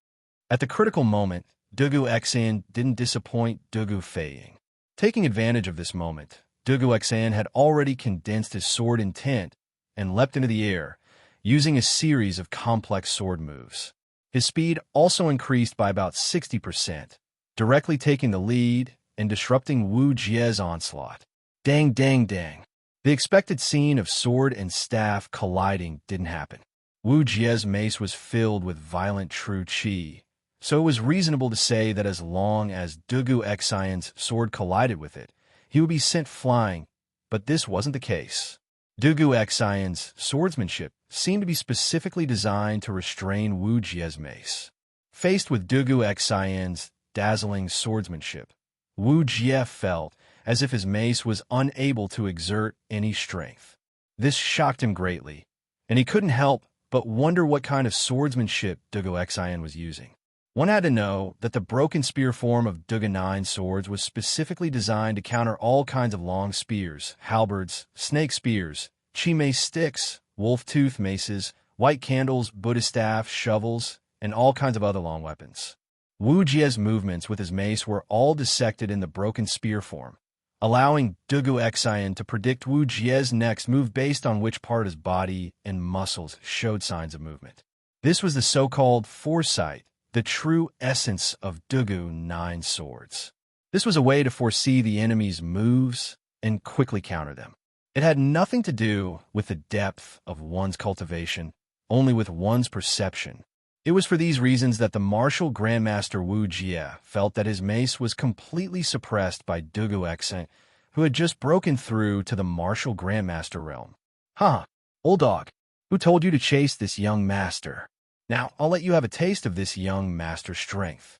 At the critical moment, Dugu Xan didn't disappoint Dugu Feiying. Taking advantage of this moment, Dugu Xan had already condensed his sword intent and leapt into the air, using a series of complex sword moves. His speed also increased by about 60%, directly taking the lead and disrupting Wu Jie's onslaught. Dang, dang, dang. The expected scene of sword and staff colliding didn't happen. Wu Jie's mace was filled with violent true qi, so it was reasonable to say that as long as Dugu Xian's sword collided with it, he would be sent flying, but this wasn't the case. Dugu Xian's swordsmanship seemed to be specifically designed to restrain Wu Jie's mace. Faced with Dugu Xian's dazzling swordsmanship, Wu Jie felt as if his mace was unable to exert any strength. This shocked him greatly, and he couldn't help but wonder what kind of swordsmanship Dugu Xian was using. One had to know that the broken spear form of Dugu Nine Swords was specifically designed to counter all kinds of long spears, halberds, snake spears, chi mace sticks, wolf tooth maces, white candles, Buddha staff, shovels, and all kinds of other long weapons. Wu Jie's movements with his mace were all dissected in the broken spear form, allowing Dugu Xian to predict Wu Jie's next move based on which part of his body and muscles showed signs of movement. This was the so-called foresight, the true essence of Dugu Nine Swords. This was a way to foresee the enemy's moves and quickly counter them. It had nothing to do with the depth of one's cultivation, only with one's perception. It was for these reasons that the martial grandmaster Wu Jie felt that his mace was completely suppressed by Dugu Xian, who had just broken through to the martial grandmaster realm. Huh, old dog, who told you to chase this young master? Now, I'll let you have a taste of this young master's strength.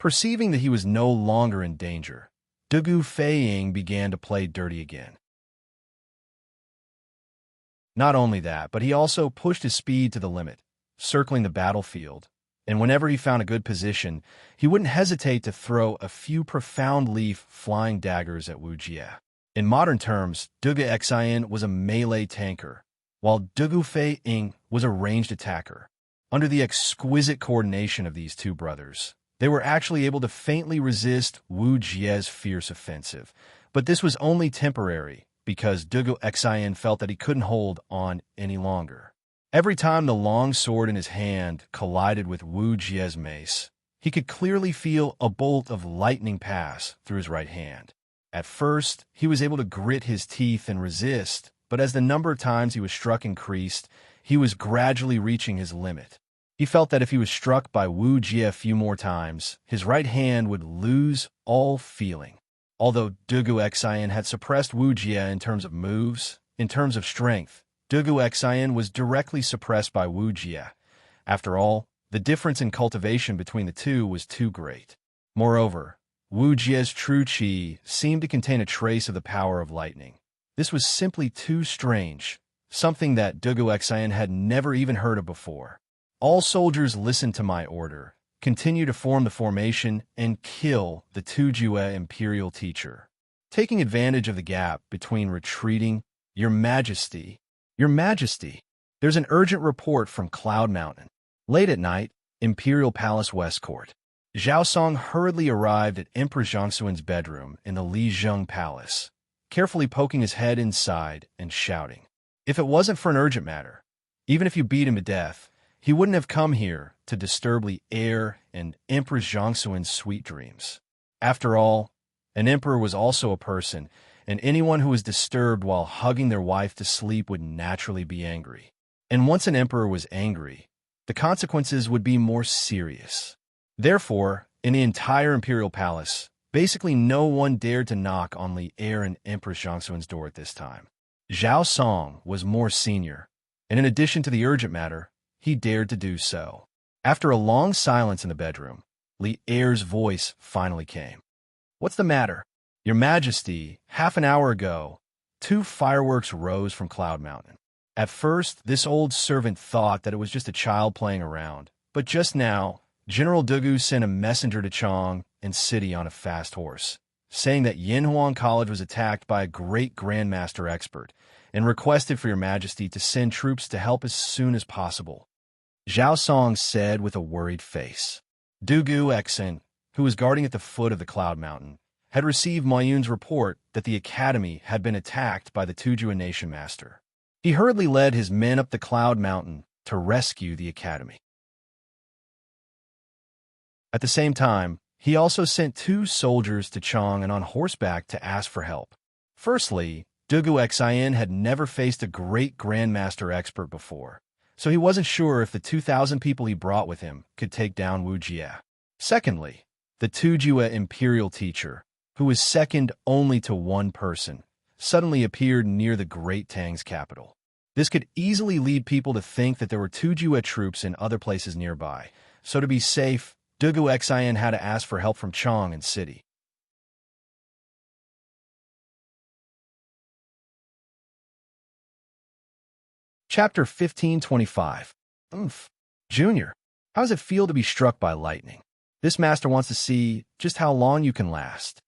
Perceiving that he was no longer in danger, Dugu Feiying began to play dirty again. Not only that, but he also pushed his speed to the limit, circling the battlefield, and whenever he found a good position, he wouldn't hesitate to throw a few profound leaf flying daggers at Wu Jie. In modern terms, Dugu Xian was a melee tanker, while Dugu Feiying was a ranged attacker. Under the exquisite coordination of these two brothers, they were actually able to faintly resist Wu Jie's fierce offensive, but this was only temporary because Dugu Xian felt that he couldn't hold on any longer. Every time the long sword in his hand collided with Wu Jie's mace, he could clearly feel a bolt of lightning pass through his right hand. At first, he was able to grit his teeth and resist, but as the number of times he was struck increased, he was gradually reaching his limit. He felt that if he was struck by Wu Jie a few more times, his right hand would lose all feeling. Although Dugu Xian had suppressed Wu Jie in terms of moves, in terms of strength, Dugu Xian was directly suppressed by Wu Jie. After all, the difference in cultivation between the two was too great. Moreover, Wu Jie's true qi seemed to contain a trace of the power of lightning. This was simply too strange, something that Dugu Xian had never even heard of before. All soldiers listen to my order, continue to form the formation, and kill the Tujue imperial teacher. Taking advantage of the gap between retreating, Your Majesty, Your Majesty, there's an urgent report from Cloud Mountain. Late at night, Imperial Palace West Court. Zhao Song hurriedly arrived at Emperor Zhongxuan's bedroom in the Lizheng Palace, carefully poking his head inside and shouting. If it wasn't for an urgent matter, even if you beat him to death, he wouldn't have come here to disturb the heir and Emperor Zhongxuan's sweet dreams. After all, an emperor was also a person, and anyone who was disturbed while hugging their wife to sleep would naturally be angry. And once an emperor was angry, the consequences would be more serious. Therefore, in the entire imperial palace, basically no one dared to knock on the heir and Empress Zhongxuan's door at this time. Zhao Song was more senior, and in addition to the urgent matter, he dared to do so. After a long silence in the bedroom, Li Er's voice finally came. "What's the matter? Your Majesty, half an hour ago, 2 fireworks rose from Cloud Mountain." At first, this old servant thought that it was just a child playing around, but just now, General Dugu sent a messenger to Chang and City on a fast horse, saying that Yinhuang College was attacked by a great Grandmaster expert, and requested for your Majesty to send troops to help as soon as possible. Zhao Song said with a worried face. Dugu Exen, who was guarding at the foot of the Cloud Mountain, had received Ma Yun's report that the academy had been attacked by the Tujua Nation Master. He hurriedly led his men up the Cloud Mountain to rescue the academy. At the same time, he also sent 2 soldiers to Chang and on horseback to ask for help. Firstly, Dugu Xin had never faced a great Grandmaster expert before, so he wasn't sure if the 2,000 people he brought with him could take down Wu Jie. Secondly, the Tujua Imperial teacher, who was second only to one person, suddenly appeared near the Great Tang's capital. This could easily lead people to think that there were Tujua troops in other places nearby, so to be safe, Dugu Xin had to ask for help from Chang and City. Chapter 1525. Junior, how does it feel to be struck by lightning? This master wants to see just how long you can last.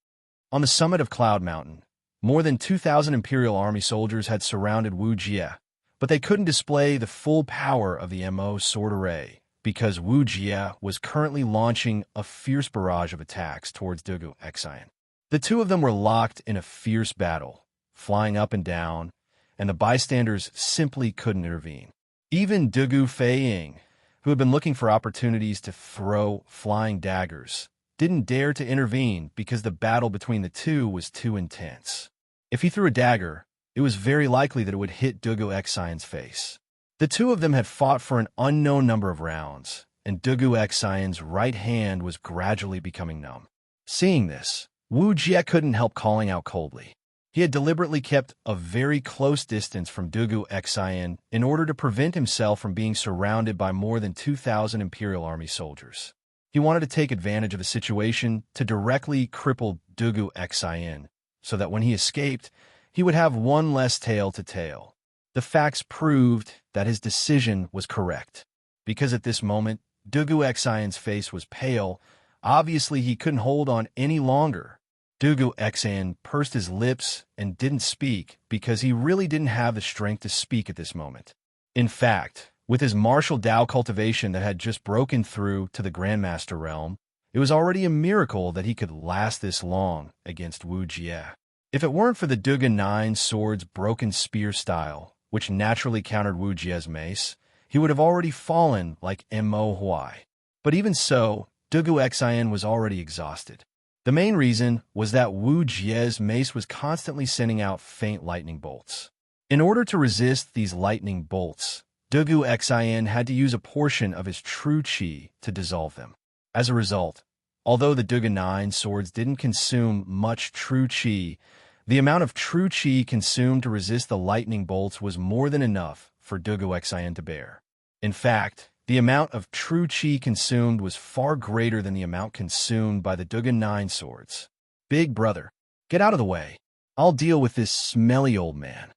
On the summit of Cloud Mountain, more than 2,000 Imperial Army soldiers had surrounded Wu Jie, but they couldn't display the full power of the MO sword array because Wu Jie was currently launching a fierce barrage of attacks towards Dugu Xin. The 2 of them were locked in a fierce battle, flying up and down, and the bystanders simply couldn't intervene. Even Dugu Feiying, who had been looking for opportunities to throw flying daggers, didn't dare to intervene because the battle between the 2 was too intense. If he threw a dagger, it was very likely that it would hit Dugu Xion's face. The 2 of them had fought for an unknown number of rounds, and Dugu Xion's right hand was gradually becoming numb. Seeing this, Wu Jie couldn't help calling out coldly. He had deliberately kept a very close distance from Dugu Xian in order to prevent himself from being surrounded by more than 2,000 Imperial Army soldiers. He wanted to take advantage of the situation to directly cripple Dugu Xian, so that when he escaped, he would have one less tail to tail. The facts proved that his decision was correct, because at this moment, Dugu Xian's face was pale. Obviously, he couldn't hold on any longer. Dugu Xian pursed his lips and didn't speak because he really didn't have the strength to speak at this moment. In fact, with his martial Dao cultivation that had just broken through to the Grandmaster realm, it was already a miracle that he could last this long against Wu Jie. If it weren't for the Dugu 9 sword's broken spear style, which naturally countered Wu Jie's mace, he would have already fallen like Mo Huai. But even so, Dugu Xian was already exhausted. The main reason was that Wu Jie's mace was constantly sending out faint lightning bolts. In order to resist these lightning bolts, Dugu Xian had to use a portion of his true qi to dissolve them. As a result, although the Dugu 9 swords didn't consume much true qi, the amount of true qi consumed to resist the lightning bolts was more than enough for Dugu Xian to bear. In fact, the amount of true qi consumed was far greater than the amount consumed by the Dugu 9 swords. Big brother, get out of the way. I'll deal with this smelly old man.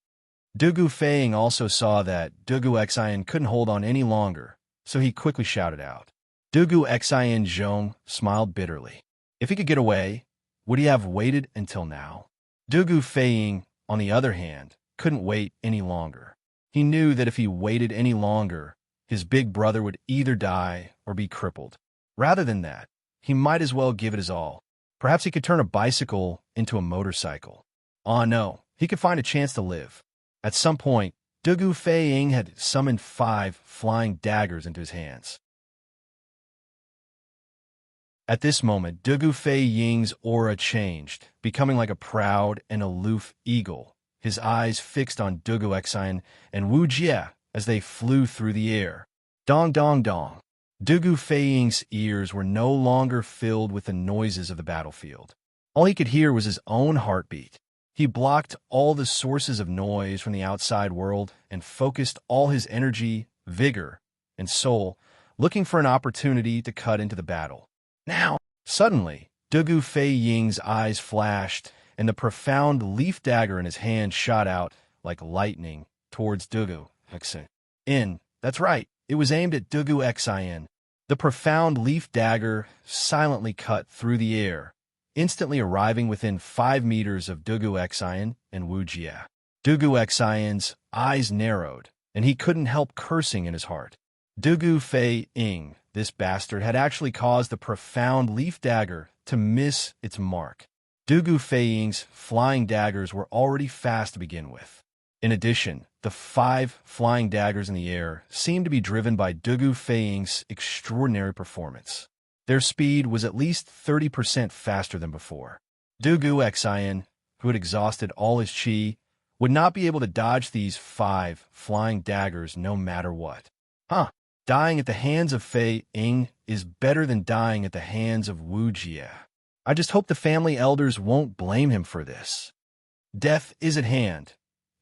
Dugu Feiying also saw that Dugu Xian couldn't hold on any longer, so he quickly shouted out. Dugu Xian Zhong smiled bitterly. If he could get away, would he have waited until now? Dugu Feiying, on the other hand, couldn't wait any longer. He knew that if he waited any longer, his big brother would either die or be crippled. Rather than that, he might as well give it his all. Perhaps he could turn a bicycle into a motorcycle. Ah, no, he could find a chance to live. At some point, Dugu Feiying had summoned 5 flying daggers into his hands. At this moment, Dugu Feiying's aura changed, becoming like a proud and aloof eagle, his eyes fixed on Dugu Xian and Wu Jie as they flew through the air. Dong dong dong. Dugu Feiying's ears were no longer filled with the noises of the battlefield. All he could hear was his own heartbeat. He blocked all the sources of noise from the outside world and focused all his energy, vigor, and soul, looking for an opportunity to cut into the battle. Now, suddenly, Dugu Fei Ying's eyes flashed, and the profound leaf dagger in his hand shot out like lightning towards Dugu Xin. That's right, it was aimed at Dugu Xin. The profound leaf dagger silently cut through the air, instantly arriving within 5 meters of Dugu Xin and Wu Jie. Dugu Xin's eyes narrowed, and he couldn't help cursing in his heart. Dugu Fei Ying, this bastard, had actually caused the profound leaf dagger to miss its mark. Dugu Fei Ying's flying daggers were already fast to begin with. In addition, the 5 flying daggers in the air seemed to be driven by Dugu Fei Ying's extraordinary performance. Their speed was at least 30% faster than before. Dugu Xin, who had exhausted all his qi, would not be able to dodge these 5 flying daggers no matter what. Dying at the hands of Fei Ying is better than dying at the hands of Wu Jie. I just hope the family elders won't blame him for this. Death is at hand,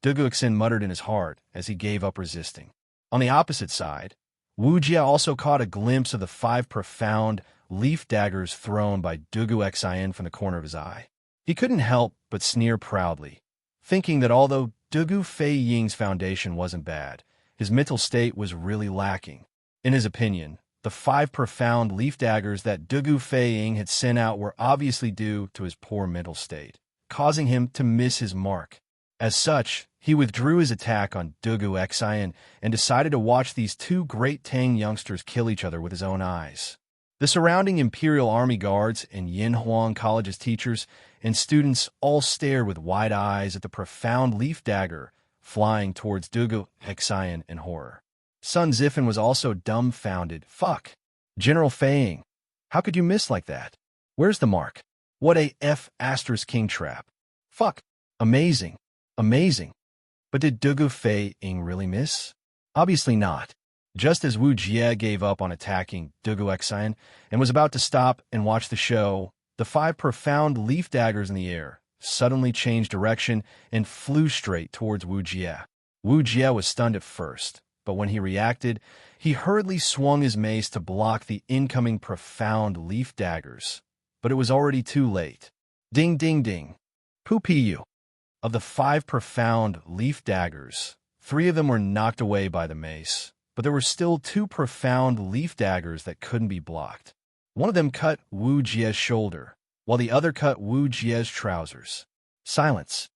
Dugu Xin muttered in his heart as he gave up resisting. On the opposite side, Wu Jie also caught a glimpse of the 5 profound leaf daggers thrown by Dugu Xin from the corner of his eye. He couldn't help but sneer proudly, thinking that although Dugu Fei Ying's foundation wasn't bad, his mental state was really lacking. In his opinion, the 5 profound leaf daggers that Dugu Fei Ying had sent out were obviously due to his poor mental state, causing him to miss his mark. As such, he withdrew his attack on Dugu Xin and decided to watch these 2 great Tang youngsters kill each other with his own eyes. The surrounding Imperial Army guards and Yinhuang College's teachers and students all stared with wide eyes at the profound leaf dagger flying towards Dugu Xin in horror. Sun Zifen was also dumbfounded. Fuck. General Fei Ying, how could you miss like that? Where's the mark? What a F***king trap. Fuck. Amazing. Amazing. But did Dugu Fei Ying really miss? Obviously not. Just as Wu Jie gave up on attacking Dugu Xin and was about to stop and watch the show, the 5 profound leaf daggers in the air suddenly changed direction and flew straight towards Wu Jie. Wu Jie was stunned at first, but when he reacted, he hurriedly swung his mace to block the incoming profound leaf daggers. But it was already too late. Ding, ding, ding. Poo-pee-you. Of the 5 profound leaf daggers, 3 of them were knocked away by the mace, but there were still 2 profound leaf daggers that couldn't be blocked. One of them cut Wu Jie's shoulder, while the other cut Wu Jie's trousers. Silence.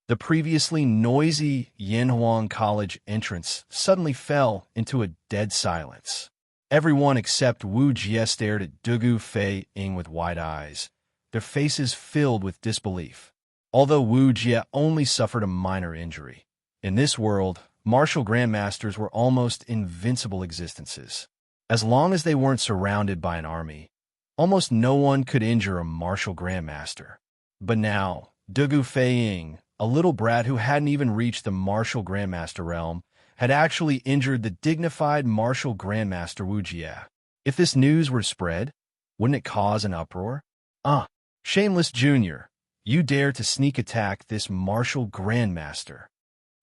The previously noisy Yinhuang College entrance suddenly fell into a dead silence. Everyone except Wu Jie stared at Dugu Fei Ying with wide eyes, their faces filled with disbelief. Although Wu Jie only suffered a minor injury, in this world, martial grandmasters were almost invincible existences. As long as they weren't surrounded by an army, almost no one could injure a martial grandmaster. But now, Dugu Fei Ying, a little brat who hadn't even reached the martial grandmaster realm, had actually injured the dignified martial grandmaster Wu Jie. If this news were spread, wouldn't it cause an uproar? Shameless Junior, you dare to sneak attack this martial grandmaster.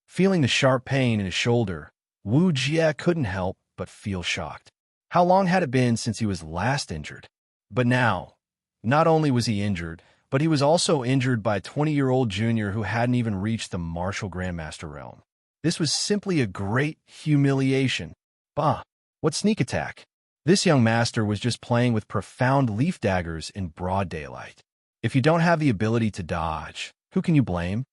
Feeling the sharp pain in his shoulder, Wu Jie couldn't help but feel shocked. How long had it been since he was last injured? But now, not only was he injured, but he was also injured by a 20-year-old junior who hadn't even reached the martial grandmaster realm. This was simply a great humiliation. What sneak attack? This young master was just playing with profound leaf daggers in broad daylight. If you don't have the ability to dodge, who can you blame?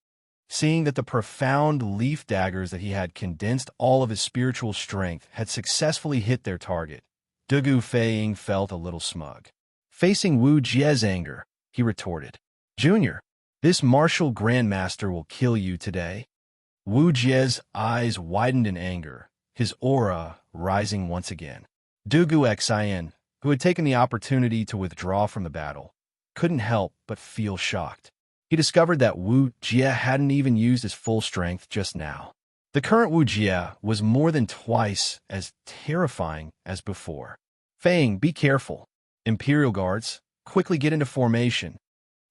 Seeing that the profound leaf daggers that he had condensed all of his spiritual strength had successfully hit their target, Dugu Fei Ying felt a little smug. Facing Wu Jie's anger, he retorted, "Junior, this martial grandmaster will kill you today." Wu Jie's eyes widened in anger, his aura rising once again. Dugu Xin, who had taken the opportunity to withdraw from the battle, couldn't help but feel shocked. He discovered that Wu Jie hadn't even used his full strength just now. The current Wu Jie was more than twice as terrifying as before. Fei Ying, be careful. Imperial guards, quickly get into formation.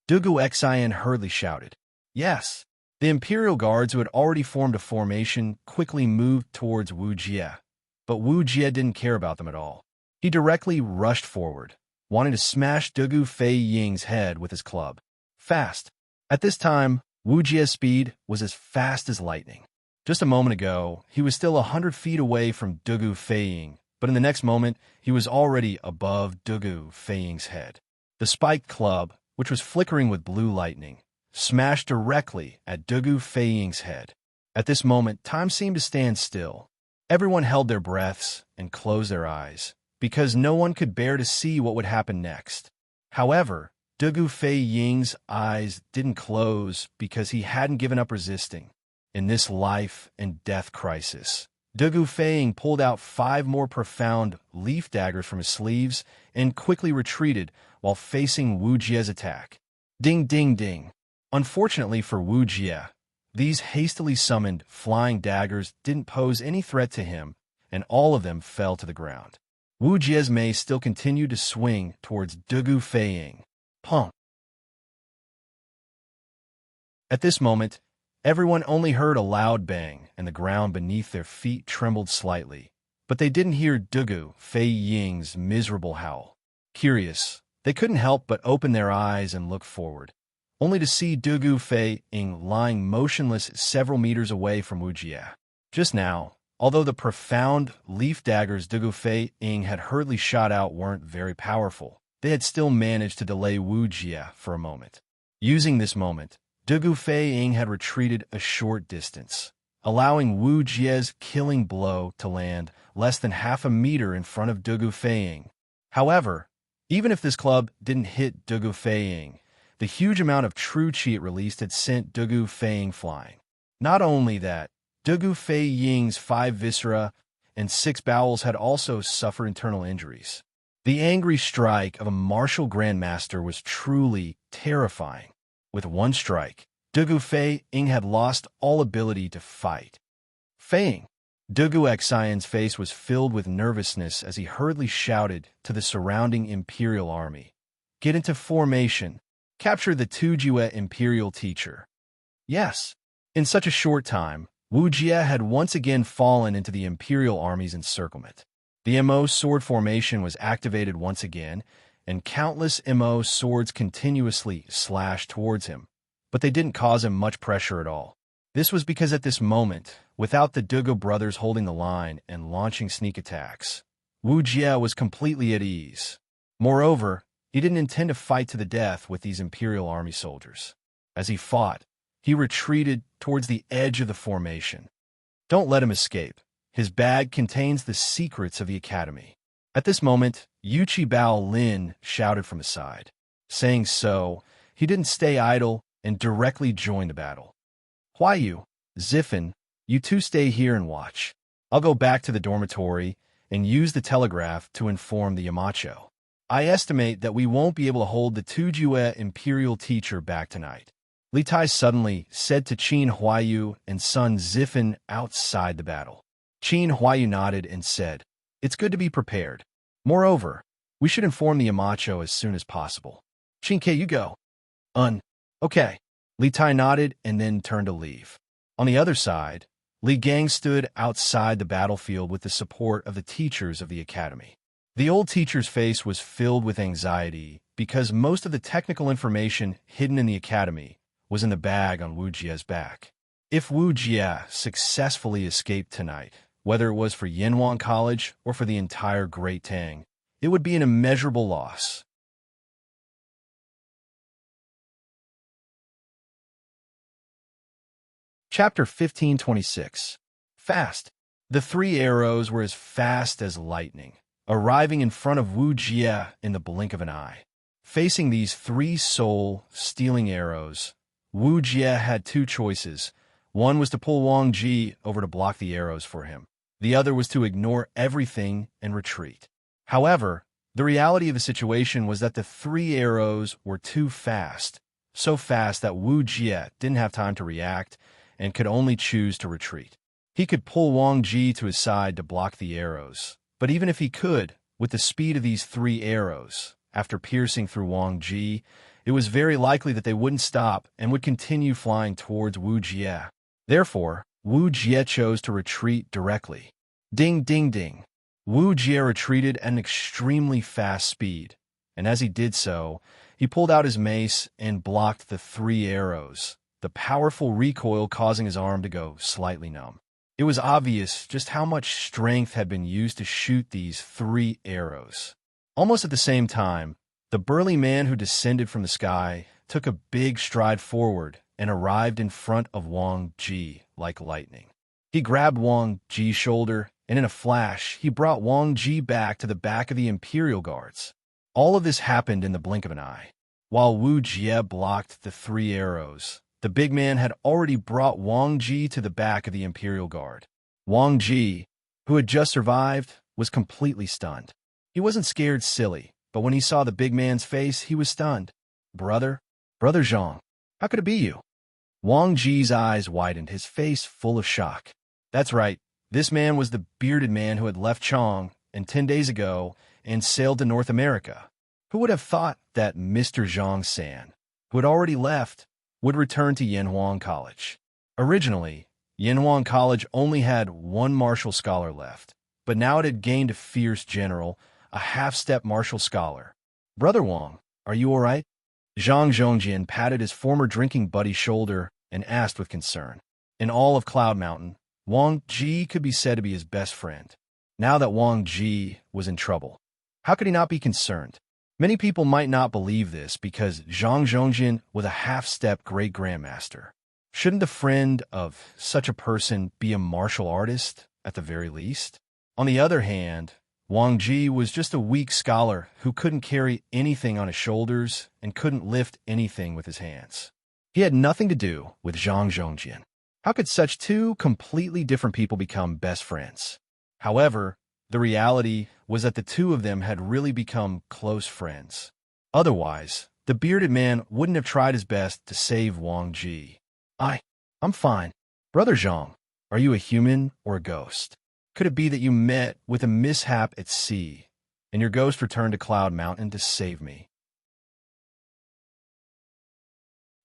Dugu Xian hurriedly shouted. Yes. The Imperial Guards, who had already formed a formation, quickly moved towards Wu Jie. But Wu Jie didn't care about them at all. He directly rushed forward, wanting to smash Dugu Fei Ying's head with his club. Fast. At this time, Wu Jie's speed was as fast as lightning. Just a moment ago, he was still 100 feet away from Dugu Fei Ying, but in the next moment, he was already above Dugu Fei Ying's head. The spiked club, which was flickering with blue lightning, smashed directly at Dugu Fei Ying's head. At this moment, time seemed to stand still. Everyone held their breaths and closed their eyes, because no one could bear to see what would happen next. However, Dugu Fei Ying's eyes didn't close because he hadn't given up resisting. In this life and death crisis, Dugu Fei Ying pulled out 5 more profound leaf daggers from his sleeves and quickly retreated while facing Wu Jie's attack. Ding, ding, ding. Unfortunately for Wu Jie, these hastily summoned flying daggers didn't pose any threat to him, and all of them fell to the ground. Wu Jie's mace still continued to swing towards Dugu Fei Ying. Pump. At this moment, everyone only heard a loud bang, and the ground beneath their feet trembled slightly. But they didn't hear Dugu Fei Ying's miserable howl. Curious, they couldn't help but open their eyes and look forward, only to see Dugu Fei Ying lying motionless several meters away from Wu Jie. Just now, although the profound leaf daggers Dugu Fei Ying had hurriedly shot out weren't very powerful, they had still managed to delay Wu Jie for a moment. Using this moment, Dugu Fei Ying had retreated a short distance, allowing Wu Jie's killing blow to land less than half a meter in front of Dugu Fei Ying. However, even if this club didn't hit Dugu Fei Ying, the huge amount of true chi it released had sent Dugu Fei Ying flying. Not only that, Dugu Fei Ying's 5 viscera and 6 bowels had also suffered internal injuries. The angry strike of a martial grandmaster was truly terrifying. With one strike, Dugu Fei Ying had lost all ability to fight. Fei Ying. Dugu Xian's face was filled with nervousness as he hurriedly shouted to the surrounding Imperial army. Get into formation. Capture the Tujue Imperial teacher. Yes. In such a short time, Wu Jie had once again fallen into the Imperial army's encirclement. The MO sword formation was activated once again, and countless MO swords continuously slashed towards him, but they didn't cause him much pressure at all. This was because at this moment, without the Dugu brothers holding the line and launching sneak attacks, Wu Jie was completely at ease. Moreover, he didn't intend to fight to the death with these Imperial Army soldiers. As he fought, he retreated towards the edge of the formation. Don't let him escape. His bag contains the secrets of the Academy. At this moment, Yuchi Bao Lin shouted from the side. Saying so, he didn't stay idle and directly joined the battle. Huayu, Ziffin, you two stay here and watch. I'll go back to the dormitory and use the telegraph to inform the Yamacho. I estimate that we won't be able to hold the Tujue Imperial teacher back tonight. Li Tai suddenly said to Qin Huayu and son Ziffin outside the battle. Qin Huayu nodded and said, It's good to be prepared. Moreover, we should inform the Yamacho as soon as possible. Qin Ke, you go. Okay. Li Tai nodded and then turned to leave. On the other side, Li Gang stood outside the battlefield with the support of the teachers of the academy. The old teacher's face was filled with anxiety because most of the technical information hidden in the academy was in the bag on Wu Jie's back. If Wu Jie successfully escaped tonight, whether it was for Yanwan College or for the entire Great Tang, it would be an immeasurable loss. Chapter 1526. Fast. The 3 arrows were as fast as lightning, arriving in front of Wu Jie in the blink of an eye. Facing these 3 soul-stealing arrows, Wu Jie had 2 choices. One was to pull Wang Ji over to block the arrows for him. The other was to ignore everything and retreat. However, the reality of the situation was that the 3 arrows were too fast, so fast that Wu Jie didn't have time to react and could only choose to retreat. He could pull Wang Ji to his side to block the arrows, but even if he could, with the speed of these 3 arrows, after piercing through Wang Ji, it was very likely that they wouldn't stop and would continue flying towards Wu Jie. Therefore, Wu Jie chose to retreat directly. Ding, ding, ding. Wu Jie retreated at an extremely fast speed, and as he did so, he pulled out his mace and blocked the 3 arrows, the powerful recoil causing his arm to go slightly numb. It was obvious just how much strength had been used to shoot these 3 arrows. Almost at the same time, the burly man who descended from the sky took a big stride forward and arrived in front of Wang Ji like lightning. He grabbed Wang Ji's shoulder, and in a flash, he brought Wang Ji back to the back of the Imperial Guards. All of this happened in the blink of an eye. While Wu Jie blocked the 3 arrows, the big man had already brought Wang Ji to the back of the Imperial Guard. Wang Ji, who had just survived, was completely stunned. He wasn't scared silly, but when he saw the big man's face, he was stunned. Brother Zhang, how could it be you? Wang Ji's eyes widened, his face full of shock. That's right, this man was the bearded man who had left Chong and 10 days ago and sailed to North America. Who would have thought that Mr. Zhang San, who had already left, would return to Yanhuang College? Originally, Yanhuang College only had 1 martial scholar left, but now it had gained a fierce general, a half-step martial scholar. Brother Wang, are you all right? Zhang Zhongjian patted his former drinking buddy's shoulder and asked with concern. In all of Cloud Mountain, Wang Ji could be said to be his best friend. Now that Wang Ji was in trouble, how could he not be concerned? Many people might not believe this because Zhang Zhongjian was a half-step great grandmaster. Shouldn't the friend of such a person be a martial artist, at the very least? On the other hand, Wang Ji was just a weak scholar who couldn't carry anything on his shoulders and couldn't lift anything with his hands. He had nothing to do with Zhang Zhongjian. How could such 2 completely different people become best friends? However, the reality was that the 2 of them had really become close friends. Otherwise, the bearded man wouldn't have tried his best to save Wang Ji. I'm fine. Brother Zhang, are you a human or a ghost? Could it be that you met with a mishap at sea, and your ghost returned to Cloud Mountain to save me?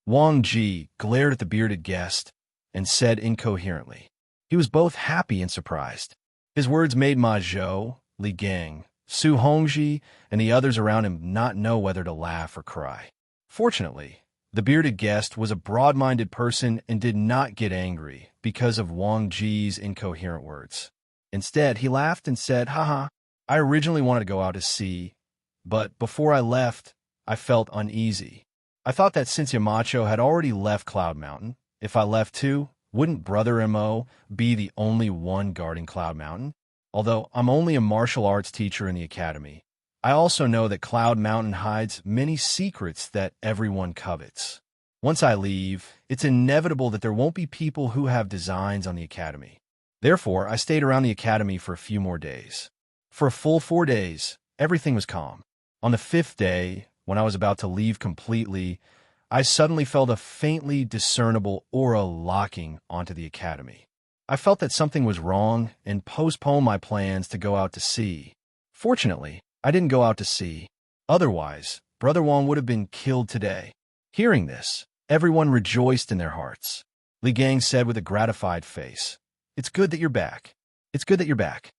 Wang Ji glared at the bearded guest and said incoherently. He was both happy and surprised. His words made Ma Zhou, Li Gang, Su Hongji, and the others around him not know whether to laugh or cry. Fortunately, the bearded guest was a broad-minded person and did not get angry because of Wang Ji's incoherent words. Instead, he laughed and said, "Haha, I originally wanted to go out to sea, but before I left, I felt uneasy. I thought that since Yamacho had already left Cloud Mountain, if I left too, wouldn't Brother Mo be the only one guarding Cloud Mountain? Although I'm only a martial arts teacher in the academy, I also know that Cloud Mountain hides many secrets that everyone covets. Once I leave, it's inevitable that there won't be people who have designs on the academy. Therefore, I stayed around the academy for a few more days. For a full 4 days, everything was calm. On the 5th day, when I was about to leave completely, I suddenly felt a faintly discernible aura locking onto the academy. I felt that something was wrong and postponed my plans to go out to sea. Fortunately, I didn't go out to sea. Otherwise, Brother Wang would have been killed today." Hearing this, everyone rejoiced in their hearts. Li Gang said with a gratified face, "It's good that you're back. It's good that you're back."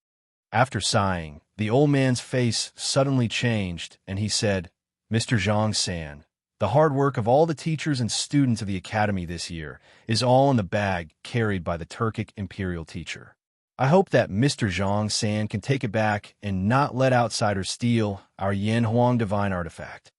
After sighing, the old man's face suddenly changed, and he said, "Mr. Zhang San, the hard work of all the teachers and students of the academy this year is all in the bag carried by the Turkic imperial teacher. I hope that Mr. Zhang San can take it back and not let outsiders steal our Yan Huang divine artifact."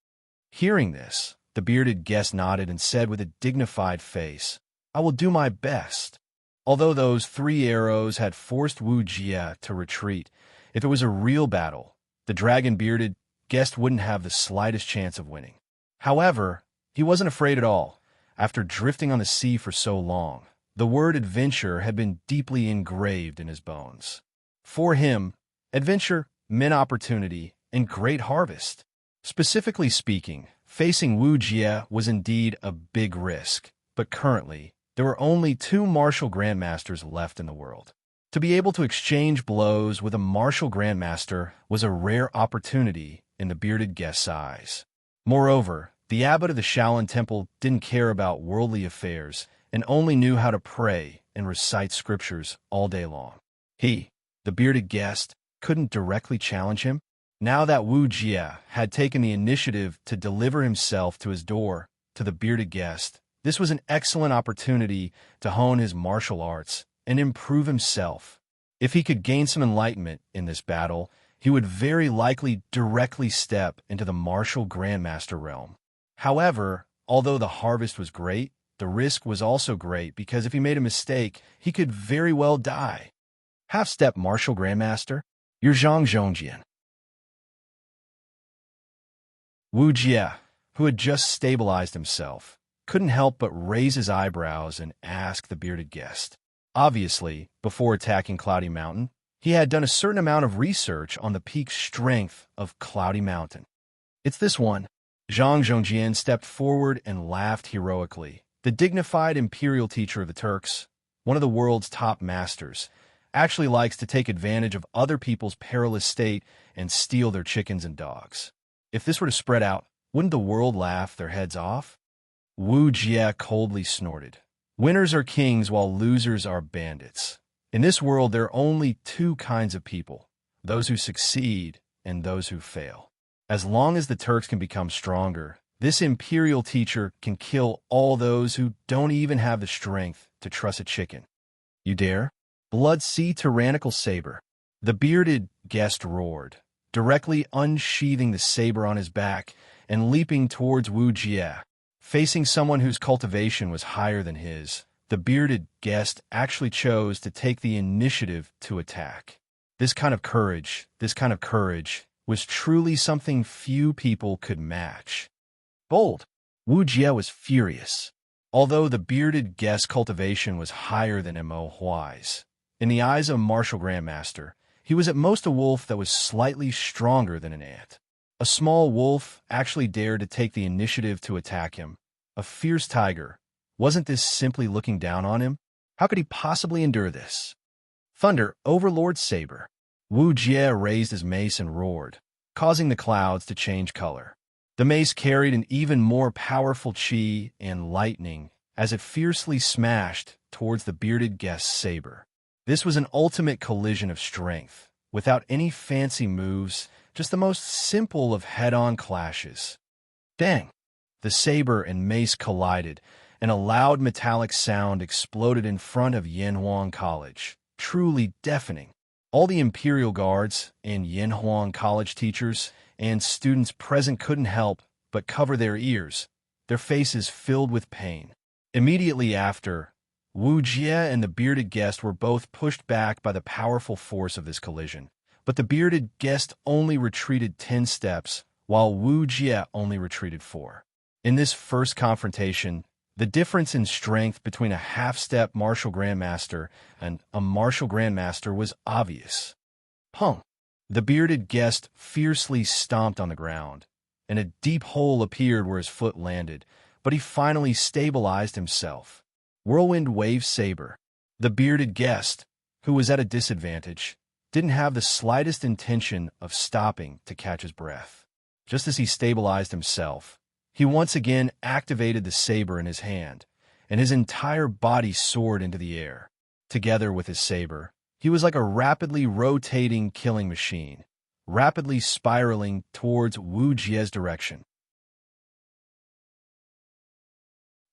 Hearing this, the bearded guest nodded and said with a dignified face, "I will do my best." Although those 3 arrows had forced Wu Jie to retreat, if it was a real battle, the dragon-bearded guest wouldn't have the slightest chance of winning. However, he wasn't afraid at all. After drifting on the sea for so long, the word adventure had been deeply engraved in his bones. For him, adventure meant opportunity and great harvest. Specifically speaking, facing Wu Jie was indeed a big risk, but currently, there were only 2 martial grandmasters left in the world. To be able to exchange blows with a martial grandmaster was a rare opportunity in the bearded guest's eyes. Moreover, The abbot of the Shaolin Temple didn't care about worldly affairs and only knew how to pray and recite scriptures all day long. He, the bearded guest, couldn't directly challenge him. Now that Wu Jie had taken the initiative to deliver himself to his door, to the bearded guest, this was an excellent opportunity to hone his martial arts and improve himself. If he could gain some enlightenment in this battle, he would very likely directly step into the martial grandmaster realm. However, although the harvest was great, the risk was also great because if he made a mistake, he could very well die. Half-step martial grandmaster, you're Zhang Zhongjian. Wu Jie, who had just stabilized himself, couldn't help but raise his eyebrows and ask the bearded guest. Obviously, before attacking Cloudy Mountain, he had done a certain amount of research on the peak strength of Cloudy Mountain. It's this one. Zhang Zhongjian stepped forward and laughed heroically. The dignified imperial teacher of the Turks, one of the world's top masters, actually likes to take advantage of other people's perilous state and steal their chickens and dogs. If this were to spread out, wouldn't the world laugh their heads off? Wu Jie coldly snorted. Winners are kings while losers are bandits. In this world, there are only two kinds of people, those who succeed and those who fail. As long as the Turks can become stronger, this imperial teacher can kill all those who don't even have the strength to truss a chicken. You dare? Blood sea tyrannical saber. The bearded guest roared, directly unsheathing the saber on his back and leaping towards Wu Jie. Facing someone whose cultivation was higher than his, the bearded guest actually chose to take the initiative to attack. This kind of courage was truly something few people could match. Bold. Wu Jie was furious. Although the bearded guest's cultivation was higher than Mo Huai's, in the eyes of a martial grandmaster, he was at most a wolf that was slightly stronger than an ant. A small wolf actually dared to take the initiative to attack him. A fierce tiger. Wasn't this simply looking down on him? How could he possibly endure this? Thunder, Overlord Saber. Wu Jie raised his mace and roared, causing the clouds to change color. The mace carried an even more powerful chi and lightning as it fiercely smashed towards the bearded guest's saber. This was an ultimate collision of strength, without any fancy moves, just the most simple of head-on clashes. Tang! The saber and mace collided, and a loud metallic sound exploded in front of Yanhuang College, truly deafening. All the Imperial Guards and Yanhuang College teachers and students present couldn't help but cover their ears, their faces filled with pain. Immediately after, Wu Jie and the bearded guest were both pushed back by the powerful force of this collision, but the bearded guest only retreated 10 steps, while Wu Jie only retreated 4. In this first confrontation, the difference in strength between a half-step martial grandmaster and a martial grandmaster was obvious. Pung! The bearded guest fiercely stomped on the ground, and a deep hole appeared where his foot landed, but he finally stabilized himself. Whirlwind Wave Saber. The bearded guest, who was at a disadvantage, didn't have the slightest intention of stopping to catch his breath. Just as he stabilized himself, he once again activated the saber in his hand, and his entire body soared into the air. Together with his saber, he was like a rapidly rotating killing machine, rapidly spiraling towards Wu Jie's direction.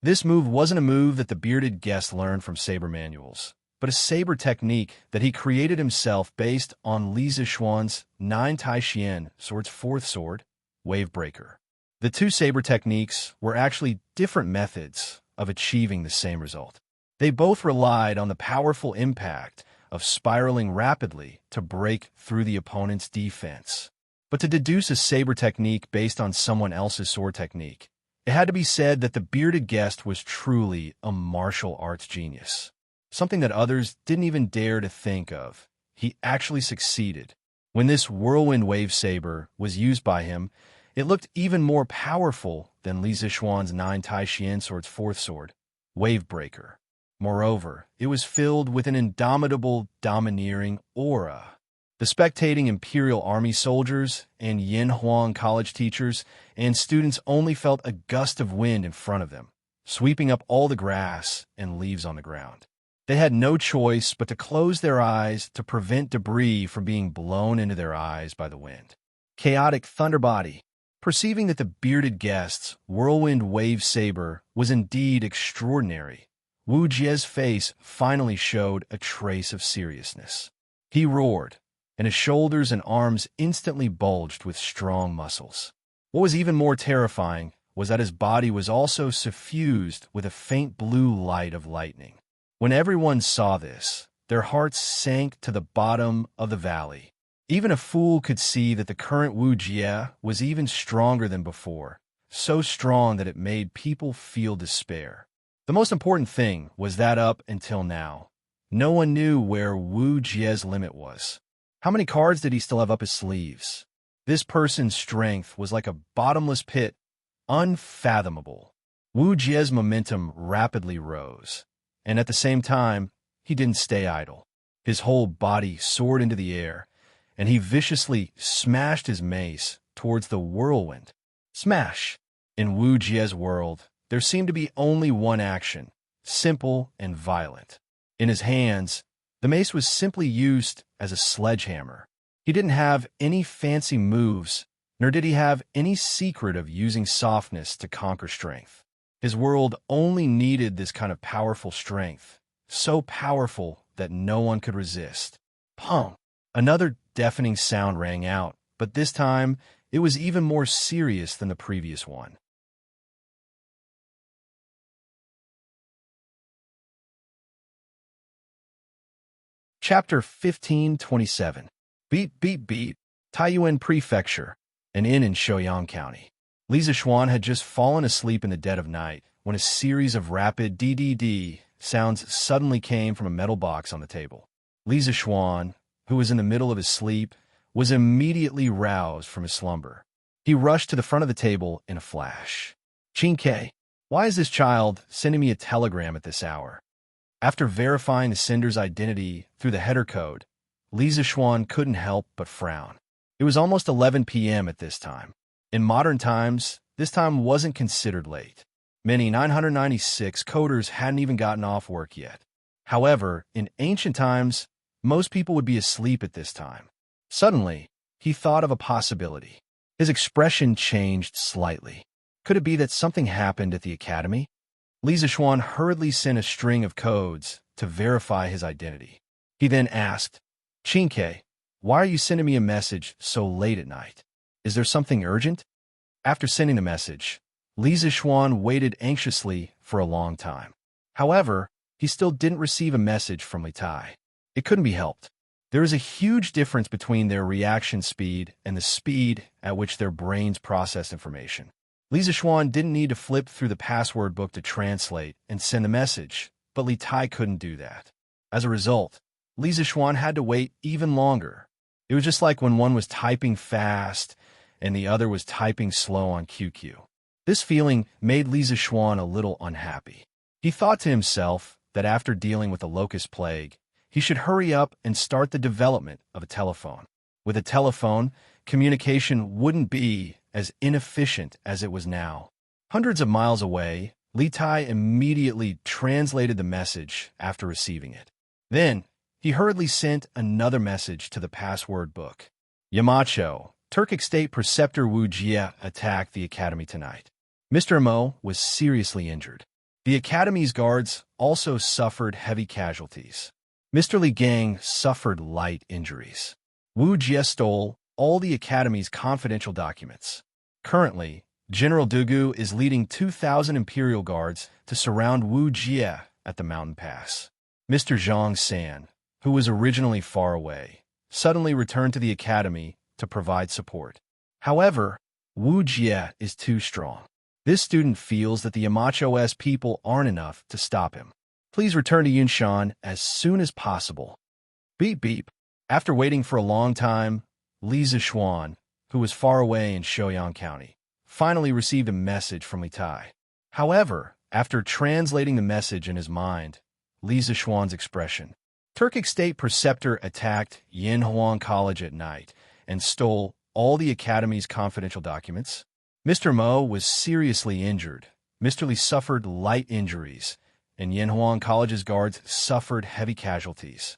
This move wasn't a move that the bearded guest learned from saber manuals, but a saber technique that he created himself based on Li Zishuan's 9 Tai Xian sword's 4th sword, Wavebreaker. The two saber techniques were actually different methods of achieving the same result. They both relied on the powerful impact of spiraling rapidly to break through the opponent's defense. But to deduce a saber technique based on someone else's sword technique, it had to be said that the bearded guest was truly a martial arts genius. Something that others didn't even dare to think of. He actually succeeded. When this whirlwind wave saber was used by him, it looked even more powerful than Li Zishuan's 9 Tai Xian sword's 4th sword, Wavebreaker. Moreover, it was filled with an indomitable, domineering aura. The spectating Imperial Army soldiers and Yinhuang college teachers and students only felt a gust of wind in front of them, sweeping up all the grass and leaves on the ground. They had no choice but to close their eyes to prevent debris from being blown into their eyes by the wind. Chaotic Thunderbody. Perceiving that the bearded guest's whirlwind wave saber was indeed extraordinary, Wu Jie's face finally showed a trace of seriousness. He roared, and his shoulders and arms instantly bulged with strong muscles. What was even more terrifying was that his body was also suffused with a faint blue light of lightning. When everyone saw this, their hearts sank to the bottom of the valley. Even a fool could see that the current Wu Jie was even stronger than before, so strong that it made people feel despair. The most important thing was that up until now, no one knew where Wu Jie's limit was. How many cards did he still have up his sleeves? This person's strength was like a bottomless pit, unfathomable. Wu Jie's momentum rapidly rose, and at the same time, he didn't stay idle. His whole body soared into the air, and he viciously smashed his mace towards the whirlwind. Smash! In Wu Jie's world, there seemed to be only one action, simple and violent. In his hands, the mace was simply used as a sledgehammer. He didn't have any fancy moves, nor did he have any secret of using softness to conquer strength. His world only needed this kind of powerful strength, so powerful that no one could resist. Pong! Another deafening sound rang out, but this time it was even more serious than the previous one. Chapter 1527. Beat, beat, beat. Taiyuan Prefecture, an inn in Shouyang County. Li Zixuan had just fallen asleep in the dead of night when a series of rapid DDD sounds suddenly came from a metal box on the table. Li Zixuan, who was in the middle of his sleep, was immediately roused from his slumber. He rushed to the front of the table in a flash. Qingke, why is this child sending me a telegram at this hour? After verifying the sender's identity through the header code, Li Zixuan couldn't help but frown. It was almost 11 p.m. at this time. In modern times, this time wasn't considered late. Many 996 coders hadn't even gotten off work yet. However, in ancient times, most people would be asleep at this time. Suddenly, he thought of a possibility. His expression changed slightly. Could it be that something happened at the academy? Li Zixuan hurriedly sent a string of codes to verify his identity. He then asked, Qingke, why are you sending me a message so late at night? Is there something urgent? After sending the message, Li Zixuan waited anxiously for a long time. However, he still didn't receive a message from Li Tai. It couldn't be helped. There is a huge difference between their reaction speed and the speed at which their brains process information. Li Zixuan didn't need to flip through the password book to translate and send the message, but Li Tai couldn't do that. As a result, Li Zixuan had to wait even longer. It was just like when one was typing fast and the other was typing slow on QQ. This feeling made Li Zixuan a little unhappy. He thought to himself that after dealing with the locust plague, he should hurry up and start the development of a telephone. With a telephone, communication wouldn't be as inefficient as it was now. Hundreds of miles away, Li Tai immediately translated the message after receiving it. Then, he hurriedly sent another message to the password book. Yamacho, Turkic State Preceptor Wu Jie attacked the academy tonight. Mr. Mo was seriously injured. The academy's guards also suffered heavy casualties. Mr. Li Gang suffered light injuries. Wu Jie stole all the academy's confidential documents. Currently, General Dugu is leading 2,000 Imperial Guards to surround Wu Jie at the mountain pass. Mr. Zhang San, who was originally far away, suddenly returned to the academy to provide support. However, Wu Jie is too strong. This student feels that the Yamacho's people aren't enough to stop him. Please return to Yunshan as soon as possible. Beep beep. After waiting for a long time, Li Zixuan, who was far away in Shouyang County, finally received a message from Li Tai. However, after translating the message in his mind, Li Zixuan's expression Turkic state preceptor attacked Yinhuang College at night and stole all the academy's confidential documents. Mr. Mo was seriously injured. Mr. Li suffered light injuries, and Yinhuang College's guards suffered heavy casualties.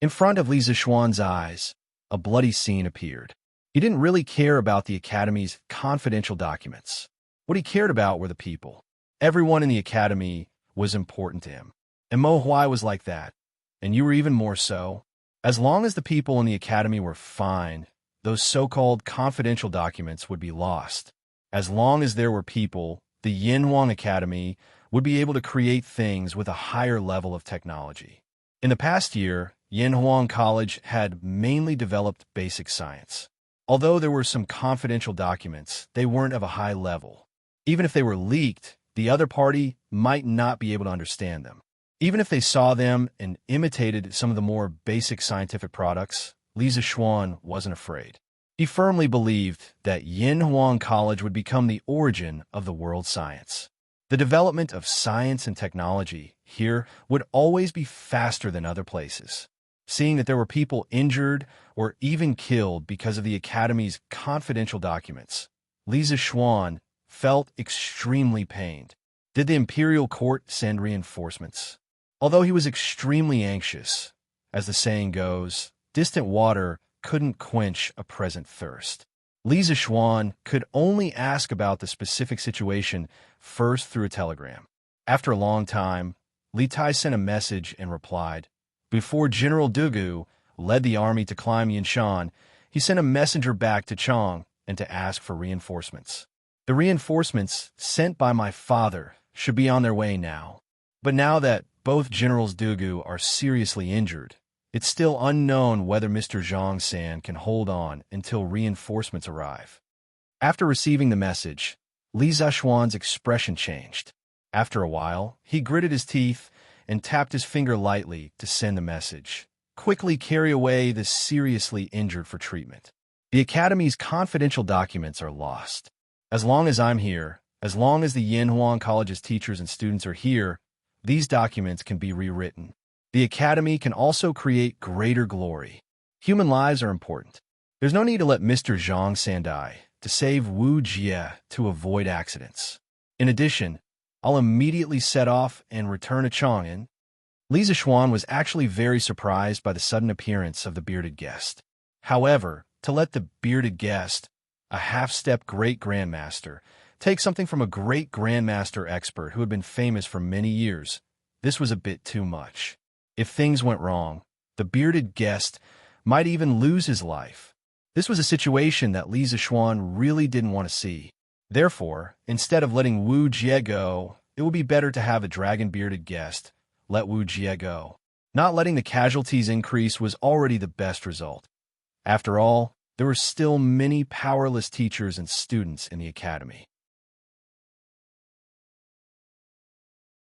In front of Li Zishuan's eyes, a bloody scene appeared. He didn't really care about the academy's confidential documents. What he cared about were the people. Everyone in the academy was important to him. And Mo Huai was like that. And you were even more so. As long as the people in the academy were fine, those so-called confidential documents would be lost. As long as there were people, the Yinhuang Academy would be able to create things with a higher level of technology. In the past year, Yinhuang College had mainly developed basic science. Although there were some confidential documents, they weren't of a high level. Even if they were leaked, the other party might not be able to understand them. Even if they saw them and imitated some of the more basic scientific products, Li Zishuan wasn't afraid. He firmly believed that Yinhuang College would become the origin of the world's science. The development of science and technology here would always be faster than other places. Seeing that there were people injured or even killed because of the Academy's confidential documents, Li Zishuan felt extremely pained. Did the imperial court send reinforcements? Although he was extremely anxious, as the saying goes, distant water couldn't quench a present thirst. Li Zishuan could only ask about the specific situation first through a telegram. After a long time, Li Tai sent a message and replied. Before General Dugu led the army to climb Yinshan, he sent a messenger back to Chang and to ask for reinforcements. The reinforcements sent by my father should be on their way now. But now that both Generals Dugu are seriously injured, it's still unknown whether Mr. Zhang San can hold on until reinforcements arrive. After receiving the message, Li Zishuan's expression changed. After a while, he gritted his teeth and tapped his finger lightly to send the message. Quickly carry away the seriously injured for treatment. The Academy's confidential documents are lost. As long as I'm here, as long as the Yinhuang College's teachers and students are here, these documents can be rewritten. The Academy can also create greater glory. Human lives are important. There's no need to let Mr. Zhang San die to save Wu Jie to avoid accidents. In addition, I'll immediately set off and return to Chang'an. Li Zishuan was actually very surprised by the sudden appearance of the bearded guest. However, to let the bearded guest, a half-step great grandmaster, take something from a great grandmaster expert who had been famous for many years, this was a bit too much. If things went wrong, the bearded guest might even lose his life. This was a situation that Li Zishuan really didn't want to see. Therefore, instead of letting Wu Jie go, it would be better to have a dragon-bearded guest let Wu Jie go. Not letting the casualties increase was already the best result. After all, there were still many powerless teachers and students in the academy.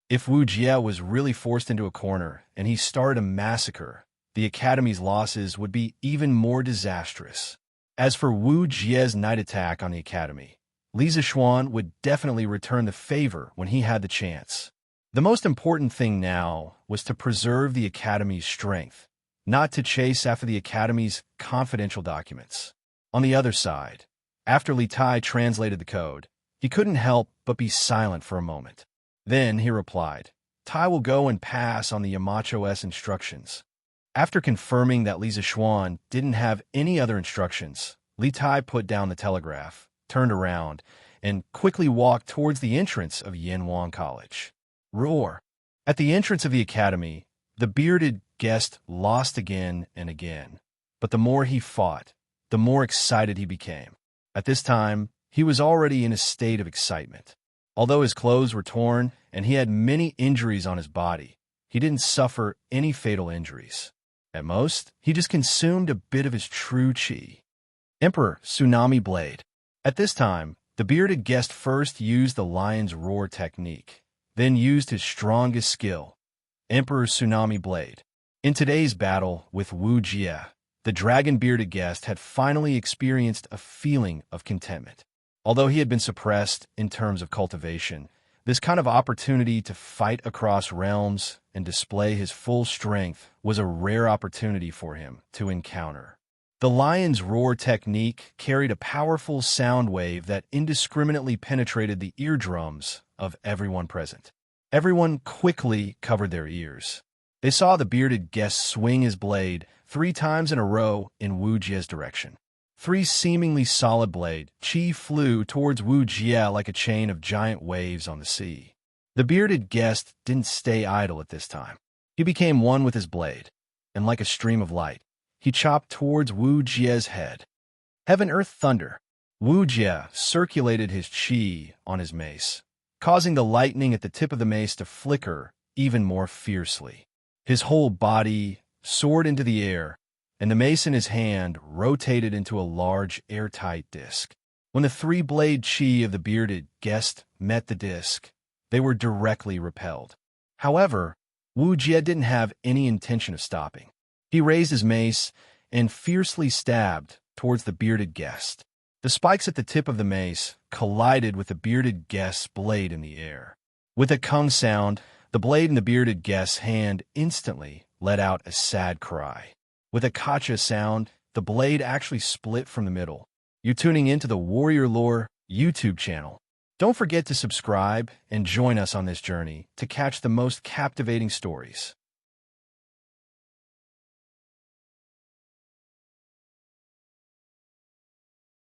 If Wu Jie was really forced into a corner and he started a massacre, the academy's losses would be even more disastrous. As for Wu Jie's night attack on the academy, Li Zishuan would definitely return the favor when he had the chance. The most important thing now was to preserve the academy's strength, not to chase after the academy's confidential documents. On the other side, after Li Tai translated the code, he couldn't help but be silent for a moment. Then he replied, Tai will go and pass on the Yamacho's instructions. After confirming that Li Zishuan didn't have any other instructions, Li Tai put down the telegraph, turned around, and quickly walked towards the entrance of Yinhuang College. Roar! At the entrance of the academy, the bearded guest lost again and again. But the more he fought, the more excited he became. At this time, he was already in a state of excitement. Although his clothes were torn and he had many injuries on his body, he didn't suffer any fatal injuries. At most, he just consumed a bit of his true qi. Emperor Tsunami Blade. At this time, the bearded guest first used the lion's roar technique, then used his strongest skill, Emperor Tsunami Blade. In today's battle with Wu Jie, the dragon-bearded guest had finally experienced a feeling of contentment. Although he had been suppressed in terms of cultivation, This kind of opportunity to fight across realms and display his full strength was a rare opportunity for him to encounter. The lion's roar technique carried a powerful sound wave that indiscriminately penetrated the eardrums of everyone present. Everyone quickly covered their ears. They saw the bearded guest swing his blade 3 times in a row in Wu Jie's direction. 3 seemingly solid blade, Qi flew towards Wu Jie like a chain of giant waves on the sea. The bearded guest didn't stay idle at this time. He became one with his blade, and like a stream of light, he chopped towards Wu Jie's head. Heaven, earth, thunder. Wu Jie circulated his qi on his mace, causing the lightning at the tip of the mace to flicker even more fiercely. His whole body soared into the air, and the mace in his hand rotated into a large, airtight disc. When the 3-blade qi of the bearded guest met the disc, they were directly repelled. However, Wu Jie didn't have any intention of stopping. He raised his mace and fiercely stabbed towards the bearded guest. The spikes at the tip of the mace collided with the bearded guest's blade in the air. With a kung sound, the blade in the bearded guest's hand instantly let out a sad cry. With a kacha sound, the blade actually split from the middle. You're tuning into the Warrior Lore YouTube channel. Don't forget to subscribe and join us on this journey to catch the most captivating stories.